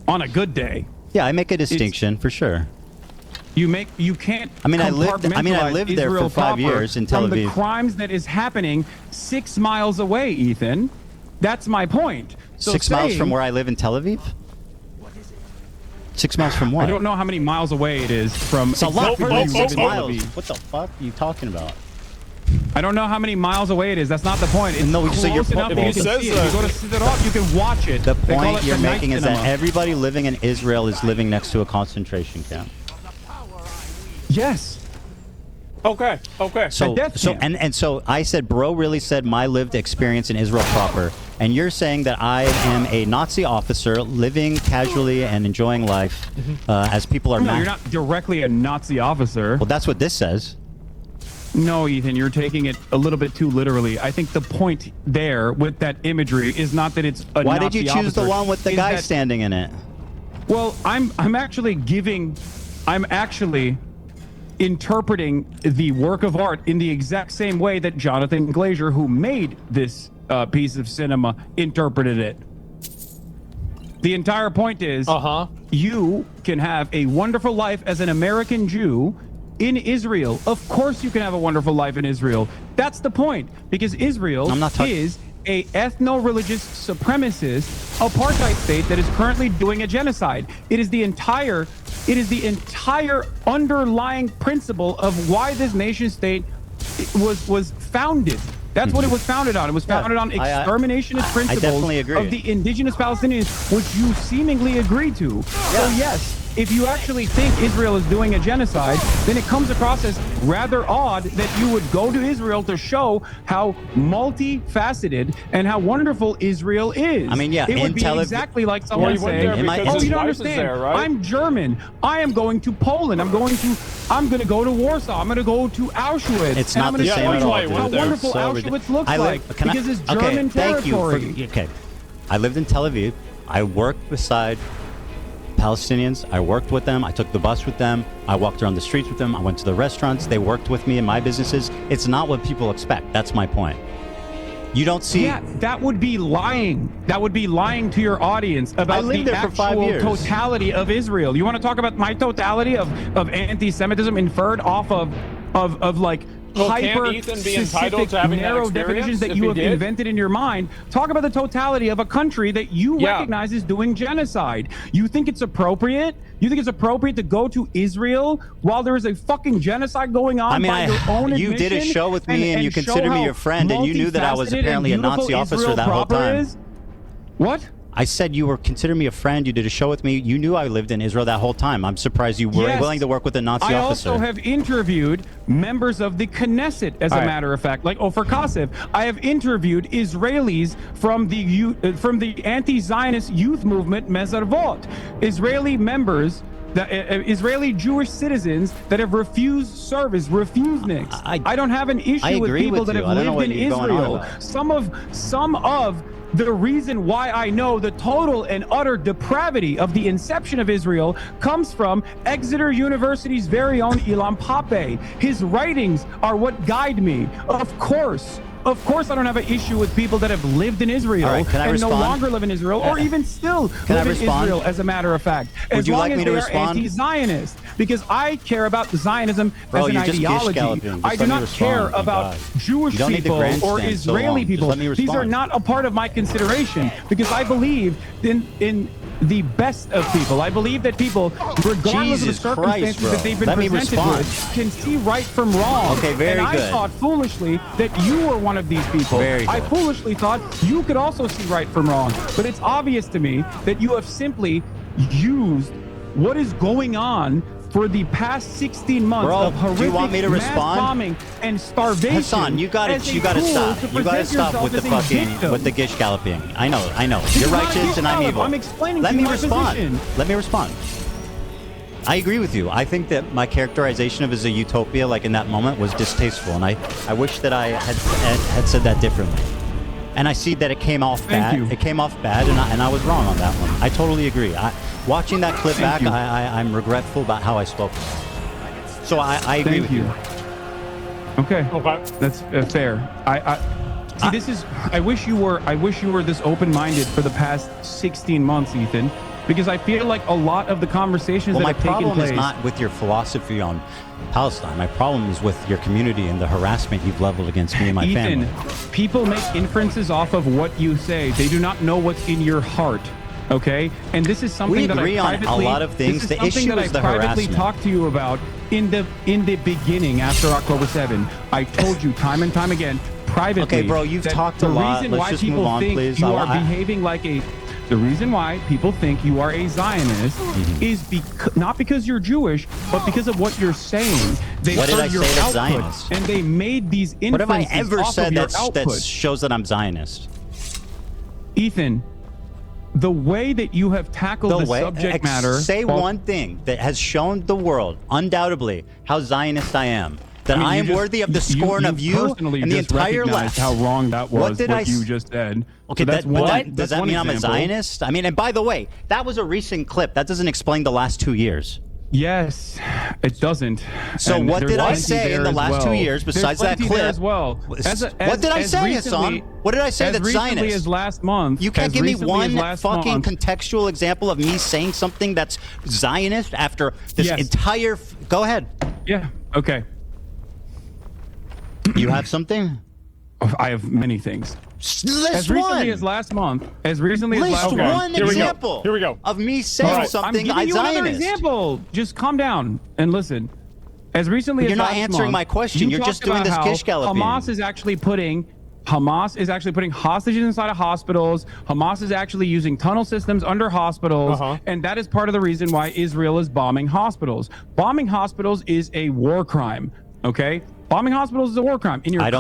on a good day. Yeah, I make a distinction for sure. You can't. I lived there Israel for 5 proper years in Tel from Aviv. the crimes that is happening 6 miles away, Ethan. That's my point. So 6 miles from where I live in Tel Aviv? 6 miles from what? I don't know how many miles away it is from. It's a lot exactly for where you live 6 in Tel miles. Aviv. What the fuck are you talking about? I don't know how many miles away it is. That's not the point. It's No, close so your enough point- that you can see it. You go to Sderot, you can watch it. The They call point it you're the night making is that cinema. everybody living in Israel is living next to a concentration camp. Yes. Okay. So I said, bro really said my lived experience in Israel proper, and you're saying that I am a Nazi officer living casually and enjoying life as people are. No, you're not directly a Nazi officer. Well, that's what this says. No, Ethan, you're taking it a little bit too literally. I think the point there with that imagery is not that it's a Why Nazi did you choose the officer, one with the is guy that- standing in it? Well, I'm actually interpreting the work of art in the exact same way that Jonathan Glazer, who made this piece of cinema, interpreted it. The entire point is, you can have a wonderful life as an American Jew in Israel. Of course you can have a wonderful life in Israel. That's the point, because Israel is a ethno-religious supremacist apartheid state that is currently doing a genocide. It is the entire underlying principle of why this nation state was founded. That's what it was founded on. It was founded on exterminationist principles definitely agree. of the indigenous Palestinians, which you seemingly agree to. So yes, if you actually think Israel is doing a genocide, then it comes across as rather odd that you would go to Israel to show how multifaceted and how wonderful Israel is. I mean, yeah, it would in be Tel Aviv- exactly like someone he went saying, there because "Oh, his you don't wife is understand? there, right?" I'm German. I am going to Poland. I'm going to go to Warsaw. I'm going to go to Auschwitz. It's and not I'm the gonna same show at you all. how dude. wonderful So Auschwitz looks like Can because it's okay, German thank territory. you. Okay, I lived in Tel Aviv. I worked beside Palestinians. I worked with them. I took the bus with them. I walked around the streets with them. I went to the restaurants. They worked with me in my businesses. It's not what people expect. That's my point. You don't see. Yeah, that would be lying. That would be lying to your audience about lived the there for 5 actual years. totality of Israel. You want to talk about my totality of anti-Semitism inferred off of like Well, can't hyper Ethan be entitled specific to having that narrow experience definitions that if you he have did? invented in your mind? Talk about the totality of a country that you recognize is doing genocide. You think it's appropriate? You think it's appropriate to go to Israel while there is a fucking genocide going on by your own you did a admission show with me and you show considered me how your friend and you knew that I was multifaceted apparently a and Nazi beautiful officer Israel that whole proper time. is? What? I said you were considering me a friend. You did a show with me. You knew I lived in Israel that whole time. I'm surprised you were Yes. willing to work with a Nazi I officer. also have interviewed members of the Knesset, as All a right. matter of fact, like Ofer Kassev. I have interviewed Israelis from the anti-Zionist youth movement Mezarvot, Israeli members. Israeli Jewish citizens that have refused service, refuseniks. I don't have an issue with agree people with that you. have I don't know lived what in you're going on Israel. about. Some of the reason why I know the total and utter depravity of the inception of Israel comes from Exeter University's very own Ilan Pape. His writings are what guide me. Of course, I don't have an issue with people that have lived in Israel All right, can I and respond? no longer live in Israel, or even still Can I live in respond? Israel, as a matter of fact. Would As you long like as me to they respond? are anti-Zionist, because I care about Zionism Bro, as an you're just ideology. gish-galloping. Just I do let me not respond. care Oh my about God. Jewish You don't need to people or grandstand so Israeli long. Just people. let me These are respond. not a part of my consideration, because I believe in the best of people. I believe that people, regardless Jesus of the circumstances Christ, that they've been Let me presented respond. with, can see right from wrong. Okay, very and good. I thought foolishly that you were one of these people. Very I good. foolishly thought you could also see right from wrong. But it's obvious to me that you have simply used what is going on for the past 16 months Bro, of horrific do you want me to mass respond? bombing and starvation. Hassan, you gotta as a stop. tool to You gotta present stop yourself with the as a fucking victim. with the gish galloping. I know. This You're is not a righteous gish and I'm gallop. evil. I'm explaining Let to you me my respond. position. Let me respond. I agree with you. I think that my characterization of it as a utopia, like in that moment, was distasteful, and I wish that I had said that differently. And I see that it came off bad. It came off bad, and I was wrong on that one. I totally agree. Watching that clip back, I'm regretful about how I spoke. So I agree with you. Okay. That's fair. See, this is. I wish you were this open-minded for the past 16 months, Ethan, because I feel like a lot of the conversations Well, that my have taken problem place. is not with your philosophy on Palestine. My problem is with your community and the harassment you've leveled against me and my Ethan, family. people make inferences off of what you say. They do not know what's in your heart. Okay, and this is something We that agree I on privately, a lot of things. This is The something issue that is I the privately harassment. talked to you about in the beginning after October 7. I told you time and time again privately. Okay, bro, you've that talked the a lot. reason Let's why just people move on, think please. you are behaving like a. The reason why people think you are a Zionist is not because you're Jewish, but because of what you're saying. They What did heard I your say that's output, Zionist? and they made these inferences What have I ever off said of your that output. shows that I'm Zionist? Ethan, the way that you have tackled the subject matter. Say one thing that has shown the world, undoubtedly, how Zionist I am. That I am worthy of the scorn of you personally and the just entire recognized left. how wrong that was. What did I you just said? Okay, So that's does that mean I'm a example. Zionist? I mean, and by the way, that was a recent clip. That doesn't explain the last 2 years. Yes, it doesn't. So And what there's did I plenty say in there the as last 2 well. years besides There's that plenty there clip? as well? What did I say, Hasan? What did I say that's recently Zionist? as last month. You can't as give me recently as one last fucking month. contextual example of me saying something that's Zionist after this entire. Go ahead. Yeah. Okay. You have something? I have many things. List as recently one. as last month. As recently List as last month. one example. Here we go. Of me saying something I'm giving you another Zionist. example. Just calm down and listen. As recently as You're not last answering month, my question. You're talked just doing about this how gish galloping. Hamas is actually putting hostages inside of hospitals. Hamas is actually using tunnel systems under hospitals, and that is part of the reason why Israel is bombing hospitals. Bombing hospitals is a war crime. Okay. Bombing hospitals is a war crime. In your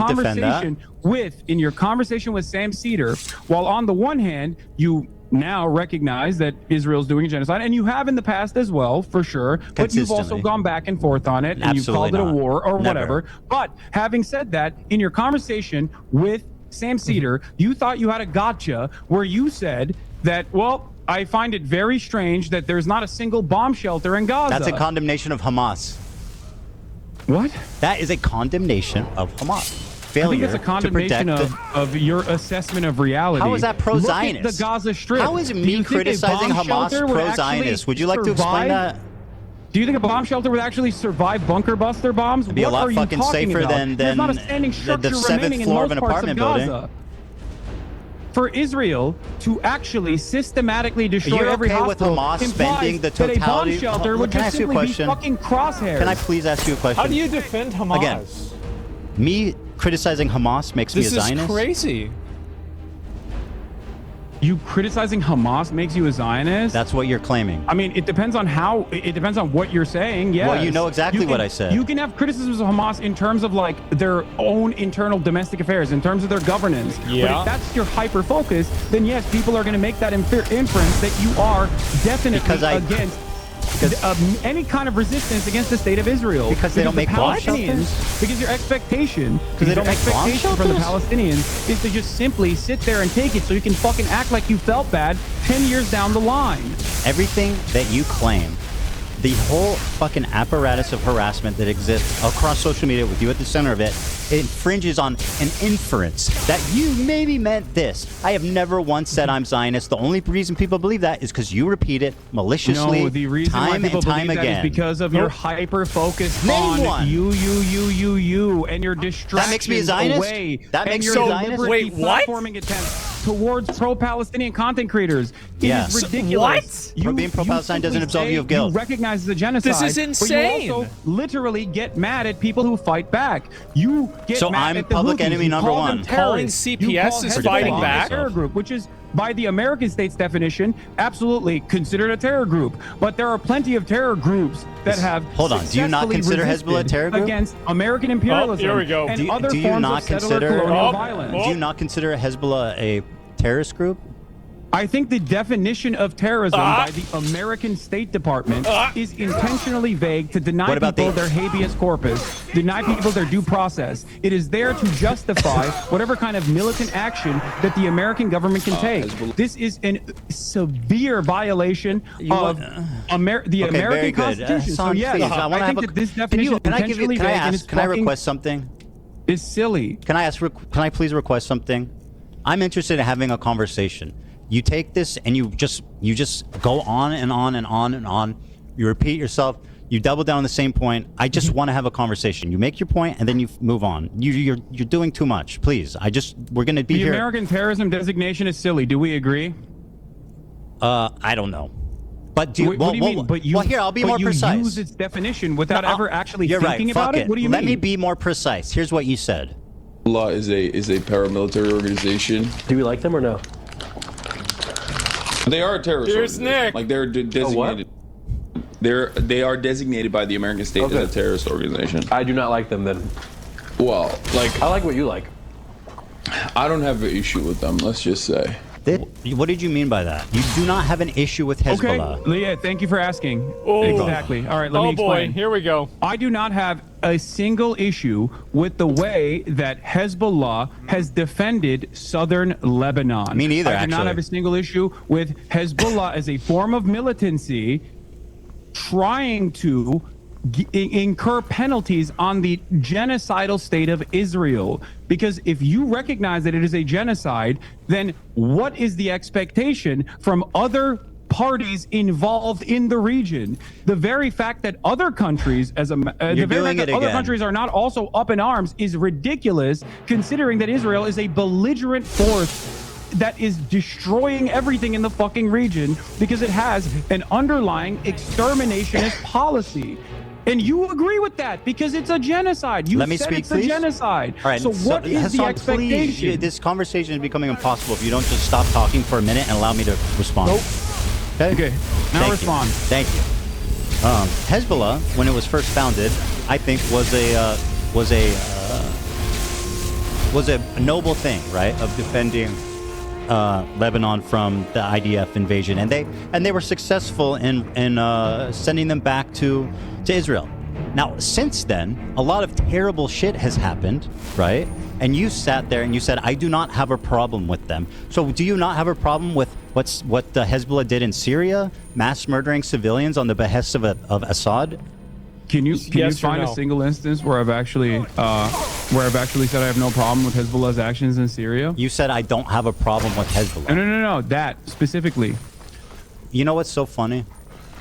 conversation with Sam Cedar, while on the one hand, you now recognize that Israel's doing a genocide, and you have in the past as well, for sure, but you've also gone back and forth on it, and you've called it a war or whatever. But having said that, in your conversation with Sam Cedar, you thought you had a gotcha where you said that, well, I find it very strange that there's not a single bomb shelter in Gaza. That's a condemnation of Hamas. What? That is a condemnation of Hamas. Failure I think it's a condemnation of your assessment of reality. How is that pro-Zionist? Look at the Gaza Strip. How is Do me you think a criticizing bomb Hamas shelter would pro-Zionist? actually Would you like to explain survive? that? Do you think a bomb shelter would actually survive bunker buster bombs? It'd be a What lot are you fucking talking safer about? than There's not a standing the structure 7th remaining in floor of most an parts apartment Gaza. building. For Israel to actually systematically destroy You're every okay with hospital Hamas implies spending the that a bomb totality? shelter would Can I just ask you a simply be question? fucking crosshairs. Can I please ask you a question? How do you defend Hamas? Again, me criticizing Hamas makes me a Zionist? This is crazy. You criticizing Hamas makes you a Zionist? That's what you're claiming. I mean, it depends on what you're saying. Yes. Well, you know exactly what I said. You can have criticisms of Hamas in terms of like their own internal domestic affairs, in terms of their governance. Yeah. But if that's your hyper focus, then yes, people are going to make that inference that you are definitely against any kind of resistance against the state of Israel. Because they don't make bomb Palestinians. shelters? Because your expectation, Because they don't make bomb expectation from the shelters? Palestinians is to just simply sit there and take it so you can fucking act like you felt bad 10 years down the line. Everything that you claim, the whole fucking apparatus of harassment that exists across social media with you at the center of it, it infringes on an inference that you maybe meant this. I have never once said I'm Zionist. The only reason people believe that is because you repeat it maliciously No, the reason why time people and time believe that again. is because of your hyper focus Name on one. you, and your distractions That makes me a Zionist? away. That makes and me your a Zionist? deliberately Wait, what? platforming attempts. towards pro-Palestinian content creators. It Yes. is ridiculous. What? Being pro-Palestine doesn't absolve you of guilt. You recognize the genocide. This is insane. But you also literally get mad at people who fight back. You get So mad I'm at the public Houthis. enemy You number call one. them Calling terrorists. You CPS call is Hezbollah fighting a back? terror group, which is by the American state's definition, absolutely considered a terror group. But there are plenty of terror groups that have Hold on. Do you not consider Hezbollah a terror group? against American imperialism here we go. and Do other you forms not of settler consider? colonial violence? Do you not consider Hezbollah a terrorist group? I think the definition of terrorism by the American State Department is intentionally vague to deny What about people their habeas corpus, deny people their due process. It is there to justify whatever kind of militant action that the American government can take. This is a severe violation of the Okay, American very good. Constitution. So Hassan, yes, please, I wanna I have think a- that this Can definition you- can I give intentionally you? Can I vague and ask? is Can I fucking- request something? is silly. Can I please request something? I'm interested in having a conversation. You take this and you just go on and on and on and on. You repeat yourself. You double down on the same point. I just want to have a conversation. You make your point and then you move on. You're doing too much. Please. We're gonna be The here. American terrorism designation is silly. Do we agree? I don't know. But do you, What do you mean? But you, here, I'll be but more you precise. use its definition without No, ever actually you're thinking right. about Fuck it. What do you Let mean? me be more precise. Here's what you said. Law is a paramilitary organization. Do we like them or no? They are a terrorist. Here's organization. Nick. Like they're designated. They are designated by the American state as a terrorist organization. I do not like them then. Well, like I like what you like. I don't have an issue with them. Let's just say. What did you mean by that? You do not have an issue with Hezbollah. Okay, Leah, thank you for asking. Oh. Exactly. All right, let me explain. Boy, here we go. I do not have a single issue with the way that Hezbollah has defended southern Lebanon. Me neither, I do not actually. have a single issue with Hezbollah as a form of militancy trying to incur penalties on the genocidal state of Israel. Because if you recognize that it is a genocide, then what is the expectation from other parties involved in the region? The very fact that other countries, other countries are not also up in arms is ridiculous, considering that Israel is a belligerent force that is destroying everything in the fucking region because it has an underlying exterminationist policy. And you agree with that because it's a genocide. You Let me said speak, it's please. a genocide. All right. So what is Hassan, the expectation? please, this conversation is becoming impossible if you don't just stop talking for a minute and allow me to respond. Nope. Okay. Now respond. Thank you. Hezbollah, when it was first founded, I think was a noble thing, right, of defending Lebanon from the IDF invasion, and they were successful in sending them back to Israel. Now, since then, a lot of terrible shit has happened, right? And you sat there and you said, I do not have a problem with them. So do you not have a problem with what the Hezbollah did in Syria, mass murdering civilians on the behest of Assad? Can you Yes or find no? a single instance where I've actually said I have no problem with Hezbollah's actions in Syria? You said I don't have a problem with Hezbollah. No. That specifically. You know what's so funny?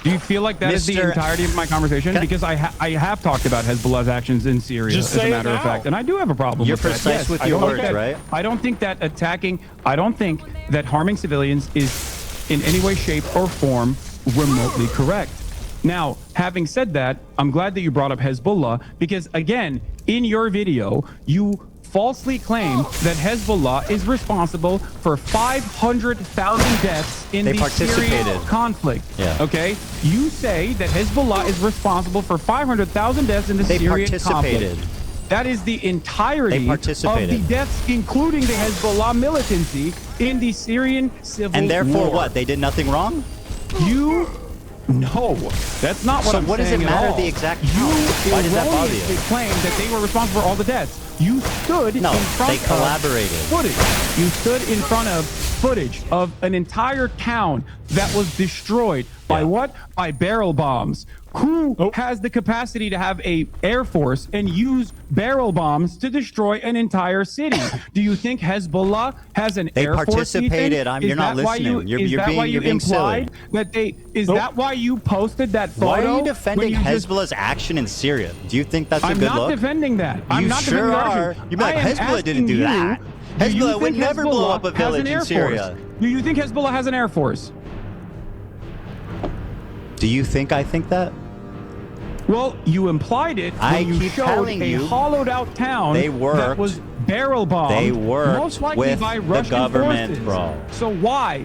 Do you feel like that is the Mr. entirety of my conversation? Because I have talked about Hezbollah's actions in Syria, Just as say a it matter of now. fact, and I do have a problem You're with that. precise Yes, with I your don't words, think that- right? I don't think that harming civilians is in any way, shape, or form remotely correct. Now, having said that, I'm glad that you brought up Hezbollah because, again, in your video, you falsely claim that Hezbollah is responsible for 500,000 deaths in They the Syrian participated. conflict. Yeah. Okay? You say that Hezbollah is responsible for 500,000 deaths in the They Syrian participated. conflict. That is the entirety They of participated. the deaths, including the Hezbollah militancy in the Syrian civil war. And therefore what? They did nothing wrong? No, that's not what So I'm what does saying it at matter all. the exact You count? Why does that bother erroneously you? claim that they were responsible for all the deaths. You stood No, in front they collaborated. of footage. You stood in front of footage of an entire town that was destroyed by what? By barrel bombs. Who has the capacity to have a air force and use barrel bombs to destroy an entire city? Do you think Hezbollah has an They air force? participated. Ethan? You're Is not that why listening. Is that why you being implied silly. that they? Is that why you posted that photo? Why are you when defending you just- Hezbollah's action in Syria? Do you think that's a I'm good not look? defending that. I'm You not sure defending their are. action. You'd be like, I am Hezbollah didn't asking do you- that. Hezbollah would never blow up a village in Syria. Do you think Hezbollah has an air force? Do you think I think that? Well, you implied it when you showed a hollowed-out town that was barrel-bombed. They worked most likely with by the Russian government, forces. bro. So why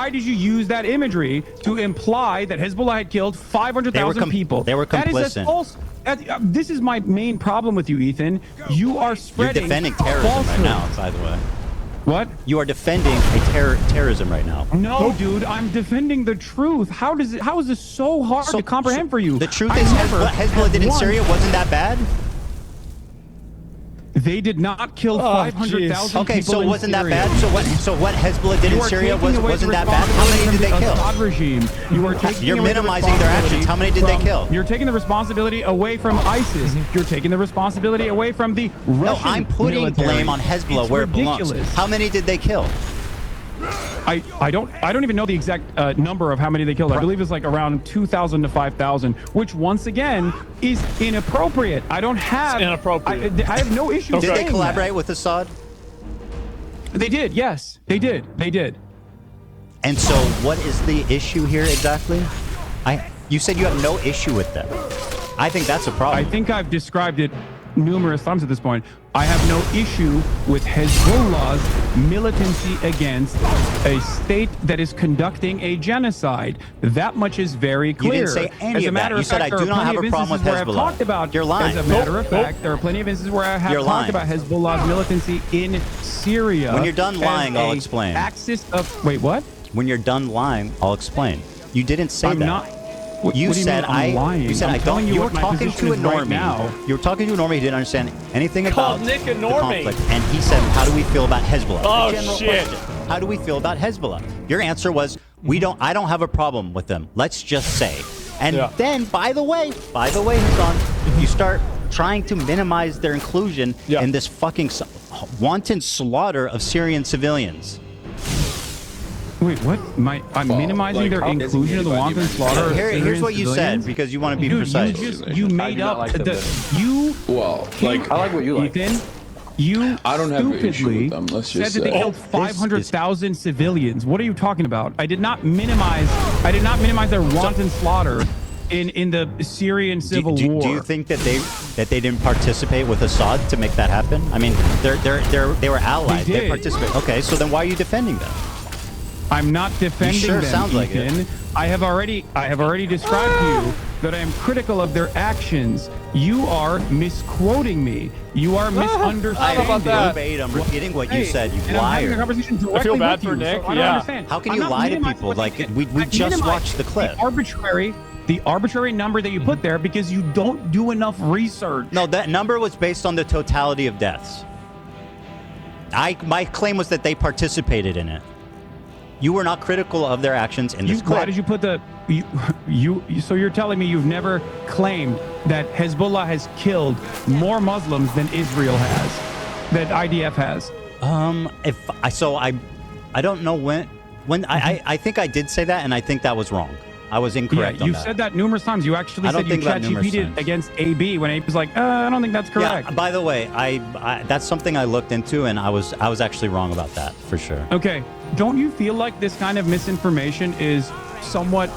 did you use that imagery to imply that Hezbollah had killed 500,000 people? They were complicit. That is as false. This is my main problem with you, Ethan. You are spreading. You're defending terrorism right now, by the way. What? You are defending a terrorism right now. No, dude, I'm defending the truth. How is this so hard to comprehend for you? The truth is Hezbollah did in Syria wasn't that bad? They did not kill 500,000 people. Okay, so it wasn't that Syria. bad? So what Hezbollah did in Syria wasn't that bad? How many did they kill? Assad regime. You're minimizing their actions. How many did they kill? You're taking the responsibility away from ISIS. You're taking the responsibility away from the Russian No, I'm putting military. blame on Hezbollah It's where ridiculous. it belongs. How many did they kill? I don't even know the exact number of how many they killed. I believe it's like around 2,000 to 5,000, which once again is inappropriate. I don't have. It's inappropriate. I have no issue. Did they saying collaborate that. with Assad? They did. Yes, they did. They did. And so, what is the issue here exactly? You said you have no issue with them. I think that's a problem. I think I've described it numerous times at this point. I have no issue with Hezbollah's militancy against a state that is conducting a genocide. That much is very clear. You didn't say any As a of matter that. You of said fact, I do there are not have plenty a of problem with instances where Hezbollah. I've talked about. You're lying. As a matter of fact, there are plenty of instances where I have You're talked lying. about Hezbollah's militancy in Syria. When you're done lying, as I'll a explain. Axis of what? When you're done lying, I'll explain. You didn't say I'm that. not. What You do you said mean I'm lying? You said I'm I telling don't. you You were what my talking position to a is right normie. now. You were talking to a normie. He didn't understand anything Called about Nick a the normie. conflict, and he said, "How do we feel about Hezbollah?" Oh, The general shit. question. How do we feel about Hezbollah? Your answer was, "We don't. I don't have a problem with them. Let's just say." And then, by the way, Hasan, you start trying to minimize their inclusion in this fucking wanton slaughter of Syrian civilians. Wait, what? I'm minimizing their inclusion of the wanton slaughter of Here's Syrian what you said civilians? because you want to be Dude, precise. You made up you. Well, like I like what you like. Ethan, you I don't have an issue stupidly with them. Let's said just that they say. killed 500,000 civilians. What are you talking about? I did not minimize their wanton slaughter in the Syrian civil war. Do you think that they didn't participate with Assad to make that happen? I mean, they were allies. They did. participated. Okay, so then why are you defending them? I'm not defending sure them, sounds like Ethan. it. I have already described to you that I am critical of their actions. You are misquoting me. You are misunderstanding. I'm repeating what you said, you and I'm having a liar. conversation I feel directly bad with for you, Nick. so I don't understand. How can I'm you not lie to minimizing people? what Like you did. we I'm just minimizing watched the clip. The arbitrary number that you put there because you don't do enough research. No, that number was based on the totality of deaths. My claim was that they participated in it. You were not critical of their actions in this clip. Why did you put the so you're telling me you've never claimed that Hezbollah has killed more Muslims than Israel has, that IDF has? I don't know when I think I did say that, and I think that was wrong. I was incorrect. Yeah, you said that numerous times. You actually said you ChatGPT'd against AB when AB was like, I don't think that's correct. Yeah, by the way, I that's something I looked into, and I was actually wrong about that for sure. Okay, don't you feel like this kind of misinformation is somewhat?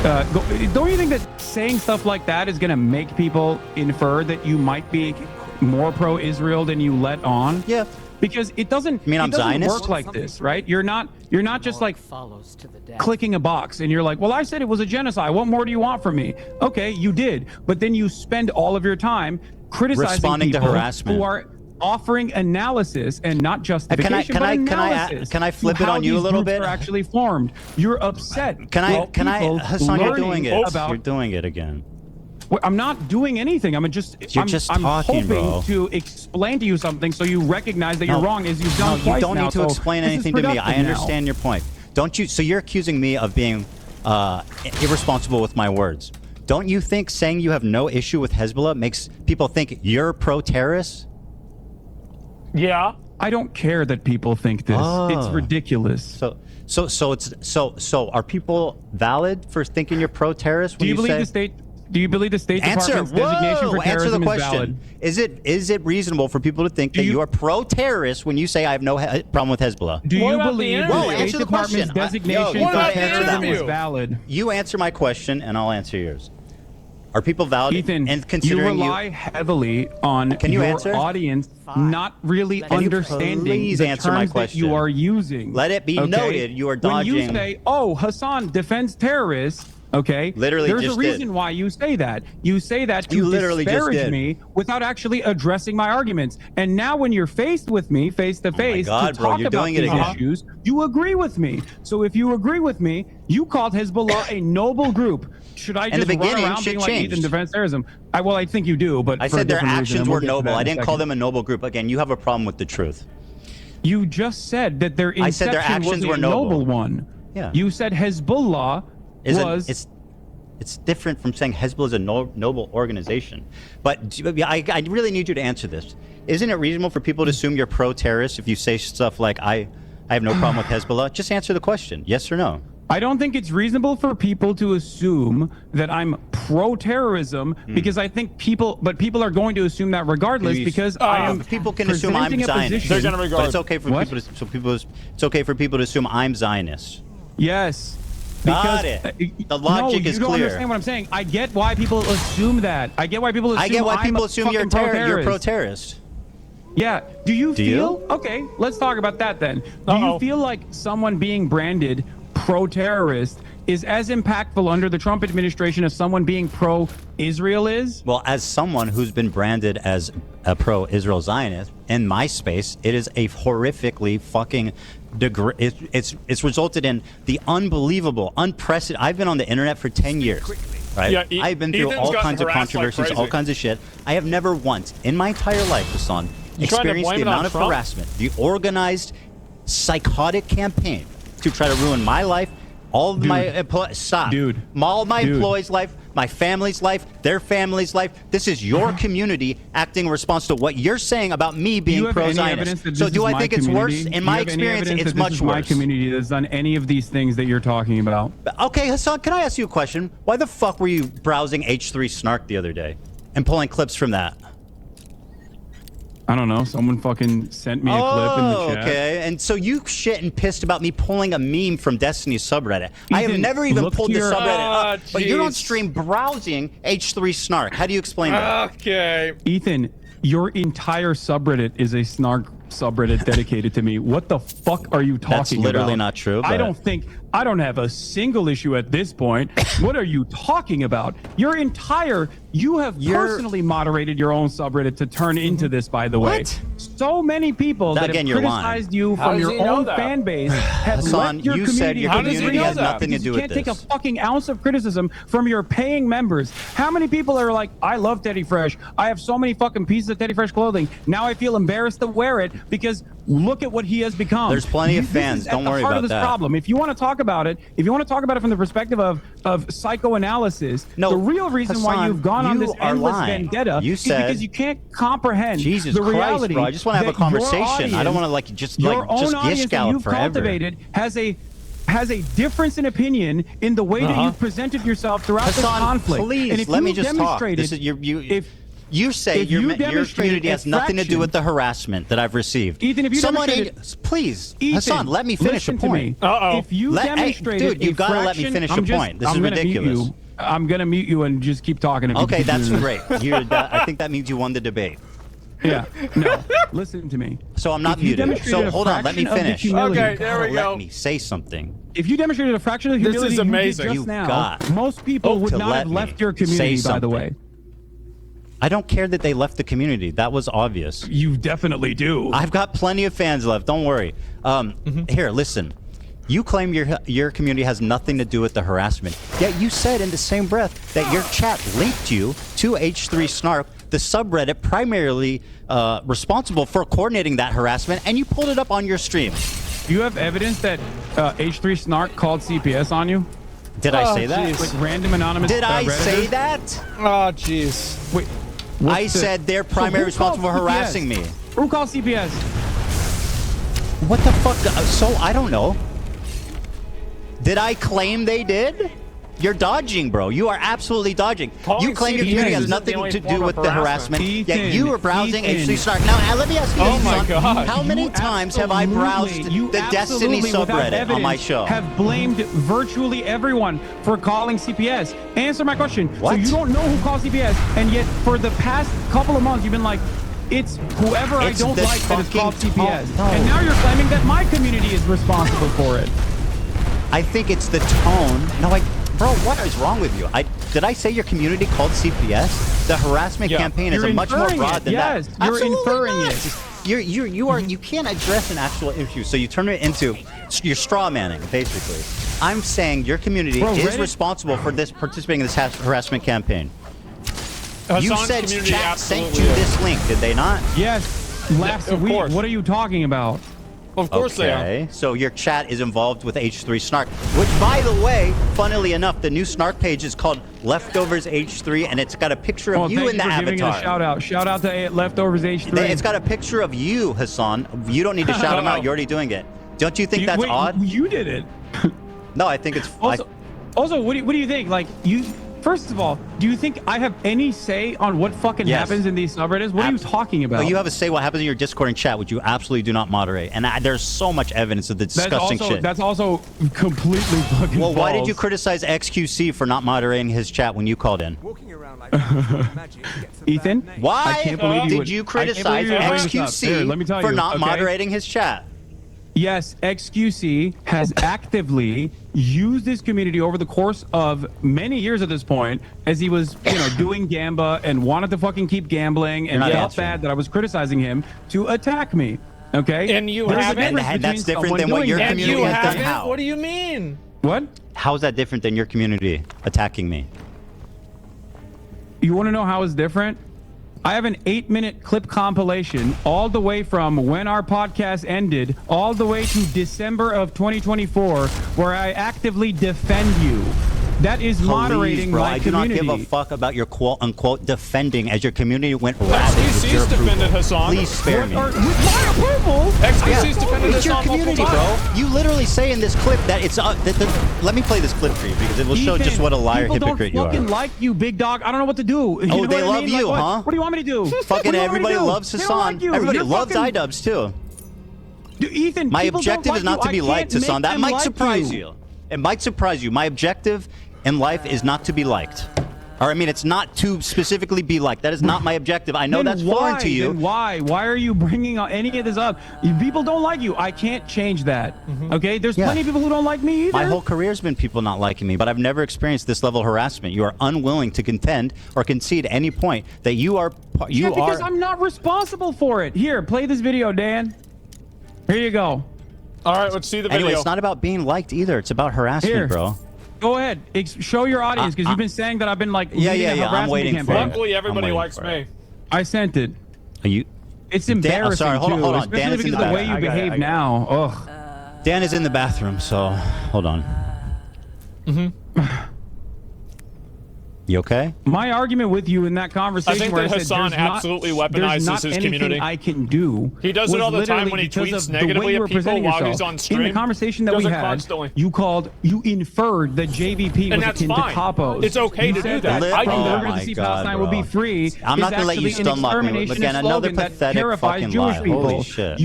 Don't you think that saying stuff like that is going to make people infer that you might be more pro-Israel than you let on? Yeah. Because it doesn't. You mean I'm Zionist? Work like this, right? You're not just like clicking a box and you're like, well, I said it was a genocide. What more do you want from me? Okay, you did, but then you spend all of your time criticizing responding to people harassment who are offering analysis and not justification. Can I flip it on you a little bit? Are actually formed. You're upset. Can I, Hasan? You're doing it. About, you're doing it again. Well, I'm not doing anything. I'm just talking, hoping bro. to explain to you something so you recognize that you're wrong, as you've done twice now. You don't need to explain anything to me. I understand your point. Don't you? So you're accusing me of being irresponsible with my words. Don't you think saying you have no issue with Hezbollah makes people think you're pro-terrorist? Yeah. I don't care that people think this. It's ridiculous. So are people valid for thinking you're pro-terrorist? Do you believe say? the state? Do you believe the State Answer. Department's designation for Answer the terrorism is valid? question. Is it reasonable for people to think that you are pro-terrorist when you say I have no problem with Hezbollah? Do you believe Whoa, the answer State the Department's question. designation You for gotta answer that terrorism is one. valid? You answer my question, and I'll answer yours. Are people valid? Ethan, and considering you rely heavily on Can you your answer? audience not really Can you understanding please the answer my terms that question? you are using. Let it be okay? noted you are When dodging. you say, "Oh, Hasan defends terrorists," okay, Literally there's just a reason did. why you say that. You say that to You literally just disparage did. me without actually addressing my arguments. And now, when you're faced with me, face to face, God, to bro, talk you're about doing it these again. issues, you agree with me. So if you agree with me, you called Hezbollah a noble group. Should I In the just run beginning, around shit being like Ethan changed. defends terrorism? I think you do, but I for a said their different reason, actions and we'll were get to noble. that in I a didn't call second. them a noble group. Again, you have a problem with the truth. You just said that their I said their inception was actions a were noble. noble one. Yeah. You said Hezbollah was. It's different from saying Hezbollah is a noble organization. But I really need you to answer this. Isn't it reasonable for people to assume you're pro-terrorist if you say stuff like, I have no problem with Hezbollah? Just answer the question. Yes or no? I don't think it's reasonable for people to assume that I'm pro-terrorism because I think people are going to assume that regardless because I am. People can assume I'm presenting a Zionist. position- But it's okay for people to assume I'm Zionist. Yes. Got Because, it. The logic no, is you don't clear. understand what I'm saying. I get why people assume that. I get why people assume I get why I'm people a assume you're fucking you're pro-terrorist. Yeah. Do you Do you? feel okay? Let's talk about that then. Do you feel like someone being branded pro-terrorist is as impactful under the Trump administration as someone being pro-Israel is? Well, as someone who's been branded as a pro-Israel Zionist in my space, it is a horrifically fucking it's resulted in the unbelievable, unprecedented. I've been on the internet for 10 years, right? Yeah, I've been through Ethan's all gotten kinds of harassed like controversies, all crazy. kinds of shit. I have never once in my entire life, Hasan, You trying to experienced blame the it on amount of Trump? harassment, the organized, psychotic campaign to try to ruin my life, all of my all my employees' life, my family's life, their family's life. This is your community acting in response to what you're saying about me Do you being have any evidence pro-Zionist. that So this do is I my think it's worse? community? In Do you my have any experience, evidence it's that this much is my worse. community that's done any of these things that you're talking about. Okay, Hasan, can I ask you a question? Why the fuck were you browsing H3 Snark the other day and pulling clips from that? I don't know. Someone fucking sent me a clip in the chat. Okay. And so you shit and pissed about me pulling a meme from Destiny's subreddit. I have Ethan, never even look pulled to the your- subreddit up, but you're on jeez. stream browsing H3 Snark. How do you explain that? Okay. Ethan, your entire subreddit is a snark subreddit dedicated to me. What the fuck are you talking about? That's literally not true, I but- I don't have a single issue at this point. What are you talking about? You have personally moderated your own subreddit to turn into this, by the way. What? So many people that Again, have you're criticized lying. you How from does your he know own that? fan base have Hasan, left your you said community. your How does he community know has that? nothing to Because do you with can't take a this. fucking ounce of criticism from your paying members. How many people are like, I love Teddy Fresh. I have so many fucking pieces of Teddy Fresh clothing. Now I feel embarrassed to wear it because look at what he has become. There's plenty of This fans. is at Don't the worry heart about of this that. problem. If you want to talk about it, from the perspective of psychoanalysis, No, the real reason why Hasan, you've gone on you this are endless lying. vendetta You is said- because you can't comprehend Jesus the Christ, reality. bro. I just want to have a that your conversation. I don't want to your own audience gish that gallop you've forever. cultivated has a difference in opinion in the way that you've presented yourself throughout this Hasan, conflict. please, and if let you me just talk. demonstrated, This is you say if your you community demonstrated has a nothing to do fraction- with the harassment that I've received. Ethan, if you Someone demonstrated- please, Ethan, Hasan, let me finish a listen to point. me. If you demonstrated dude, you a gotta let me fraction- finish I'm a just- point. This I'm is gonna mute ridiculous. you. I'm gonna mute you and just keep talking. if you Okay, keep that's doing great. this. I think that means you won the debate. Yeah. No. Listen to me. So I'm not If you muted. demonstrated So a hold on, let me fraction of the finish. humility- Okay, there we go. Let me say something. If you demonstrated a fraction of the This humility is amazing. you did You just now, got most people would to not let have me left your say community, by the something. way. I don't care that they left the community. That was obvious. You definitely do. I've got plenty of fans left. Don't worry. Here, listen. You claim your community has nothing to do with the harassment. Yet you said in the same breath that your chat linked you to H3 Snark, the subreddit primarily responsible for coordinating that harassment, and you pulled it up on your stream. You have evidence that H3 Snark called CPS on you? Did I say that? jeez. Like random anonymous Did I Redditors? say that? Oh, jeez. Wait. I said they're primarily responsible for harassing me. Who called CPS? What the fuck? So I don't know. Did I claim they did? You're dodging, bro. You are absolutely dodging. You claim your community has nothing to do with the harassment, yet you are browsing H3 Snark. Now, let me ask you this, son. How many times have I browsed the Destiny subreddit on my show? Have blamed virtually everyone for calling CPS. Answer my question. What? So you don't know who called CPS, and yet for the past couple of months, you've been like, it's whoever I don't like that is called CPS. And now you're claiming that my community is responsible for it. I think it's the tone. No, bro, what is wrong with you? Did I say your community called CPS? The harassment campaign is a much more broad than that. Yes, you're inferring it. You can't address an actual issue, so you turn it into you're straw manning, basically. I'm saying your community is responsible for participating in this harassment campaign. You said chat sent you this link, did they not? Yes, last week. What are you talking about? Of course they are. So your chat is involved with H3 Snark, which, by the way, funnily enough, the new Snark page is called Leftovers H3, and it's got a picture of you in the avatar. Shout out to Leftovers H3. It's got a picture of you, Hasan. You don't need to shout him out. You're already doing it. Don't you think that's odd? You did it. No, I think it's. Also, what do you think? Like you. First of all, do you think I have any say on what fucking happens in these subreddits? What are you talking about? Well, you have a say what happens in your Discord and chat, which you absolutely do not moderate. And there's so much evidence of the disgusting shit. That's also completely fucking false. Why did you criticize XQC for not moderating his chat when you called in? Ethan? Why did you criticize XQC for not moderating his chat? Yes, XQC has actively used his community over the course of many years at this point, as he was, doing Gamba and wanted to fucking keep gambling and felt bad that I was criticizing him to attack me. Okay? And you haven't. That's different than what your community has done. How? What do you mean? What? How is that different than your community attacking me? You want to know how it's different? I have an 8-minute clip compilation all the way from when our podcast ended all the way to December of 2024 where I actively defend you. That is moderating my community. I do not give a fuck about your quote-unquote defending as your community went ravaged with your approval. Defended Hasan. Please spare me. With my approval? XQC's defended It's your Hasan community, bro. You literally say in this clip that it's... let me play this clip for you because it will show just what a liar hypocrite you are. People don't fucking like you, big dog. I don't know what to do. Oh, they love you, huh? What do you want me to do? Fucking everybody loves Hasan. Everybody loves iDubbbz, too. Ethan, my objective is not to be liked, Hasan. That might surprise you. It might surprise you. My objective in life is not to be liked. Or I mean, it's not to specifically be liked. That is not my objective. I know that's foreign to you. Then why? Why are you bringing any of this up? People don't like you. I can't change that. Okay? There's plenty of people who don't like me either. My whole career's been people not liking me, but I've never experienced this level of harassment. You are unwilling to contend or concede at any point that you are... because I'm not responsible for it. Here, play this video, Dan. Here you go. All right, let's see the video. Anyway, it's not about being liked either. It's about harassment, bro. Go ahead. Show your audience, because you've been saying that I've been like I'm waiting for it. Luckily, everybody likes me. I sent it. Are you? It's embarrassing. Sorry, hold on. Especially Dan is because in of the way you behave now. Ugh. Dan is in the bathroom, so hold on. You okay? My argument with you in that conversation, I think that Hasan absolutely weaponizes his community. I can do. He does it all the time when he tweets negatively at people while he's on stream. In the conversation that we had, you inferred that JVP was akin to capos. It's okay to do that. I think the urgency Palestine will be free. I'm not going to let you stun lock me. Again, another pathetic fucking lie. Holy shit.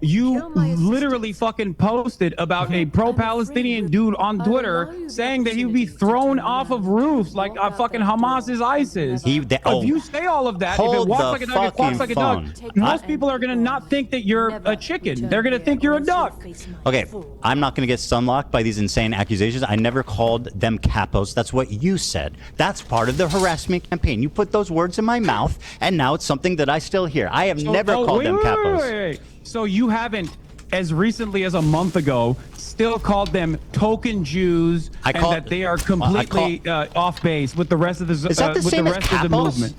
You literally fucking posted about a pro-Palestinian dude on Twitter saying that he would be thrown off of roofs like fucking Hamas is ISIS. If you say all of that, if it walks like a duck, it quacks like a duck, most people are going to not think that you're a chicken. They're going to think you're a duck. Okay, I'm not going to get stunlocked by these insane accusations. I never called them capos. That's what you said. That's part of the harassment campaign. You put those words in my mouth, and now it's something that I still hear. I have never called them capos. Wait. So you haven't, as recently as a month ago, still called them token Jews and that they are completely off base with the rest of the movement.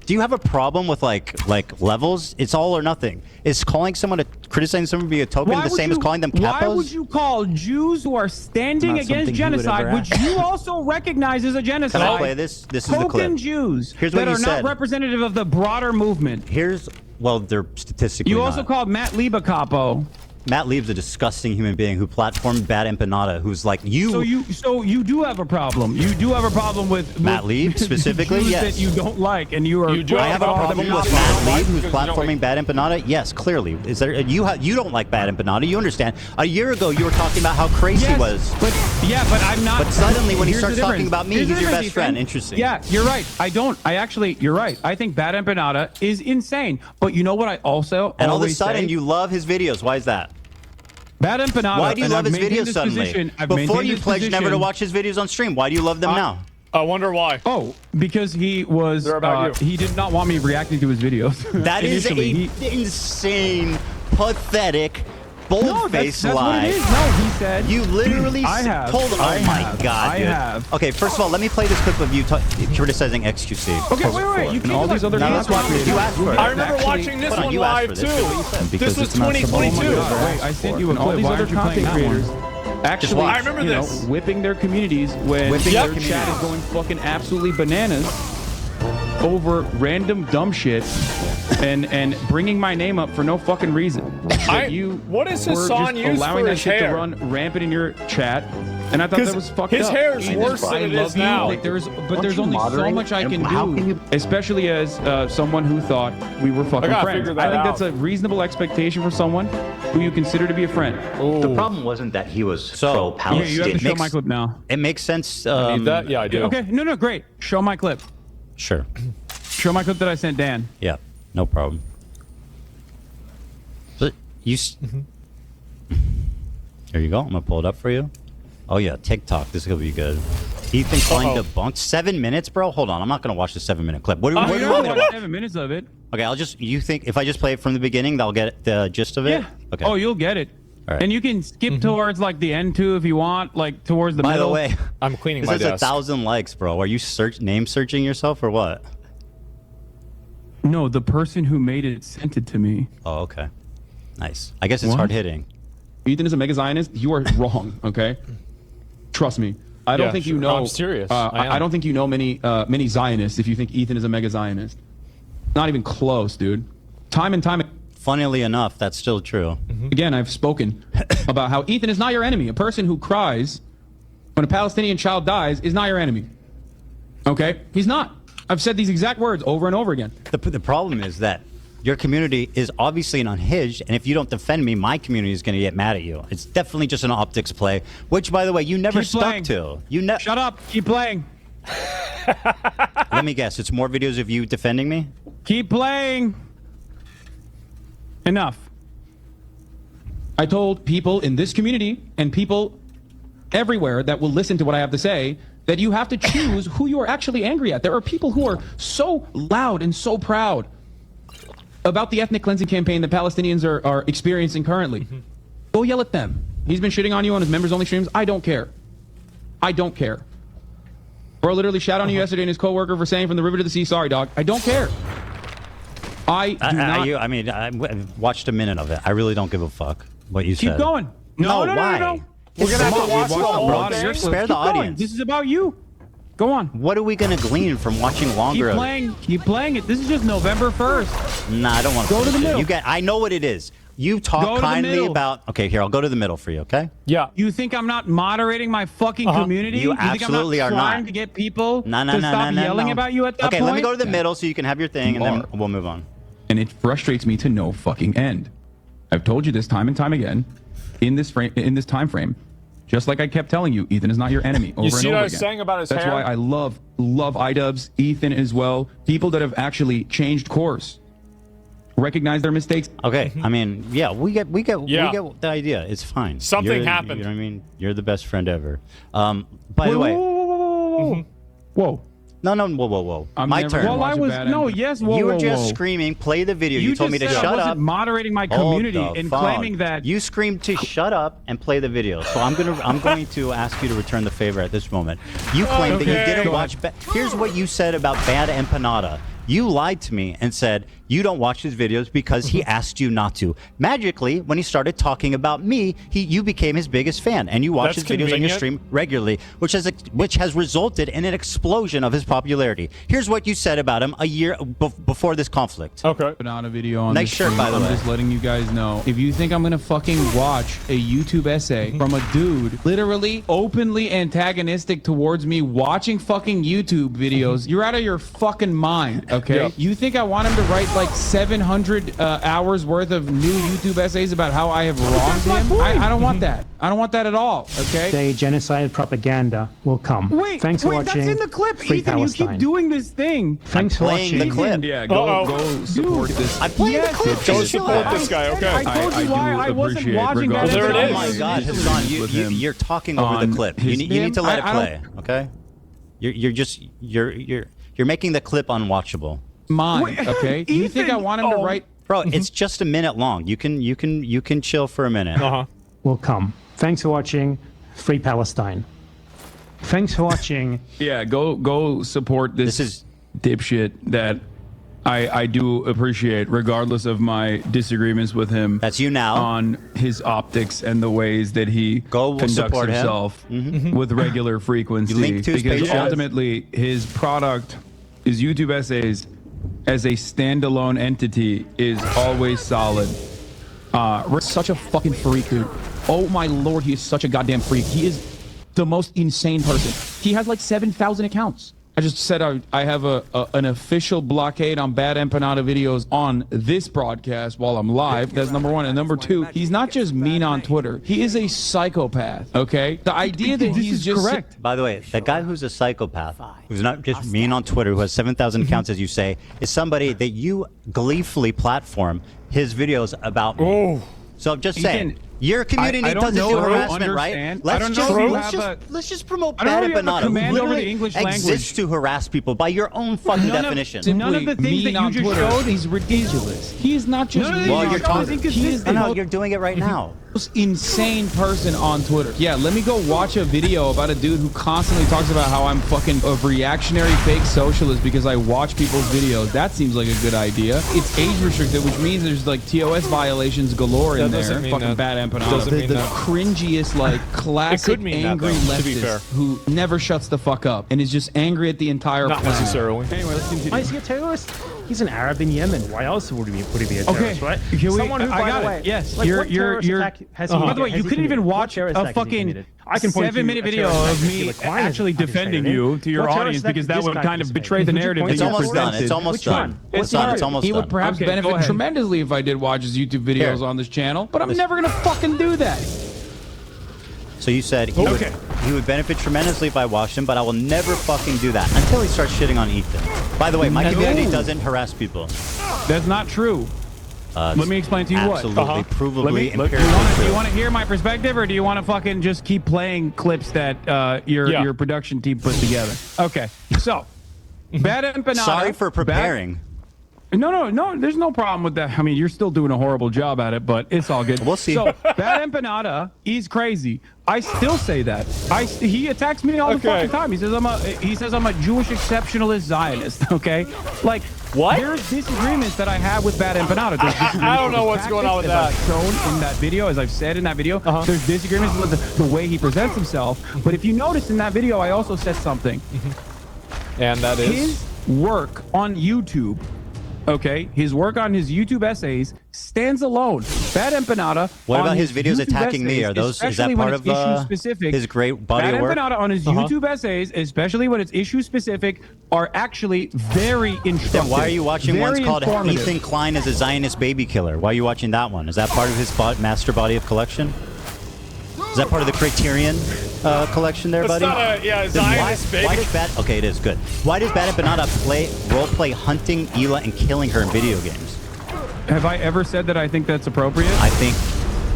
Do you have a problem with like levels? It's all or nothing. Is criticizing someone being a token the same as calling them capos? Why would you call Jews who are standing against genocide, which you also recognize as a genocide? Can I play this? This is the clip. Token Jews Here's what that you are said. not representative of the broader movement. Well, they're statistically You also called Matt Lieb a capo. Matt Lieb's a disgusting human being who platformed Bad Empanada, who's like you. So you do have a problem. You do have a problem with Matt Lieb specifically. Jews Yes. that you don't like, and you are. I have a problem with Matt Lieb, who's platforming Bad Empanada. Yes, clearly. Is there? You don't like Bad Empanada. You understand? A year ago, you were talking about how crazy he was. But I'm not. But suddenly, when he Here's the starts talking difference. about me, Here's the he's your difference, best friend. Ethan. Interesting. Yeah, you're right. You're right. I think Bad Empanada is insane. But you know what? I also And all of a always sudden, say? you love his videos. Why is that? Bad Empanada. Why do you and love I've his maintained videos this suddenly? position- I've Before maintained you this pledged never to position- watch his videos on stream. Why do you love them now? I wonder why. Oh, because he was. They're about you. He did not want me reacting to his videos. That is Initially, insane, pathetic, bold-faced that's lie. what it is. No, he said. You literally I have. told him. I Oh my have. God, I dude. have. Okay, first of all, let me play this clip of you criticizing XQC. Okay, wait. You and all these other games that's what you asked for. I remember watching this one you asked live for too. this. This was Oh my 2022. God, wait, I sent you a And all clip. these Why other aren't you playing content that one? creators actually, watch. I remember you know, this. whipping their communities when Whipping their their chat communities. is going fucking absolutely bananas over random dumb shit and bringing my name up for no fucking reason. What does were Hasan just use allowing for that his shit hair? to run rampant in your chat, and I thought that was fucked his up. hair is worse I than it love is you. now. Like, there's only so much I can do, especially as someone who thought we were fucking gotta friends. figure I that think that's out. a reasonable expectation for someone who you consider to be a friend. The problem wasn't that he was So, pro-Palestinian. You have to show my clip now. It makes sense. Need that? Yeah, I do. Okay, no, great. Show my clip. Sure. Show my clip that I sent Dan. Yeah, no problem. But you. There you go. I'm gonna pull it up for you. Oh yeah, TikTok. This is gonna be good. Ethan Klein debunked 7 minutes, bro. Hold on, I'm not gonna watch the 7-minute clip. What do you want me to watch? 7 minutes of it. Okay, you think if I just play it from the beginning, they'll get the gist of it? Yeah. Okay. Oh, you'll get it. All right. And you can skip towards like the end too if you want, like towards the By middle. the way, I'm cleaning this my has desk. 1,000 likes, bro. Are you name searching yourself or what? No, the person who made it sent it to me. Oh, okay. Nice. I guess it's What? hard hitting. Ethan is a mega Zionist. You are wrong. Okay, trust me. I don't think you know. I'm serious. I don't think you know many Zionists if you think Ethan is a mega Zionist. Not even close, dude. Time and time Funnily enough, that's still true. again, I've spoken about how Ethan is not your enemy. A person who cries when a Palestinian child dies is not your enemy. Okay, he's not. I've said these exact words over and over again. The problem is that your community is obviously an unhinged, and if you don't defend me, my community is going to get mad at you. It's definitely just an optics play, which, by the way, you never Keep stuck playing. to. You never. Shut up. Keep playing. Let me guess. It's more videos of you defending me. Keep playing. Enough. I told people in this community and people everywhere that will listen to what I have to say that you have to choose who you are actually angry at. There are people who are so loud and so proud about the ethnic cleansing campaign that Palestinians are experiencing currently. Go yell at them. He's been shitting on you on his members-only streams. I don't care. I don't care. Bro literally shot on you yesterday and his coworker for saying from the river to the sea, sorry, dog. I don't care. I do not. I watched a minute of it. I really don't give a fuck what you said. Keep going. No, why? no. We're gonna have to watch the whole thing. Spare the audience. This is about you. Go on. What are we gonna glean from watching longer? Keep of it? playing. Keep playing it. This is just November 1st. Nah, I don't want to. Go to the middle. I know what it is. You Go talk to the kindly middle. about. Okay, here I'll go to the middle for you. Okay. Yeah. You think I'm not moderating my fucking community? You think absolutely I'm are not trying not. to get people No, to stop yelling about you at that point? Okay, let me go to the middle so you can have your thing, and then we'll move on. And it frustrates me to no fucking end. I've told you this time and time again in this time frame. Just like I kept telling you, Ethan is not your enemy over You see and what over I was again. saying about his That's hair? why I love iDubbbz, Ethan as well. People that have actually changed course, recognize their mistakes. Okay, I mean, yeah, we get the idea. It's fine. Something happened. You know what I mean? You're the best friend ever. By the way, whoa. No, whoa. My turn. Well, I was You were just screaming. Play the video. You told me to just said shut I wasn't up. moderating my Hold community the and phone. claiming that You screamed to shut up and play the video. So I'm going to ask you to return the favor at this moment. You claimed that you Okay. didn't Go watch. Here's what you said about Bad Empanada. You lied to me and said you don't watch his videos because he asked you not to. Magically, when he started talking about me, you became his biggest fan, and you watch his videos on your stream regularly, which has resulted in an explosion of his popularity. Here's what you said about him a year before this conflict. Okay. Put on a video on nice this shirt, stream. by the way. I'm just letting you guys know. If you think I'm gonna fucking watch a YouTube essay from a dude literally openly antagonistic towards me watching fucking YouTube videos, you're out of your fucking mind, okay? Yep. You think I want him to write like 700 hours worth of new YouTube essays about how I have wronged him? I don't want that. I don't want that at all, okay? Day genocide propaganda will come. Wait, Thanks for watching. that's in the clip. Free Ethan, Palestine. you keep doing this thing. Thanks for watching. the clip. Yeah, go support this. I'm playing the clip. Go support this guy, okay? I told you why I wasn't watching that. There it is. Oh my God, Hasan, you're talking over the clip. You need to let it play, okay? You're making the clip unwatchable. Mine, okay? You think I want him to write? Bro, it's just a minute long. You can chill for a minute. Will come. Thanks for watching. Free Palestine. Thanks for watching. Yeah, go support this dipshit that I do appreciate, regardless of my disagreements with him. That's you now. On his optics and the ways that he conducts support himself with regular frequency. Link to his because page. ultimately, his product, his YouTube essays, as a standalone entity, is always solid. Rick's such a fucking freak, dude. Oh my lord, he is such a goddamn freak. He is the most insane person. He has like 7,000 accounts. I just said I have an official blockade on Bad Empanada videos on this broadcast while I'm live. That's number one. And number two, he's not just mean on Twitter. He is a psychopath, okay? The idea that he's just... correct. By the way, the guy who's a psychopath, who's not just mean on Twitter, who has 7,000 accounts, as you say, is somebody that you gleefully platform his videos about me. Oh. So I'm just Ethan, saying, your community doesn't do harassment, right? Let's just promote Bad Empanada, who literally exists to harass people by your own fucking definition. None of the things that you just showed is ridiculous. He is not just well, you're talking. He is the No, you're doing it right now. most insane person on Twitter. Yeah, let me go watch a video about a dude who constantly talks about how I'm fucking a reactionary fake socialist because I watch people's videos. That seems like a good idea. It's age restricted, which means there's like TOS violations galore in there. Fucking Bad Empanada. The cringiest, like, classic angry leftist who never shuts the fuck up and is just angry at the entire planet. Not necessarily. Anyway, let's continue. Why is he a terrorist? He's an Arab in Yemen. Why else would he be a terrorist, right? Someone who, by the way, yes, like, you're by the way, you couldn't even watch a fucking 7-minute video of me actually defending you to your audience because that would kind of betray the narrative that you presented. It's almost done. It's almost done. He would perhaps benefit tremendously if I did watch his YouTube videos on this channel, but I'm never gonna fucking do that. So you said he would benefit tremendously if I watched him, but I will never fucking do that until he starts shitting on Ethan. By the way, my community doesn't harass people. That's not true. Let me explain to you absolutely, what. provably, empirically. You want to hear my perspective, or do you want to fucking just keep playing clips that your production team put together? Okay, so Bad Empanada. Sorry for preparing. No, there's no problem with that. I mean, you're still doing a horrible job at it, but it's all good. We'll see. So, Bad Empanada, he's crazy. I still say that. He attacks me all the fucking time. He says I'm a Jewish exceptionalist Zionist, okay? Like, what? There's disagreements that I have with Bad Empanada. I don't know what's going on with that. As I've shown in that video, as I've said in that video, there's disagreements with the way he presents himself. But if you notice in that video, I also said something. And that is? His work on YouTube, okay, his work on his YouTube essays stands alone. Bad Empanada. What about his videos attacking me? Are those? Is that part of his great body of work? Bad Empanada on his YouTube essays, especially when it's issue specific, are actually very instructive. Then why are you watching very ones called informative. Ethan Klein as a Zionist baby killer? Why are you watching that one? Is that part of his master body of collection? Is that part of the Criterion collection there, buddy? Zionist baby. Why does okay, it is good. Why does Bad Empanada role-play hunting Hila and killing her in video games? Have I ever said that I think that's appropriate? I think,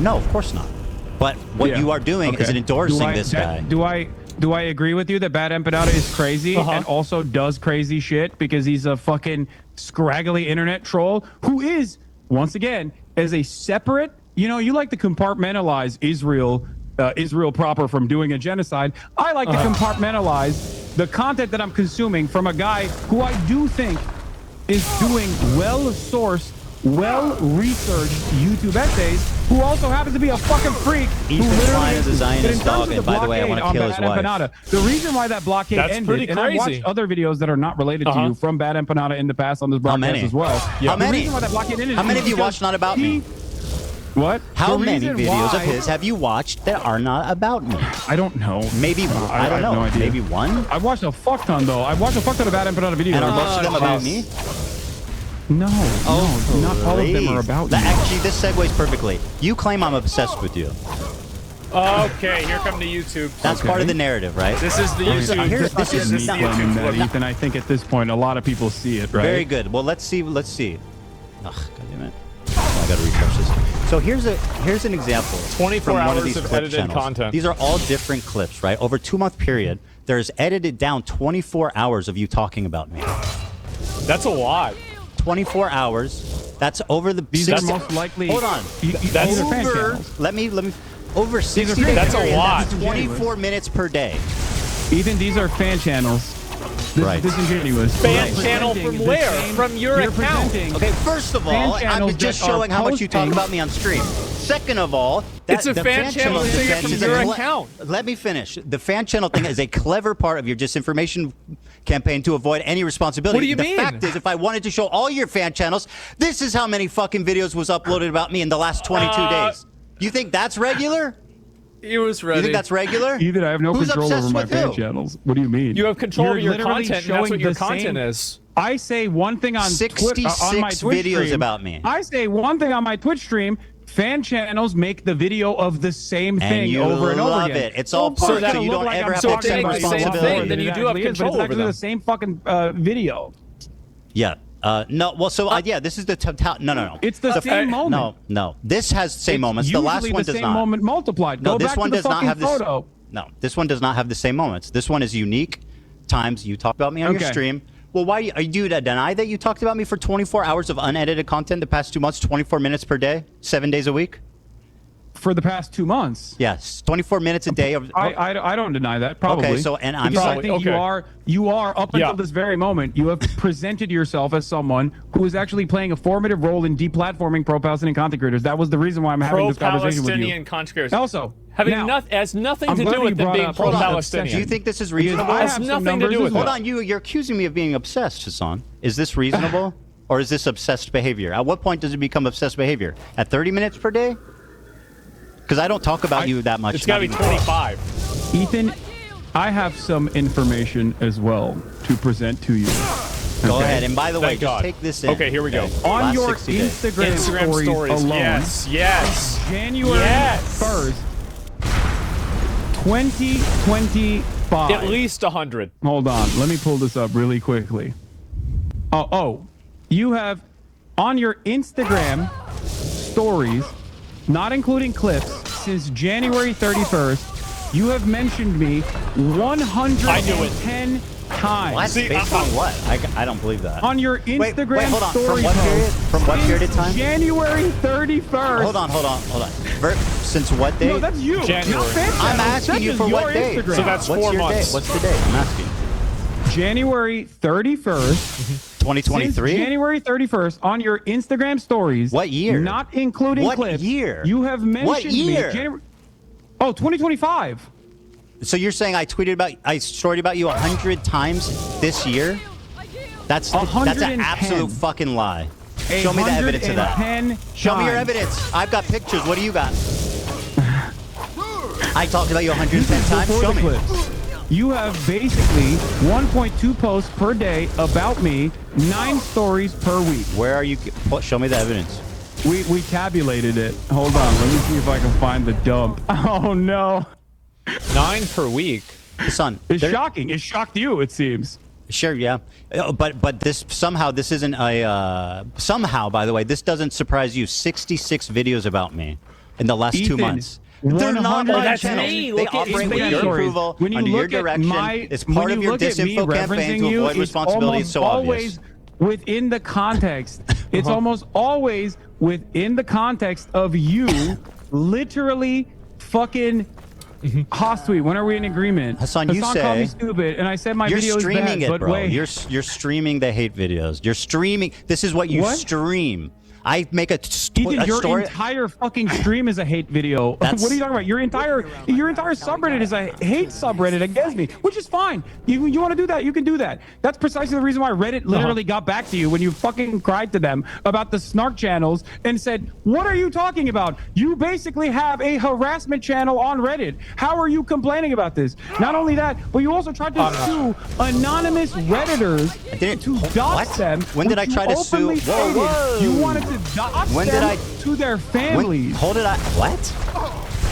no, of course not. But what you are doing is endorsing this guy. Do I agree with you that Bad Empanada is crazy and also does crazy shit because he's a fucking scraggly internet troll who is, once again, as a separate, you know, you like to compartmentalize Israel proper from doing a genocide. I like to compartmentalize the content that I'm consuming from a guy who I do think is doing well-sourced, well-researched YouTube essays, who also happens to be a fucking freak. Ethan Klein is a Zionist dog, and by the way, I want to kill his wife. The reason why that blockade ended, and I watched other videos that are not related to you from Bad Empanada in the past on this broadcast as well. How many? The reason why that blockade ended. How many have you watched not about me? What? How many videos of his have you watched that are not about me? I don't know. Maybe I don't know. No idea. Maybe one. I watched a fuck ton though. I watched a fuck ton of Bad Empanada videos. And are most of them about me? No, no, not all of them are about you. Actually, this segues perfectly. You claim I'm obsessed with you. Okay, here come the YouTube. That's part of the narrative, right? This is the YouTube. This is the YouTube that, Ethan. I think at this point, a lot of people see it, right? Very good. Well, let's see. Let's see. Ugh, God damn it. I gotta refresh this. So here's an example. 24 from one hours of these of clip edited channels. content. These are all different clips, right? Over a 2-month period, there's edited down 24 hours of you talking about me. That's a lot. 24 hours. That's over the. These are most likely. Hold on. That's over. Let me. Over 60 days. That's a lot. That's 24 minutes per day. Ethan, these are fan channels. This is disingenuous. Fan channel from where? From your account. Okay, first of all, I'm just showing how much you talk about me on stream. Second of all, it's a fan channel thing from your account. Let me finish. The fan channel thing is a clever part of your disinformation campaign to avoid any responsibility. What do you mean? The fact is, if I wanted to show all your fan channels, this is how many fucking videos was uploaded about me in the last 22 days. You think that's regular? He was ready. You think that's regular? Ethan, I have no control over my fan channels. What do you mean? You have control over your literally content, and that's what your the content same- is. I say one thing on 66 on my Twitch videos stream. about me. I say one thing on my Twitch stream. Fan channels make the video of the same And thing you over and over love again. it. It's all part that so you don't ever have so to if they accept make the same responsibility. thing, then you do have control It's over actually them. the same fucking video. Yeah. No. Well, so yeah, this is the total. No. It's the same moment. No. This has the same moments. The last one the does same not. moment multiplied. No, Go this back one to the does not fucking have this. photo. No, this one does not have the same moments. This one is unique times you talk about me on your Okay. stream. Well, why are you to deny that you talked about me for 24 hours of unedited content the past 2 months, 24 minutes per day, 7 days a week? For the past 2 months. Yes, 24 minutes a day. I don't deny that. Probably. Okay, so and I'm because saying I think you are up until this very moment. You have presented yourself as someone who is actually playing a formative role in deplatforming pro-Palestinian content creators. That was the reason why I'm having this conversation with you. Pro-Palestinian content creators. Also, has nothing to do with them being pro-Palestinian. Do you think this is reasonable? It has nothing to do with Hold on, you're accusing me of being obsessed, Hasan. Is this reasonable, or is this obsessed behavior? At what point does it become obsessed behavior? At 30 minutes per day? Because I don't talk about you that much. It's got to be 25. Ethan, I have some information as well to present to you. Go ahead, and by the way, just take this in. Okay, here we go. On Last your 60 days. Instagram stories alone, yes, January 1st, 2025. At least 100. Hold on, let me pull this up really quickly. Oh, you have on your Instagram stories, not including clips, since January 31st, you have mentioned me 110 times. What? Based on what? I don't believe that. On your Instagram wait, hold on. story From what period? From what period of time? January 31st. Hold on. Since what day? No, that's you. January. I'm asking you for what day. So that's What's 4 your months. Day? What's the date? I'm asking. January 31st. 2023? Since January 31st, on your Instagram stories. What year? Not including what clips. Year? You have mentioned what year? me. 2025. So you're saying I storied about you 100 times this year? That's an absolute fucking lie. Show me the evidence of that. Show me your evidence. I've got pictures. What do you got? I talked about you 110 times. Show me. Clips. You have basically 1.2 posts per day about me, 9 stories per week. Where are you? Show me the evidence. We tabulated it. Hold on. Let me see if I can find the dump. Oh, no. 9 per week. Son, it's shocking. It shocked you, it seems. Sure, yeah, but this isn't a somehow. By the way, this doesn't surprise you. 66 videos about me in the last 2 months. They're not my channels. They operate with your approval, under your direction. It's part of your disinfo campaign to avoid responsibility. It's so obvious. Within the context, it's almost always within the context of you literally fucking Host tweet. When are we in agreement? Hassan, you Hassan called me say stupid, and I said my you're video is streaming bad, it, but bro. wait. You're streaming the hate videos. You're streaming. This is what you stream. I make a Ethan, your story. entire fucking stream is a hate video. What are you talking about? Your entire subreddit is a hate subreddit against me, which is fine. You want to do that? You can do that. That's precisely the reason why Reddit literally got back to you when you fucking cried to them about the snark channels and said, "What are you talking about? You basically have a harassment channel on Reddit. How are you complaining about this?" Not only that, but you also tried to sue anonymous Redditors to dox them. When did I which try you to sue? openly stated you wanted to dox When did them I- to their families. Hold it. What?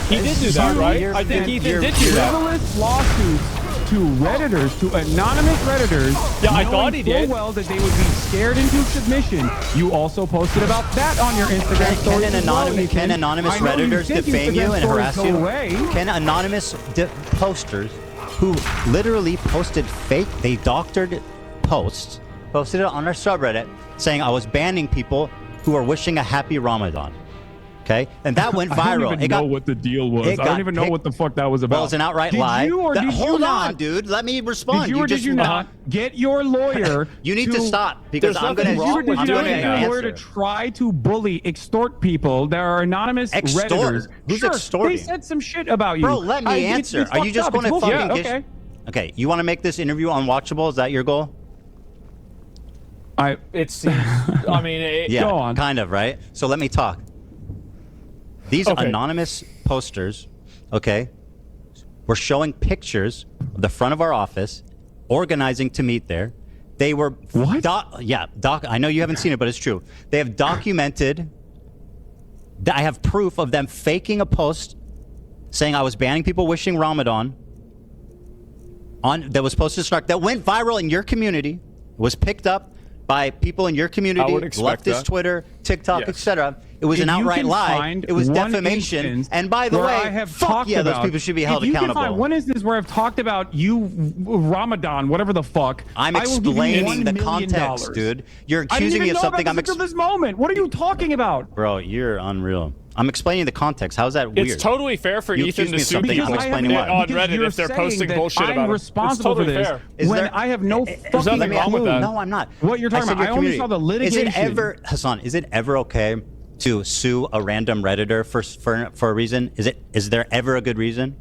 He did do that, right? I think Ethan did do that. Frivolous lawsuits to Redditors, to anonymous Redditors. Yeah, I thought he knowing did. full well that they would be scared into submission. You also posted about that on your Instagram story. Can anonymous Redditors defame you and harass you? Can anonymous posters who literally posted fake, they doctored posts, posted it on our subreddit saying I was banning people who are wishing a happy Ramadan. Okay, and that went viral. I don't even know what the deal was. I don't even know what the fuck that was about. Well, it's an outright did lie. You or did Hold you on, not? dude. Let me respond. Did you or did you not get your lawyer? You need to stop because I'm going to. Did you get your lawyer to try to bully, extort people that are anonymous Redditors? Who's sure, extorting? They said some shit about you. Bro, let me answer. Are you just going to fucking? Okay. Okay, you want to make this interview unwatchable? Is that your goal? It seems. I mean, yeah, kind of, right? So let me talk. These anonymous posters, okay, were showing pictures of the front of our office, organizing to meet there. They were what? I know you haven't seen it, but it's true. They have documented. I have proof of them faking a post saying I was banning people wishing Ramadan. That was posted to Snark that went viral in your community, was picked up by people in your community, leftist Twitter, TikTok, etc. It was an outright lie. It was defamation. And by the way, fuck yeah, those people should be held accountable. You can find one instance where I've talked about you, Ramadan, whatever the fuck. I'm explaining the context, dude. You're accusing me of something. I'm until this moment. What are you talking about, bro? You're unreal. I'm explaining the context. How's that weird? It's totally fair for Ethan to sue people on Reddit if they're posting bullshit about it. I'm responsible for this when I have no fucking clue. No, I'm not. What you're talking about? I only saw the litigation. Hasan, is it ever okay to sue a random Redditor for a reason? Is there ever a good reason?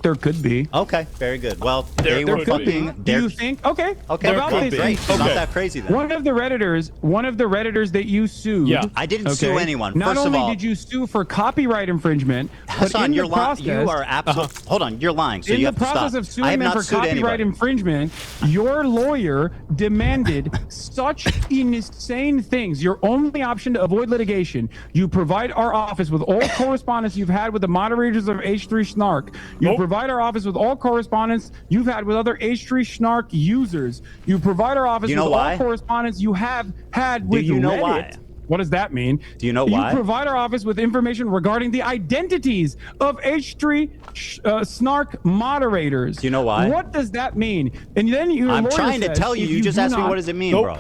There could be. Okay, very good. Well, they were fucking. Do you think? Okay. Okay, about this. great. It's not that crazy then. One of the Redditors that you sued. Yeah, I didn't sue anyone. Not First only of all, did you sue for copyright infringement, Hasan, but in you're the process, you are absolutely. Hold on, you're lying. So in you the have to stop. process of I have suing them not for sued copyright anybody. infringement, your lawyer demanded such insane things. Your only option to avoid litigation, you provide our office with all correspondence you've had with the moderators of H3 Snark. You provide our office with all correspondence you've had with other H3 Snark users. You provide our office with all correspondence you have had with you know Reddit. why? What does that mean? Do you know why? You provide our office with information regarding the identities of H3 Snark moderators. Do you know why? What does that mean? And then your I'm lawyer trying to says, tell you. if You just do asked me not- what does it mean, bro.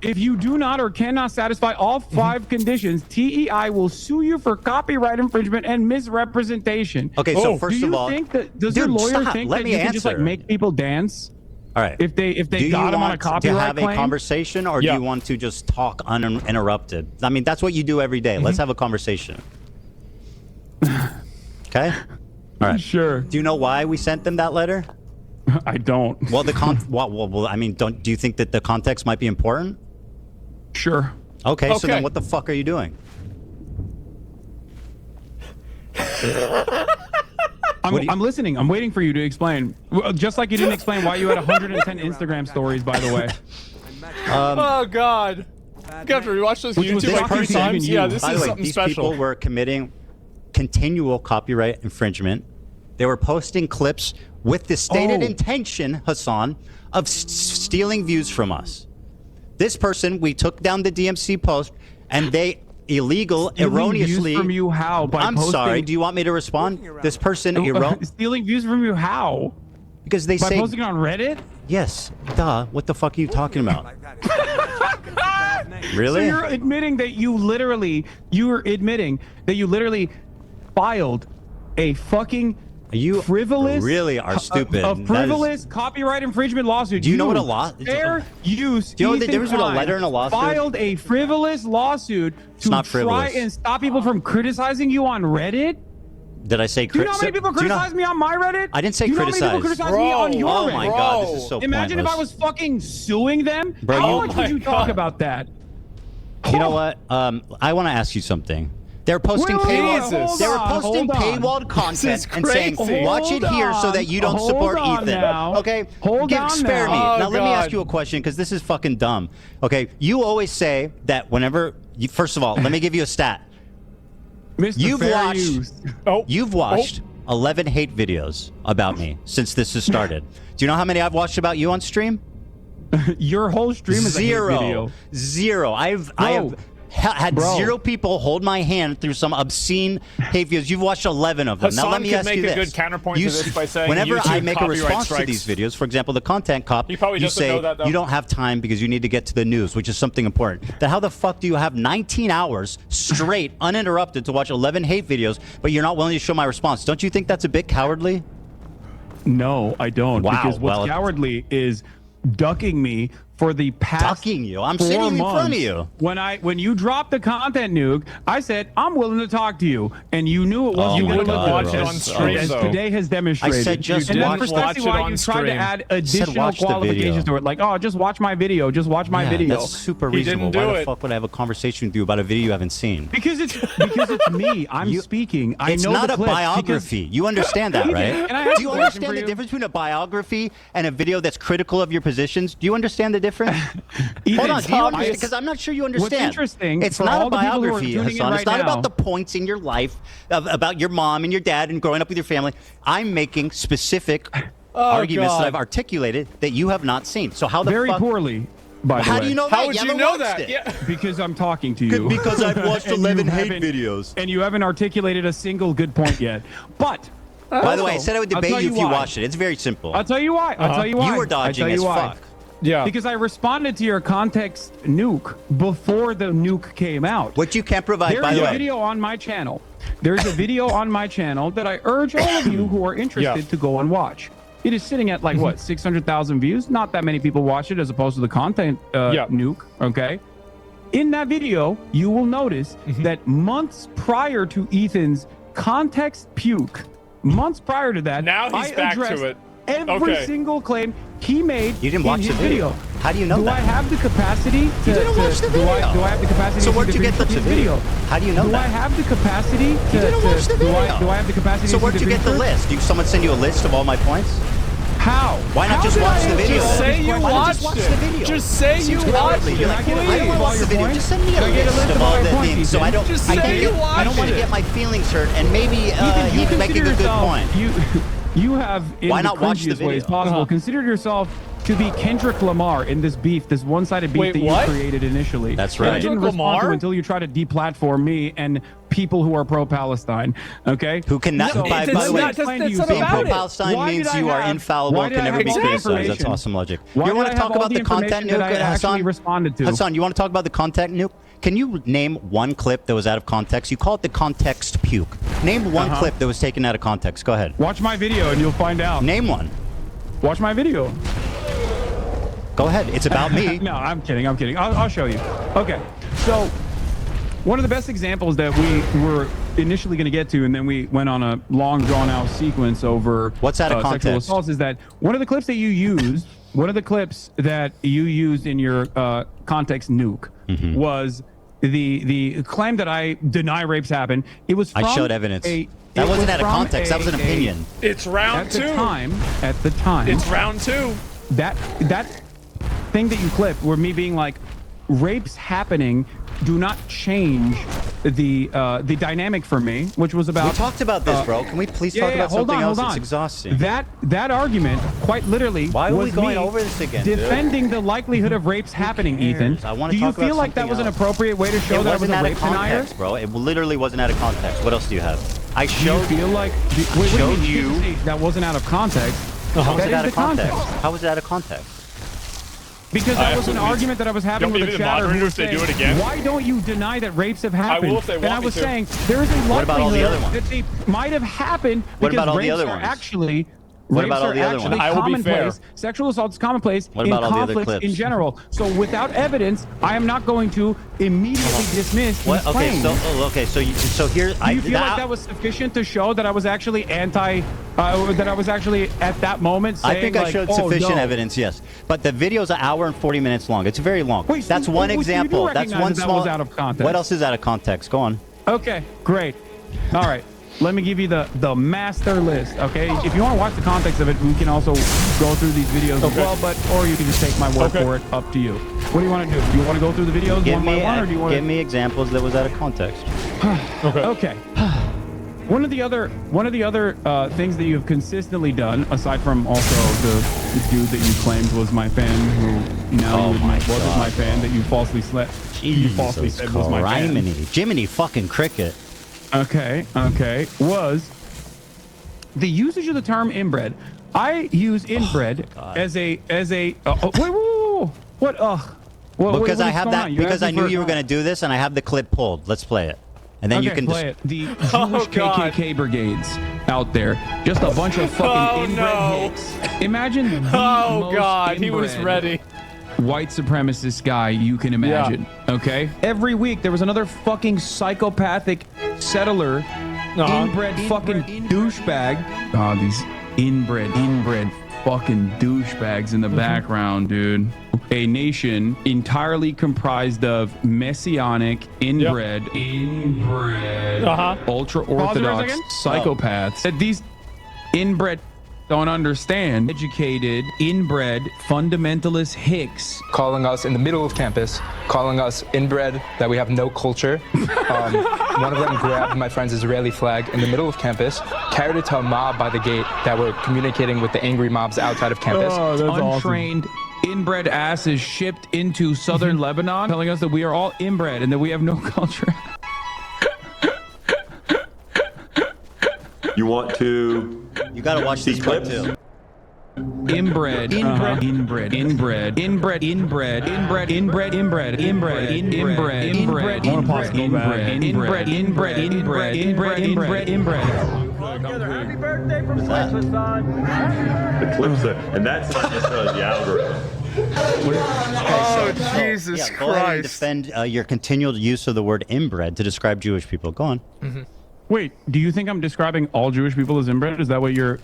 If you do not or cannot satisfy all 5 conditions, TEI will sue you for copyright infringement and misrepresentation. Okay, so first of all, does your lawyer think that you can just like make people dance? All right. If they do got you him on a want copyright to have claim? a conversation, or do you want to just talk uninterrupted? I mean, that's what you do every day. Let's have a conversation. Okay. All right. Sure. Do you know why we sent them that letter? I don't. Well, well, I mean, do you think that the context might be important? Sure. Okay, so then what the fuck are you doing? I'm listening. I'm waiting for you to explain. Just like you didn't explain why you had 110 Instagram stories, by the way. Oh, God. You have to rewatch this YouTube like 3 times. Yeah, this is something these special. People were committing continual copyright infringement. They were posting clips with the stated intention, Hasan, of stealing views from us. This person, we took down the DMC post, and they erroneously. Views from you how? By I'm posting... sorry. Do you want me to respond? This person stealing views from you how? Because they by say posting on Reddit. Yes. Duh. What the fuck are you talking about? Really? So you're admitting that you literally filed a fucking you frivolous, really are stupid. A frivolous copyright infringement lawsuit. Do you know what a law? Fair use. Do you know the Ethan difference between a Klein letter and a lawsuit? Filed a frivolous lawsuit to not try frivolous. and stop people from criticizing you on Reddit. Did I say Do you know how many people criticize me on my Reddit? I didn't say Do you know criticize. how many people criticize me on your Oh Reddit? my God, this is so Imagine pointless. if I was fucking suing them. Bro, How much would you talk about that? You know what? I want to ask you something. They're posting paywalled content and saying, watch it here so that you don't support Ethan. Okay? Spare me. Now let me ask you a question because this is fucking dumb. Okay? You always say that whenever, first of all, let me give you a stat. You've watched 11 hate videos about me since this has started. Do you know how many I've watched about you on stream? Your whole stream is a hate video. Zero. I have had zero people hold my hand through some obscene hate videos. You've watched 11 of them. Hasan now let me ask you this. could make a good counterpoint to this by saying whenever YouTube I make a copyright response strikes. to these videos, for example, the content cop, He probably you doesn't say know that, though. you don't have time because you need to get to the news, which is something important. Then how the fuck do you have 19 hours straight, uninterrupted, to watch 11 hate videos, but you're not willing to show my response? Don't you think that's a bit cowardly? No, I don't. Wow, Because what's well, cowardly is ducking me for the past Ducking you? I'm 4 sitting in months. front of you. When you dropped the content nuke, I said I'm willing to talk to you, and you knew it wasn't going to watch it on stream, as though. today has demonstrated. I said just and that's watch precisely it why on you tried to stream. add Said additional watch the video. qualifications to it, like, oh, just watch my video, just watch my video. That's super He reasonable. didn't do Why the it. fuck would I have a conversation with you about a video you haven't seen? Because it's me. I'm speaking. I It's know not the a clips biography. You understand that, right? And I have Do you a question understand for the you. difference between a biography and a video that's critical of your positions? Do you understand the difference? Ethan, Hold on, do you understand? obvious. Because I'm not sure you understand. What's interesting it's for not all a the people who are biography, tuning in Hasan. right It's not now. about the points in your life about your mom and your dad and growing up with your family. I'm making specific arguments that I've articulated that you have not seen. So how the Very fuck? poorly, by the How way. do you know that? How would you haven't know watched that? it. Yeah. Because I'm talking to you. Because I've watched And 11 you hate haven't- videos. And you haven't articulated a single good point yet. But By the way, I said I would I'll debate tell you if you why. watched it. It's very simple. I'll tell you why. I'll tell you why. You were I'll tell dodging you as why. fuck. Yeah. Because I responded to your context nuke before the nuke came out. Which you can't provide, There's by the a way. video on my channel. There's a video on my channel that I urge all of you who are interested to go and watch. It is sitting at like what, 600,000 views? Not that many people watch it as opposed to the content nuke. Okay. In that video, you will notice that months prior to Ethan's context puke, months prior to that, Now he's I back to addressed it. every Okay. single claim he made. You didn't watch in the his video. How do you know do that? I have the capacity to? You didn't watch the video. Do I have the capacity? So to where'd see you get the previous video? How do you know do that? I have the capacity to? You didn't watch the do video. I have the capacity? So to where'd see you get the previous? list? Did someone send you a list of all my points? How? Why not How just did watch I the video? Just say you Why not watched just watch it. the video? Just say Seems you cowardly. watched You're it. like, Can I I get don't a want to watch list the of video. your Just send me a points? Can I get a list list of of all all your the points, things so I don't. Just I say can't you get. I don't want to watched get my feelings hurt, and maybe Ethan, you he's making consider a good yourself, point. You have, in Why the not watch the cringiest ways video? possible, considered yourself to be Kendrick Lamar in this beef, this one-sided beef Wait, that what? you created initially. That's And I right. didn't Kendrick respond to Lamar? until you try to deplatform me and people who are pro-Palestine. Okay? Who cannot? No, by it's the way, not- that's not being about it. pro-Palestine Why means did I you are have- infallible, why did can I never have be all the criticized. That's information? awesome logic. Why You did want I to have talk all about the content information nuke, that I actually Hasan? responded to? Hasan, you want to talk about the content nuke? Can you name one clip that was out of context? You call it the context puke. Name one clip that was taken out of context. Go ahead. Watch my video and you'll find out. Name one. Watch my video. Go ahead. It's about me. No, I'm kidding. I'll show you. Okay. So, one of the best examples that we were initially going to get to, and then we went on a long, drawn-out sequence over What's out of sexual context? assaults, is that one of the clips that you used, in your context nuke, was the claim that I deny rapes happen. It was from I showed evidence. That wasn't out of context. That was an opinion. It's round two. At the time. It's round two. That thing that you clipped were me being like, rapes happening do not change the dynamic for me, which was about. We talked about this, bro. Can we please talk about something else? It's exhausting. That argument, quite literally, Why are was we going me over this again, dude? defending the likelihood of rapes happening, Ethan. I want Do to you talk about feel like that something was an else. appropriate way to show It that I was wasn't a out rape of denier? context, bro. It literally wasn't out of context. What else do you have? I Do showed you feel like showed you that wasn't out of context? How was That it out is of the context? How was it out of context? Because that was an argument that I was having with a chatter who was saying, why don't you deny that rapes have happened? And I was saying, there is a likelihood that they might have happened because rapes are actually... What about all the other ones? I will be fair. Sexual assault is commonplace in conflicts in general. So without evidence, I am not going to immediately dismiss these claims. So here, do you feel like that was sufficient to show that I was actually that I was actually at that moment saying, I think I showed sufficient evidence, yes. But the video is an hour and 40 minutes long. It's very long. Wait, that's one example. That's one small. Was out of context. What else is out of context? Go on. Okay, great. All right. Let me give you the master list, okay? If you want to watch the context of it, we can also go through these videos as well, or you can just take my word for it, up to you. What do you want to do? Do you want to go through the videos one by one, or do you want to... Give me examples that was out of context. Okay. One of the other things that you've consistently done, aside from also the dude that you claimed was my fan, who now wasn't my fan, that you falsely said was my fan. Jiminy fucking cricket. Okay, was the usage of the term inbred. I use inbred as a what? Because I have that, because I knew you were going to do this, and I have the clip pulled. Let's play it. And then you can play it. The Jewish KKK brigades out there, just a bunch of fucking inbred hicks. Imagine the most he was ready. White supremacist guy you can imagine. Okay, every week there was another fucking psychopathic settler, inbred fucking douchebag. Oh, these inbred fucking douchebags in the background, dude. A nation entirely comprised of messianic, inbred, ultra-orthodox psychopaths. That these inbred don't understand. Educated, inbred, fundamentalist hicks. Calling us in the middle of campus, calling us inbred, that we have no culture. One of them grabbed my friend's Israeli flag in the middle of campus, carried it to a mob by the gate that were communicating with the angry mobs outside of campus. Untrained, inbred asses shipped into southern Lebanon, telling us that we are all inbred and that we have no culture. You want to... You gotta watch these clips too. Inbred. Happy birthday from Twitch, Hasan. The clips are, and that's not necessarily the algorithm. Jesus Christ. Go ahead and defend your continual use of the word inbred to describe Jewish people. Go on. Wait, do you think I'm describing all Jewish people as inbred? Is that what your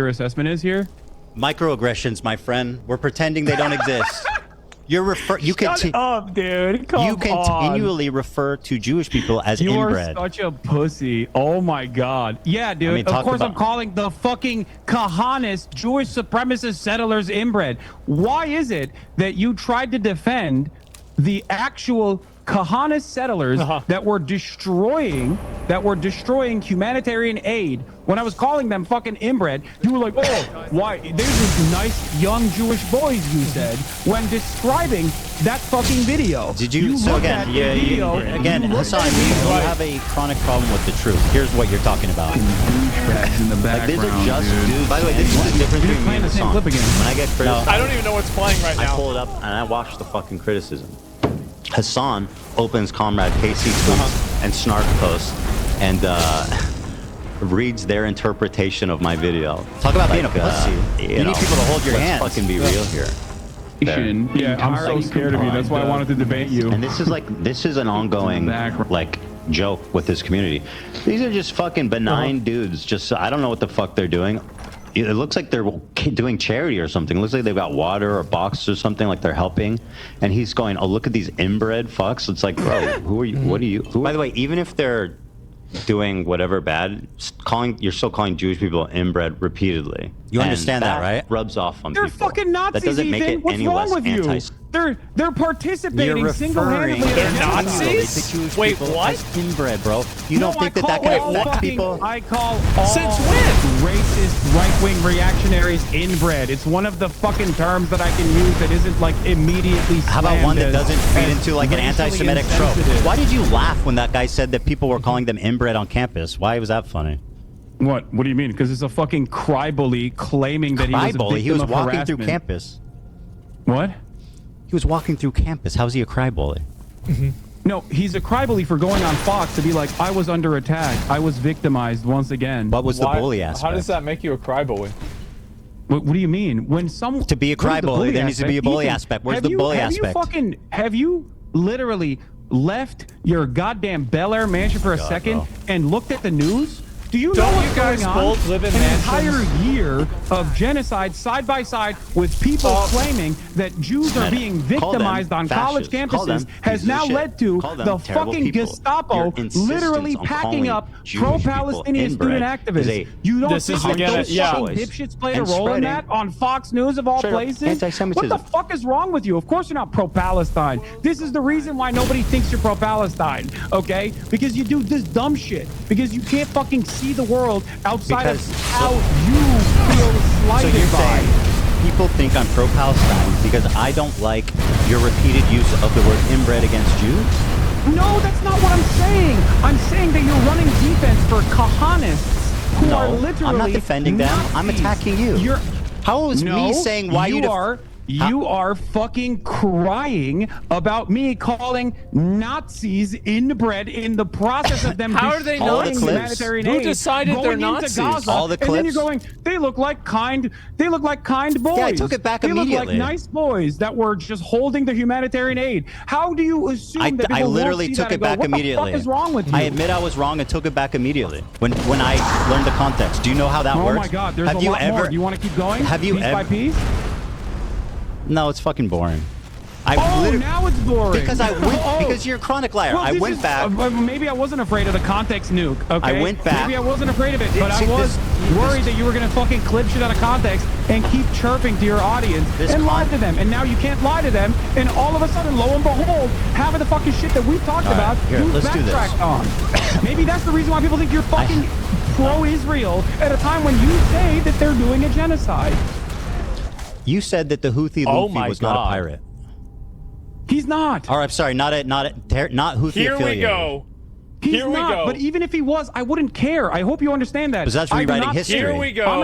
assessment is here? Microaggressions, my friend. We're pretending they don't exist. Shut up, dude. Come you continually refer to Jewish people as inbred. You are such a pussy. Oh my god. Yeah, dude. I mean, of course I'm calling the fucking Kahanis Jewish supremacist settlers inbred. Why is it that you tried to defend the actual Kahanis settlers that were destroying humanitarian aid? When I was calling them fucking inbred, you were like, oh, why? There's these nice young Jewish boys, you said, when describing that fucking video. Did you so again, Hasan, you have a chronic problem with the truth. Here's what you're talking about. Douchebags in the background, these are just dude. By the way, this is the difference between me and Hasan. When I get criticized, I don't even know what's playing right now. I pull it up and I watch the fucking criticism. Hasan opens Comrade KC tweets and Snark posts and reads their interpretation of my video. Talk about being a pussy. You need people to hold your hands. Let's fucking be real here. Yeah, I'm so scared of you. That's why I wanted to debate you. And this is an ongoing like joke with this community. These are just fucking benign dudes. Just I don't know what the fuck they're doing. It looks like they're doing charity or something. It looks like they've got water or box or something, like they're helping. And he's going, oh, look at these inbred fucks. It's like, bro, who are you? What are you? By the way, even if they're doing whatever bad, you're still calling Jewish people inbred repeatedly. You understand that, right? Rubs off on They're people. fucking Nazis, That doesn't make it What's any wrong less with you? They're participating single-handedly. They're Nazis? Wait, what? Inbred, bro. You don't think that can affect people? I call all Since when? racist right-wing reactionaries inbred. It's one of the fucking terms that I can use that isn't like immediately How about one that doesn't feed into like an anti-Semitic trope? Why did you laugh when that guy said that people were calling them inbred on campus? Why was that funny? What do you mean? Because it's a fucking cry bully claiming that he was a victim He was of walking harassment. through campus. What? He was walking through campus. How's he a cry bully? No, he's a crybaby for going on Fox to be like, I was under attack. I was victimized once again. What was the bully How aspect? does that make you a cryboy? What do you mean? When some To be a cry bully, there needs to be a bully aspect. Where's the bully aspect? Have you literally left your goddamn Bel Air mansion for a second and looked at the news? Do you know what's going on? both live in An mansions? entire year of genocide side by side with people claiming that Jews are being victimized on college campuses has now led to the fucking Gestapo literally packing up pro-Palestinian student activists. You don't think that those fucking dipshits played a role in that on Fox News of all places? What the fuck is wrong with you? Of course you're not pro-Palestine. This is the reason why nobody thinks you're pro-Palestine, okay? Because you do this dumb shit. Because you can't fucking see the world outside of how you feel slighted So you're by. saying people think I'm pro-Palestine because I don't like your repeated use of the word inbred against Jews? No, that's not what I'm saying. I'm saying that you're running defense for Kahanists who are literally I'm not defending them. I'm attacking you. How is me saying why you are fucking crying about me calling Nazis inbred in the process of them How are they destroying Nazis? humanitarian Who aid, decided they're going into Nazis? Gaza, All the and then you're clips? going, they look like kind boys. Yeah, I took it back they look immediately. like nice boys that were just holding the humanitarian aid. How do you assume that people I literally won't see took that it and go, back what immediately. the fuck is wrong with you? I admit I was wrong and took it back immediately. When I learned the context. Do you know how that works? Oh my God, there's Have a you lot ever, more. Do you want to keep going? Have you piece ever? by piece? No, it's fucking boring. Now it's boring. Because I went. Because you're a chronic liar. Well, I this went is- back. maybe I wasn't afraid of the context nuke. Okay. I went back. Maybe I wasn't afraid of it, but See, I was worried that you were gonna fucking clip shit out of context and keep chirping to your audience and lie to them. And now you can't lie to them. And all of a sudden, lo and behold, half of the fucking shit that we've talked All right, about, here, you let's do this. backtracked on. Maybe that's the reason why people think you're fucking pro-Israel at a time when you say that they're doing a genocide. You said that the Houthi Luffy was not a pirate. He's not. Or I'm sorry, not Houthi Here affiliated. we go. He's Here we not, go. but even if he was, I wouldn't care. I hope you understand that. Because that's I do rewriting not history. care. Here we go. I'm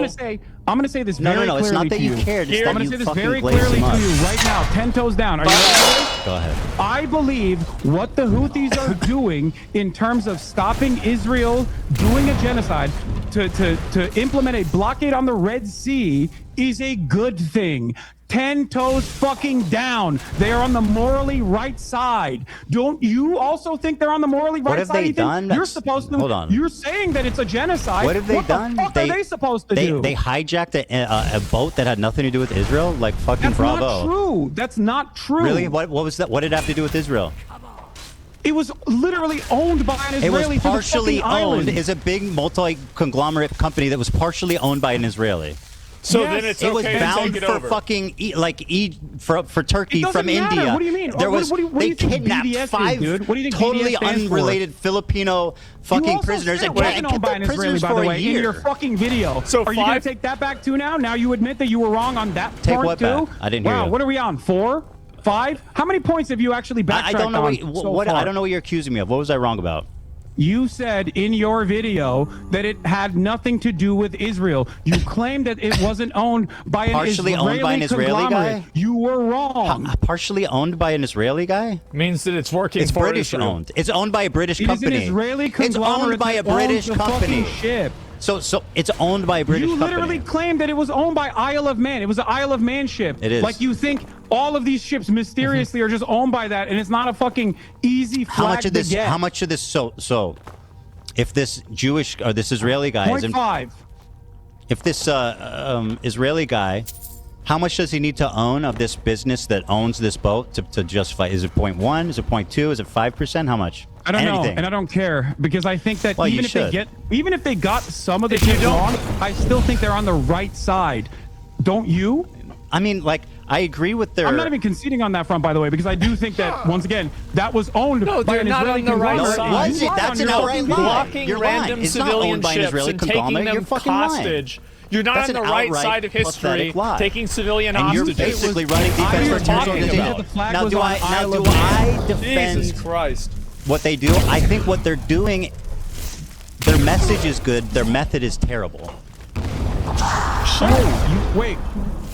gonna say this very No, clearly it's not that to you cared. It's I'm that gonna you say this fucking very glazed clearly him to up. you right now, 10 toes down. Are you ready? Go ahead. I believe what the Houthis are doing in terms of stopping Israel doing a genocide to implement a blockade on the Red Sea is a good thing. 10 toes fucking down. They are on the morally right side. Don't you also think they're on the morally right What have side? they Ethan? done? You're supposed to. Hold on. You're saying that it's a genocide. What have they done? What the fuck are they supposed to do? They hijacked a boat that had nothing to do with Israel? Like fucking That's bravo. not true. That's not true. Really? What was that? What did it have to do with Israel? It was literally owned by an It Israeli. was for the partially fucking owned. island. Is a big multi-conglomerate company that was partially owned by an Israeli. So then it's it was okay to bound take it for over. fucking for Turkey It doesn't from matter. India. What do you mean? There What- was what do you they think kidnapped BDS is, 5 dude? What do you think totally BDS stands for? unrelated Filipino fucking You also prisoners said and it wasn't owned by an kept the Israeli, prisoners by for the a way, in your year. fucking video. So are you gonna 5 take that back too now? Now you admit that you were wrong on that Take part what too? back? I didn't hear Wow, you. what are we on? 4? 5? How many points have you actually backtracked I don't know on so what far? I don't know what you're accusing me of. What was I wrong about? You said in your video that it had nothing to do with Israel. You claimed that it wasn't owned by an Partially Israeli owned by an Israeli conglomerate. guy? You were wrong. Partially owned by an Israeli guy? Means that it's working It's for British Israel. owned. It's owned by a British It is an company. Israeli It's owned conglomerate by a that owns British the company. fucking ship. So it's owned by a British You literally company. claimed that it was owned by Isle of Man. It was an Isle of Man ship. It is. Like you think all of these ships mysteriously are just owned by that, and it's not a fucking easy flag How much of this? to get. How much of this? So, if this Jewish or this Israeli guy is 0.5. if this Israeli guy, how much does he need to own of this business that owns this boat to justify? Is it 0.1? Is it 0.2? Is it 5%? How much? I don't know, Anything. and I don't care because I think that Well, you even should. even if they got some of the shit wrong, I still think they're on the right side. Don't you? I mean, like, I agree with their. I'm not even conceding on that front, by the way, because I do think that once again that was owned No, by they're an not Israeli on the right conglomerate. side. No, it wasn't. You are That's on an your outright fucking lie. video. Blocking You're random lying. It's not civilian owned by an ships Israeli and taking conglomerate. them You're fucking lying. hostage. You're not That's on the an right outright side of history, pathetic lie. taking civilian And you're hostages. basically running defense I for was a terrorist talking organization. about. The flag Now, was do on I Isle of defend Jesus Christ. what they do? I think what they're doing, their message is good. Their method is terrible. Oh, wait.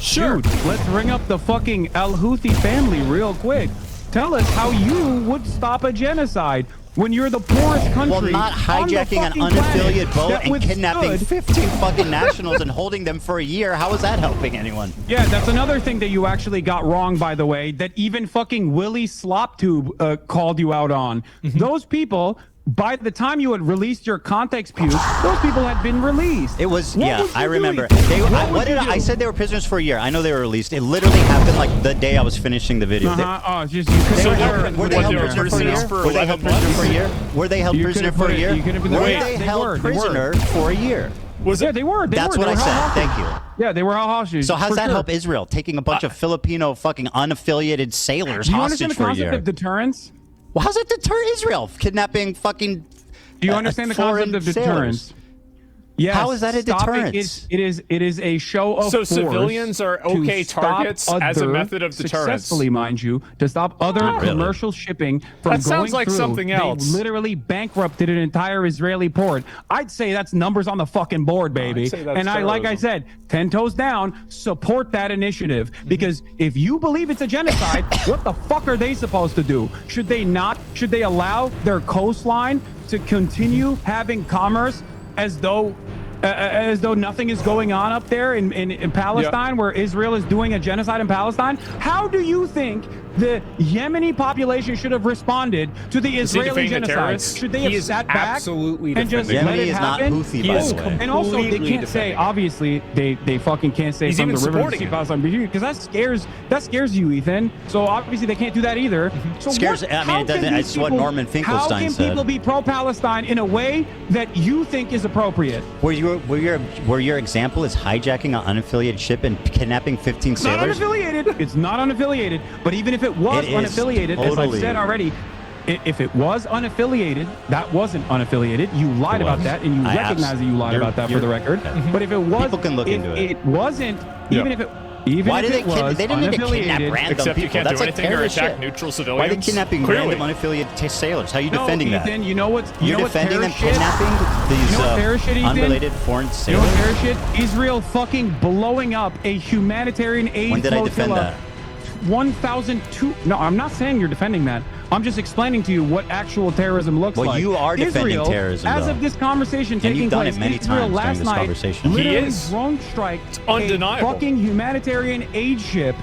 Sure. Dude, let's ring up the fucking Al Houthi family real quick. Tell us how you would stop a genocide when you're the poorest country. Well, not hijacking an unaffiliated boat and kidnapping 15 fucking nationals and holding them for a year. How is that helping anyone? Yeah, that's another thing that you actually got wrong, by the way, that even fucking Willie Sloptube called you out on. Those people, by the time you had released your context puke, those people had been released. It was, What yeah, was I you remember. doing? I said they were prisoners for a year. I know they were released. It literally happened like the day I was finishing the video. Oh, just you could Were they held prisoner for a year? Were they held prisoner for a year? Were they held prisoner for a year? Were they held prisoner for a year? Yeah, they were. That's what I said. Thank you. Yeah, they were all hostages. So how's for that sure. help Israel taking a bunch of Filipino fucking unaffiliated sailors Do you hostage understand the for a concept year? of deterrence? Well, how's it deter Israel? Kidnapping fucking. Do you understand the concept of deterrence? Sailors. Yes. How is that a stopping deterrence? It is a show of So force civilians are okay to stop targets as a other- method of deterrence. Successfully, mind you, to stop other commercial shipping from That going sounds like through. something else. They literally bankrupted an entire Israeli port. I'd say that's numbers on the fucking board, baby. I'd say that's And like I terrorism. said, 10 toes down, support that initiative. Because if you believe it's a genocide, what the fuck are they supposed to do? Should they not? Should they allow their coastline to continue having commerce as though nothing is going on up there in Palestine, where Israel is doing a genocide in Palestine? How do you think the Yemeni population should have responded to the Is he Israeli defending the genocide? terrorists? Should they He have is sat back absolutely and just defending let them. it Yemeni is not happen? Houthi, by the way. And also, they completely can't say, defending. obviously, they fucking can't say He's from the even river to supporting sea him. Palestine, because that scares you, Ethan. So obviously they can't do that either. So Scares- what, I mean, how it doesn't- can these it's what people- Norman How Finkelstein can said. people be pro-Palestine in a way that you think is appropriate? Where your example is hijacking an unaffiliated ship and kidnapping 15 It's not sailors? unaffiliated. It's not unaffiliated. But even if it was It is unaffiliated, as I've totally. said already, if it was unaffiliated, that wasn't unaffiliated. You lied It about was. that, and you I recognize that you lied you're- about that for you're- the record. okay. But if it was, People can look if into it. it wasn't, even if it. Even Why if did they it was They didn't need to kidnap unaffiliated- random Except people. you can't That's do like anything or terrorist attack shit. neutral Why are civilians. they kidnapping Clearly. random unaffiliated sailors? How are you No, defending Ethan, that? you know what's You're what's defending them terrorist shit? kidnapping these You know what terrorist shit, Ethan? unrelated foreign You know sailors? what terrorist shit? Israel fucking blowing up a humanitarian aid When did I defend flotilla. that? 1,002. No, I'm not saying you're defending that. I'm just explaining to you what actual terrorism looks Well, like. you are defending Israel, terrorism, as though. of this conversation And taking you've done place, it many Israel times last during this night conversation. literally He is. drone strike a undeniable. fucking humanitarian aid ship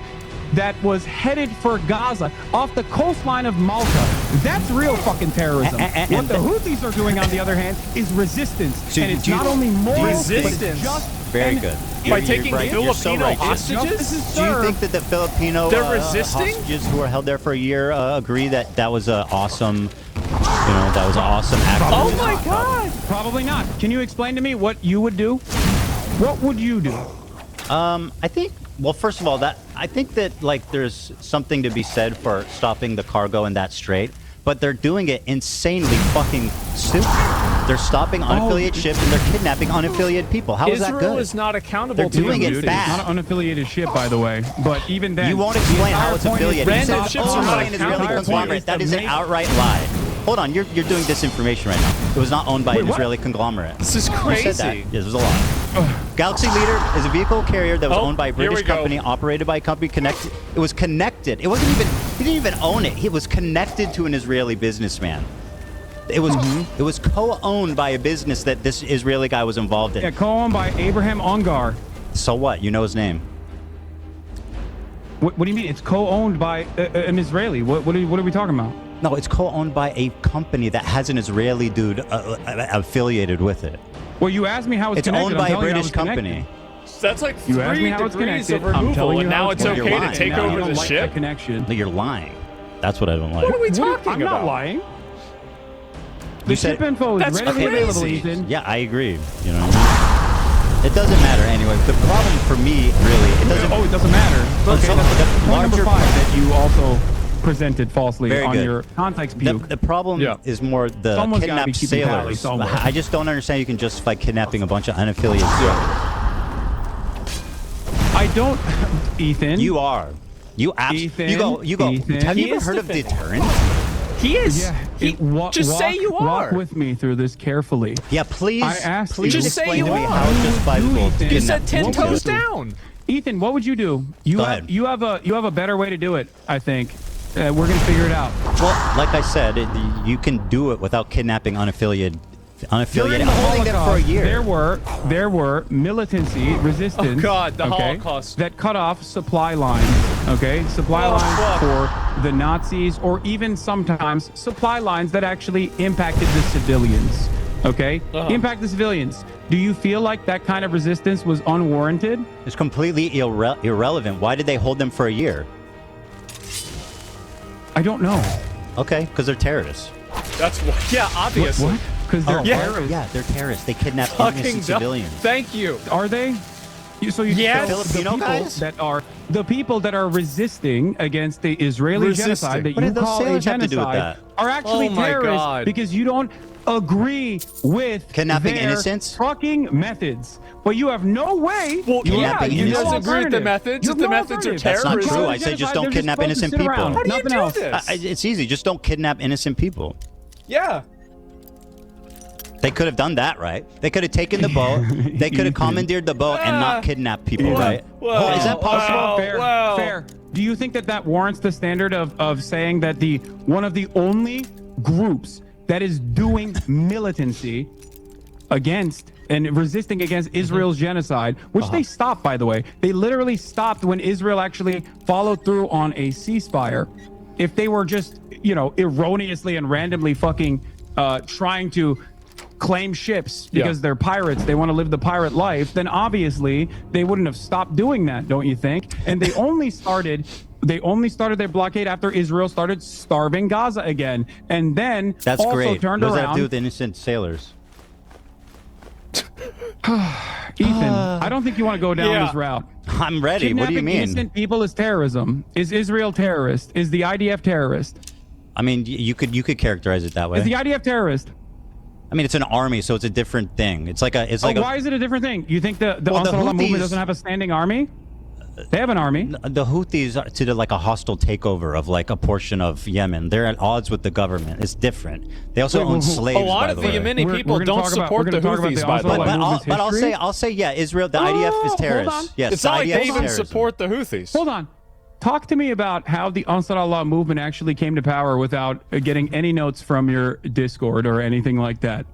that was headed for Gaza off the coastline of Malta. That's real fucking terrorism. What the Houthis are doing, on the other hand, is resistance. So and it's do you- not only moral, but it's Resistance. just Very and good. By You're taking right. You're so Filipino right. hostages? Justice is Do you served. think that the Filipino They're resisting? hostages who were held there for a year agree that that was an awesome, that was an awesome act? Oh my god! Probably not. Can you explain to me what you would do? What would you do? I think. Well, first of all, I think that like there's something to be said for stopping the cargo in that strait, but they're doing it insanely fucking stupid. They're stopping unaffiliated ships and they're kidnapping unaffiliated people. How is that Israel good? is not accountable They're to doing them, it dude. bad. It's not an unaffiliated ship, by the way. But even then, You won't the explain how entire it's point is affiliated. You Random said ships are owned not by an Israeli accountable. conglomerate. That is an outright lie. Hold on, you're doing disinformation right now. It was not owned by an what? Israeli conglomerate. This is You crazy. said that. Yes, it was a lie. Galaxy Leader is a vehicle carrier that was owned by a here we British go. company, operated by a company connected. It was connected. It wasn't even. He didn't even own it. He was connected to an Israeli businessman. It was co-owned by a business that this Israeli guy was involved in. Yeah, co-owned by Abraham Ongar. So what? You know his name. What do you mean? It's co-owned by an Israeli. What are we talking about? No, it's co-owned by a company that has an Israeli dude affiliated with it. Well, you asked me how it's connected. owned by I'm a telling you how British it's connected. company. That's like You asked 3 me how it's degrees connected. of I'm removal, telling you and how now it's it's connected. okay You're to take lying. over You the don't like ship? that connection. No, you're lying. That's what I don't like. What are we talking I'm about? not lying. You The said- ship info is That's readily available, crazy. Ethan. Yeah, I agree. You know, it doesn't matter anyway. The problem for me, really, it doesn't. Oh, it doesn't matter. Okay, So that's the point number larger 5 that you also presented falsely Very on good. your context puke. The problem is more the Someone's gotta be kidnapped keeping tally sailors. somewhere. I just don't understand you can justify kidnapping a bunch of unaffiliated sailors. I don't, Ethan. You are. You Ethan, You go. Ethan. Have you He ever is heard of defending. deterrence? He is. Yeah. Just say you Walk are. with me through this carefully. Yeah, please. I asked Please you. Just say explain you to me are. how it's justifiable to You kidnap said 10 people. toes down. Ethan, what would you do? You Go have ahead. you have a better way to do it. I think we're gonna figure it out. Well, like I said, you can do it without kidnapping unaffiliated. During the Holding them for a Holocaust, year. there were militancy resistance. Oh, God, the okay, Holocaust. that cut off supply lines. Okay, supply lines for the Nazis, or even sometimes supply lines that actually impacted the civilians. Okay, impact the civilians. Do you feel like that kind of resistance was unwarranted? It's completely irrelevant. Why did they hold them for a year? I don't know. Okay, because they're terrorists. That's what. Yeah, obviously. What? Because they're terrorists. Yeah, they're terrorists. They kidnap Fucking innocent dumb. civilians. Thank you. Are they? So Yes. Filipino guys? the people that are resisting against the Israeli genocide that What you did those call a sailors have to do with genocide that? are actually Oh my terrorists God. because you don't agree with Kidnapping their innocents? fucking methods. But you have no way. Well, Kidnapping you guys innocents? agree with the methods? You If have the no methods are alternative. That's not terrorism. true. I say just don't They're kidnap supposed to innocent sit people. around. How do you Nothing do else. this? It's easy. Just don't kidnap innocent people. Yeah. They could have done that, right? They could have taken the boat. They could have commandeered the boat and not kidnapped people, right? Whoa. Is that possible? Wow. Fair. Wow. Fair. Do you think that warrants the standard of saying that one of the only groups that is doing militancy against and resisting against Israel's genocide, which they stopped, by the way. They literally stopped when Israel actually followed through on a ceasefire. If they were just, erroneously and randomly fucking trying to claim ships because they're pirates, they want to live the pirate life, then obviously they wouldn't have stopped doing that, don't you think? And they only started their blockade after Israel started starving Gaza again, and then That's also great. turned What does that around. have to do with innocent sailors? Ethan, I don't think you want to go down this route. I'm ready. What do you Kidnapping mean? innocent people is terrorism. Is Israel terrorist? Is the IDF terrorist? I mean, you could characterize it that way. Is the IDF terrorist? I mean, it's an army, so it's a different thing. It's like a. Why is it a different thing? You think the Well, the Ansarullah movement Houthis- doesn't have a standing army? They have an army. The Houthis are to do like a hostile takeover of like a portion of Yemen. They're at odds with the government. It's different. They also own slaves. A lot by of the the way. Yemeni people don't support the Houthis, by the way. But I'll say, yeah, Israel, the IDF is terrorist. Yes, It's not like IDF they is even terrorism. support the Houthis. Hold on. Talk to me about how the Ansarullah movement actually came to power without getting any notes from your Discord or anything like that.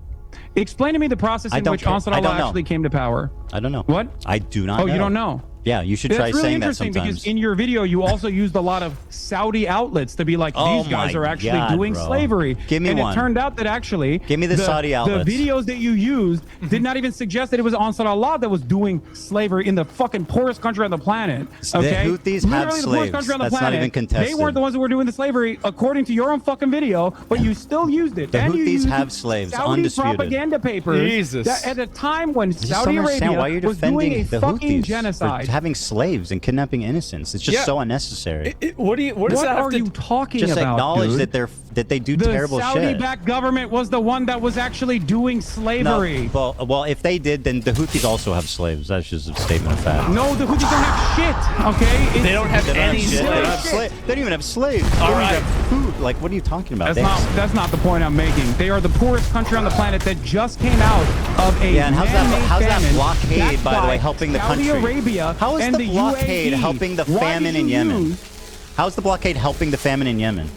Explain to me the process I in don't which care. I Ansarullah don't know. actually came to power. I don't know. What? I do not know. Oh, you don't know? Yeah, you should That's try really saying that interesting sometimes. because in your video you also used a lot of Saudi outlets to be like, Oh these guys my are actually God, doing bro. slavery. Give me and one. it turned out that actually Give me the Saudi outlets. The videos that you used did not even suggest that it was Ansarullah that was doing slavery in the fucking poorest country on the planet. Okay? The Houthis have Literally the poorest slaves. country on the That's not planet. even contested. They weren't the ones that were doing the slavery according to your own fucking video, but you still used it. The and you Houthis used have slaves, Saudi undisputed. propaganda papers Jesus. that at a time when I just Saudi don't understand Arabia why you're was doing defending a the fucking Houthis genocide. for having slaves and kidnapping innocents. It's just Yeah. so unnecessary. What does What that have are to you talking Just about, acknowledge dude? that they do The terrible shit. Saudi-backed government was the one that was actually doing slavery. No, well, if they did, then the Houthis also have slaves. That's just a statement of fact. No, the Houthis don't have shit. Okay, They don't have They don't any have shit. They don't have slaves. They don't even have slaves. All They don't right. even have food. Like, what are you talking about? That's not the point I'm making. They are the poorest country on the planet that just came out of a Yeah, and how's that famine blockade, backed by the way, by helping the Saudi country? Arabia How is and the blockade UAE. helping the Why famine did in you Yemen? use- How is the blockade helping the famine in Yemen?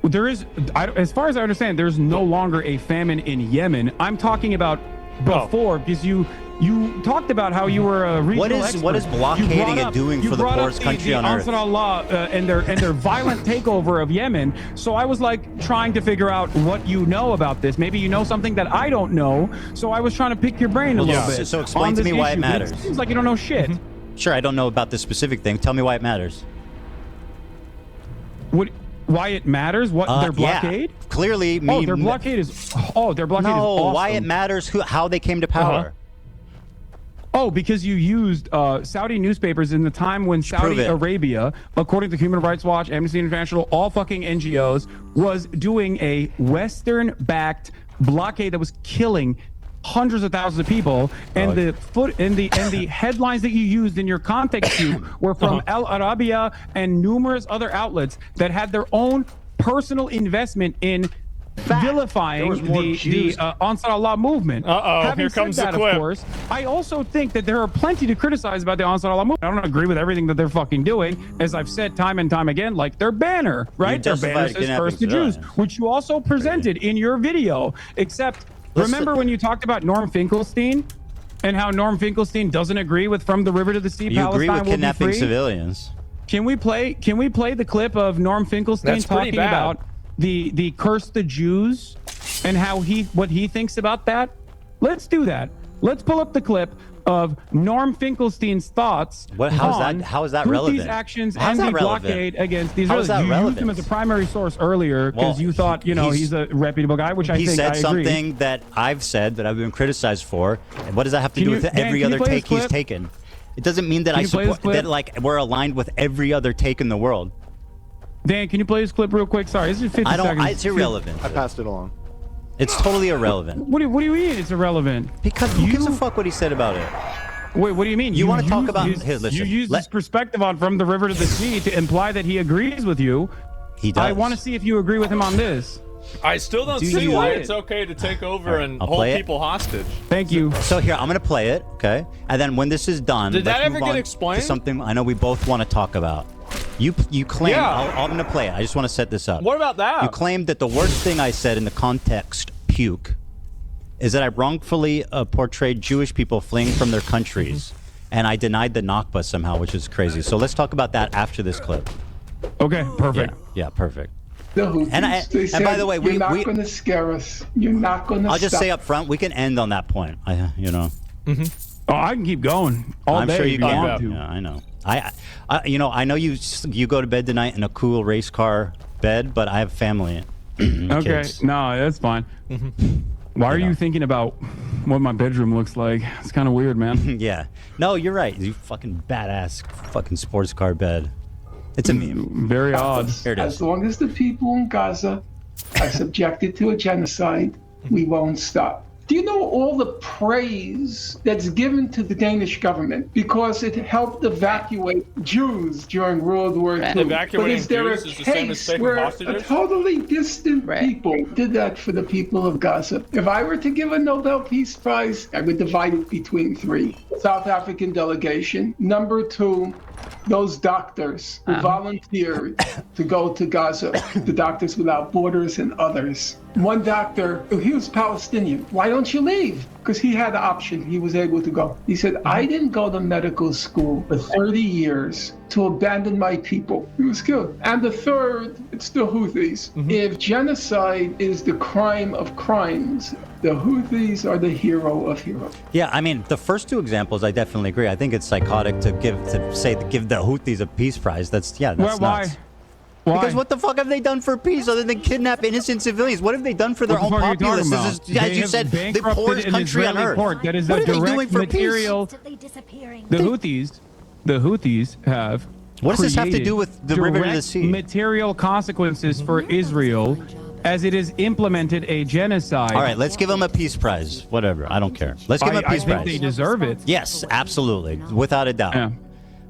There is, as far as I understand, there's no longer a famine in Yemen. I'm talking about before, because you talked about how you were a regional expert. what is blockading and doing for the poorest country on earth? Ansarullah and their violent takeover of Yemen. So I was like trying to figure out what you know about this. Maybe you know something that I don't know. So I was trying to pick your brain a little bit. So explain on to this me why it issue, but matters. It seems like you don't know shit. Sure, I don't know about this specific thing. Tell me why it matters. Why it matters? What their blockade? Yeah. Clearly, their blockade is. Their blockade is awesome. Why it matters how they came to power. Oh, because you used Saudi newspapers in the time when Saudi Arabia, according to Human Rights Watch, Amnesty International, all fucking NGOs, was doing a Western-backed blockade that was killing hundreds of thousands of people, and the headlines that you used in your context cube were from Al Arabiya and numerous other outlets that had their own personal investment in vilifying the Ansar Allah movement. Having here said comes the that, clip. Of course, I also think that there are plenty to criticize about the Ansar Allah movement. I don't agree with everything that they're fucking doing, as I've said time and time again, like their banner, right? Their banner says first to Jews, which you also presented in your video. Except, remember when you talked about Norm Finkelstein and how Norm Finkelstein doesn't agree with From the River to the Sea, You Palestine agree with will kidnapping be free? civilians. Can we play the clip of Norm Finkelstein That's pretty talking bad. about the curse the Jews and what he thinks about that? Let's do that. Let's pull up the clip of Norm Finkelstein's thoughts. How is that relevant? These actions How is and that the relevant? blockade against these. How is that You used relevant? him as a primary source earlier because you thought he's a reputable guy, which I He think said I agree. something that I've said that I've been criticized for. And what does that have to Can do you- with Dan, every can you other play this take he's clip? taken? It doesn't mean that Can I you play this support clip? that like we're aligned with every other take in the world. Dan, can you play this clip real quick? Sorry, this is 50 seconds. It's irrelevant. I passed it along. It's totally irrelevant. What do you mean it's irrelevant? Because who gives a fuck what he said about it? Wait, what do you mean? You want to talk use about his- here? Listen, you use this perspective on From the River to the Sea to imply that he agrees with you. He does. I want to see if you agree with him on this. I still don't Do see you why want it's it? okay to take over and I'll hold play it. people hostage. Thank you. So here, I'm gonna play it, okay? And then when this is done, Did that let's ever move get on explained? to something I know we both want to talk about. You claim Yeah. I'm gonna play it. I just want to set this up. What about that? You claimed that the worst thing I said in the context puke is that I wrongfully portrayed Jewish people fleeing from their countries, and I denied the Nakba somehow, which is crazy. So let's talk about that after this clip. Okay, perfect. Yeah, perfect. The Houthis, they And by said, the way, you're not going to scare us. You're not going to I'll just say up front, we can end on that point. Oh, I can keep going all I'm day. sure if you you can. want to. Yeah, I know. I know you go to bed tonight in a cool race car bed, but I have family. Okay, Kids. no, that's fine. Why are you thinking about what my bedroom looks like? It's kind of weird, man. Yeah. No, you're right. You fucking badass fucking sports car bed. It's a meme. Very odd. Here it is. As long as the people in Gaza are subjected to a genocide, we won't stop. Do you know all the praise that's given to the Danish government because it helped evacuate Jews during World War II? Evacuating But is there Jews a is the same as case taking where hostages? a totally distant people did that for the people of Gaza? If I were to give a Nobel Peace Prize, I would divide it between three. South African delegation. Number two, those doctors who volunteered to go to Gaza, the Doctors Without Borders and others. One doctor, he was Palestinian. Why don't you leave? Because he had the option. He was able to go. He said, I didn't go to medical school for 30 years to abandon my people. He was killed. And the third, it's the Houthis. If genocide is the crime of crimes, the Houthis are the hero of heroes. Yeah, I mean, the first two examples, I definitely agree. I think it's psychotic to give the Houthis a peace prize. That's nuts. Why? Because what the fuck have they done for peace other than kidnap innocent civilians? What have they done for their What the own fuck are you populace? talking This about? is, as They you have said, the bankrupted poorest an country on Israeli earth. port. That is What a are they doing direct for material. peace? The Houthis have. What does this have to created do with the river to the direct sea? Material consequences for Israel, as it has implemented a genocide. All right, let's give them a peace prize. Whatever, I don't care. Let's give them a peace I think prize. they deserve it. Yes, absolutely, without a doubt. Yeah.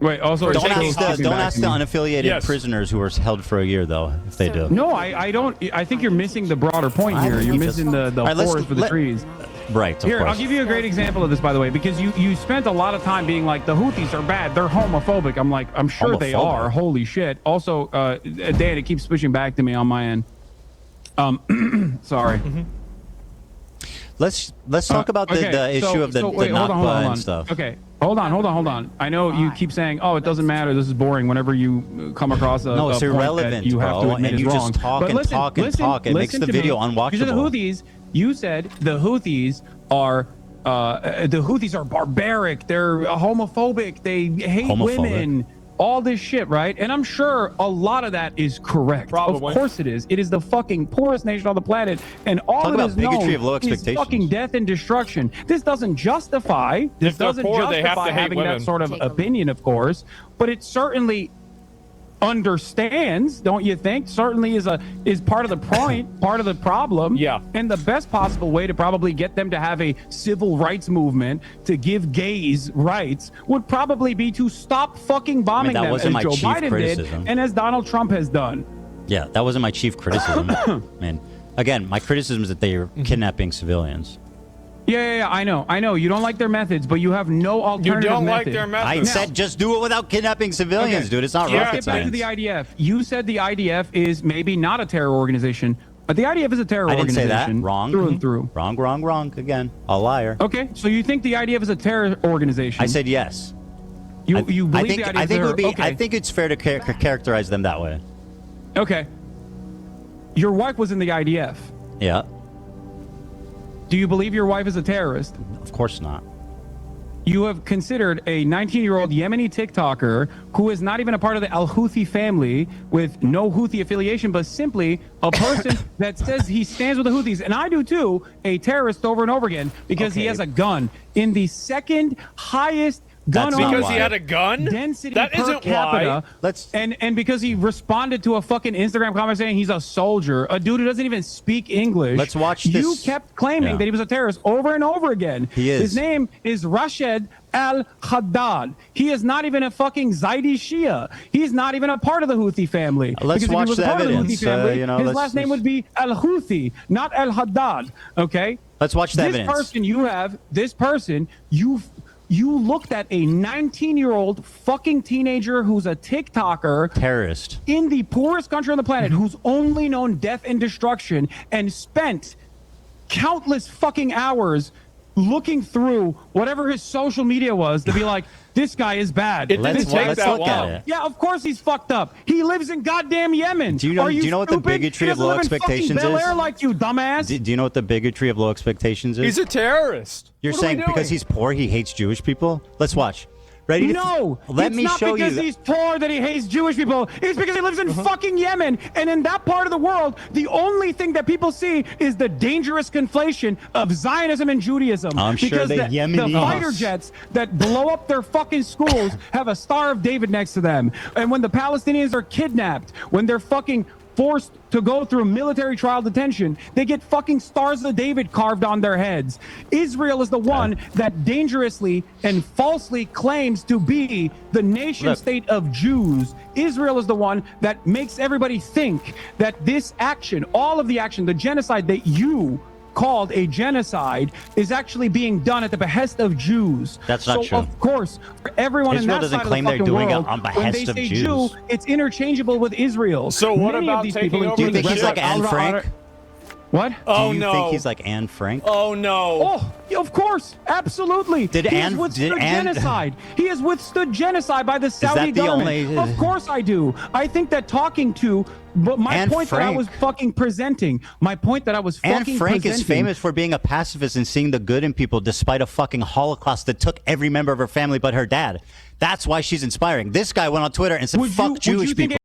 Wait, also, don't it's ask taking back the to me. unaffiliated prisoners who were held for a year, though, if they do. No, I don't. I think you're missing the broader point here. You're missing the All right, forest for the trees. Right, of Here, course. I'll give you a great example of this, by the way, because you spent a lot of time being like, the Houthis are bad, they're homophobic. I'm like, I'm sure they Homophobic? are. Holy shit. Also, Dan, it keeps switching back to me on my end. Sorry. Let's talk about the issue of the Nakba and stuff. Okay, hold on. I know you keep saying, "Oh, it doesn't matter. This is boring." Whenever you come across a No, it's a point irrelevant, that you have bro, to admit and is you just wrong. talk But and listen, talk and listen, talk. It makes listen the to me. video unwatchable. You said the Houthis are barbaric. They're homophobic. They hate women. All this shit, right? And I'm sure a lot of that is correct. Probably. Of course it is. It is the fucking poorest nation on the planet, and all Talk it about is bigotry known of low is expectations. fucking death and destruction. This doesn't justify. This If they're doesn't poor, they have justify to hate having women. that sort of opinion, of course, but it certainly understands, don't you think? Certainly is part of the point, part of the problem. Yeah. And the best possible way to probably get them to have a civil rights movement to give gays rights would probably be to stop fucking bombing that them, wasn't as my Joe chief Biden criticism. did, and as Donald Trump has done. Yeah, that wasn't my chief criticism. Man, Again, my criticism is that they are kidnapping civilians. Yeah, I know. You don't like their methods, but you have no alternative You don't like method. their methods. I said just do it without kidnapping civilians, dude. It's not rocket Let's get back to science. the IDF. You said the IDF is maybe not a terror organization, but the IDF is a terror I didn't say organization. that. Wrong. Through and through. Wrong. Again, a liar. Okay, so you think the IDF is a terror organization? I said yes. You believe the IDF I think it would be. okay. I think it's fair to characterize them that way. Okay. Your wife was in the IDF. Yeah. Do you believe your wife is a terrorist? Of course not. You have considered a 19-year-old Yemeni TikToker who is not even a part of the Al-Houthi family with no Houthi affiliation, but simply a person that says he stands with the Houthis, and I do too, a terrorist over and over again because he has a gun in the second highest gun because he had a gun? density That per isn't capita. why. And because he responded to a fucking Instagram comment saying he's a soldier, a dude who doesn't even speak English. Let's watch You this. kept claiming that he was a terrorist over and over again. He is. His name is Rashid Al-Haddad. He is not even a fucking Zaidi Shia. He's not even a part of the Houthi family. Let's because watch if he was the a part evidence. of the Houthi family, his let's- last name would be Al-Houthi, not Al-Haddad. Okay? Let's watch the this evidence. This person, you looked at a 19-year-old fucking teenager who's a TikToker. Terrorist. In the poorest country on the planet, who's only known death and destruction, and spent countless fucking hours looking through whatever his social media was to be like, this guy is bad. Let's look at it. Yeah, of course he's fucked up. He lives in goddamn Yemen. Do you know? Are do you know what the stupid? bigotry He of doesn't low live in fucking expectations Bel is? Air like you, dumbass. Do you know what the bigotry of low expectations is? He's a terrorist. You're What are we saying because doing? he's poor, he hates Jewish people? Let's watch. Ready? No, Let it's me not show because you. he's poor that he hates Jewish people. It's because he lives in fucking Yemen, and in that part of the world, the only thing that people see is the dangerous conflation of Zionism and Judaism. I'm sure because the the Yemenis- fighter jets that blow up their fucking schools have a Star of David next to them, and when the Palestinians are kidnapped, when they're fucking forced to go through military trial detention, they get fucking Stars of David carved on their heads. Israel is the one that dangerously and falsely claims to be the nation state of Jews. Israel is the one that makes everybody think that this action, all of the action, the genocide that you called a genocide, is actually being done at the behest of Jews. That's not so true. Of course, for everyone Israel in that doesn't side claim of the they're fucking doing it world, on when behest they of say Jews. Jew, it's interchangeable with Israel. So what Many about of these taking people, over Do you including think he's like Rashid Anne Al-Arab- Frank? What? Oh, Do you no. think he's like Anne Frank? Oh no. Oh, yeah, of course, absolutely. Did he Anne- has withstood did Anne- genocide. He has withstood genocide by the Saudi that the government. only- Of course I do. I think that talking to, but my Anne point that I Frank. was fucking presenting, my point that I was Anne fucking Frank is presenting. famous for being a pacifist and seeing the good in people despite a fucking Holocaust that took every member of her family but her dad. That's why she's inspiring. This guy went on Twitter and said, fuck Jewish people.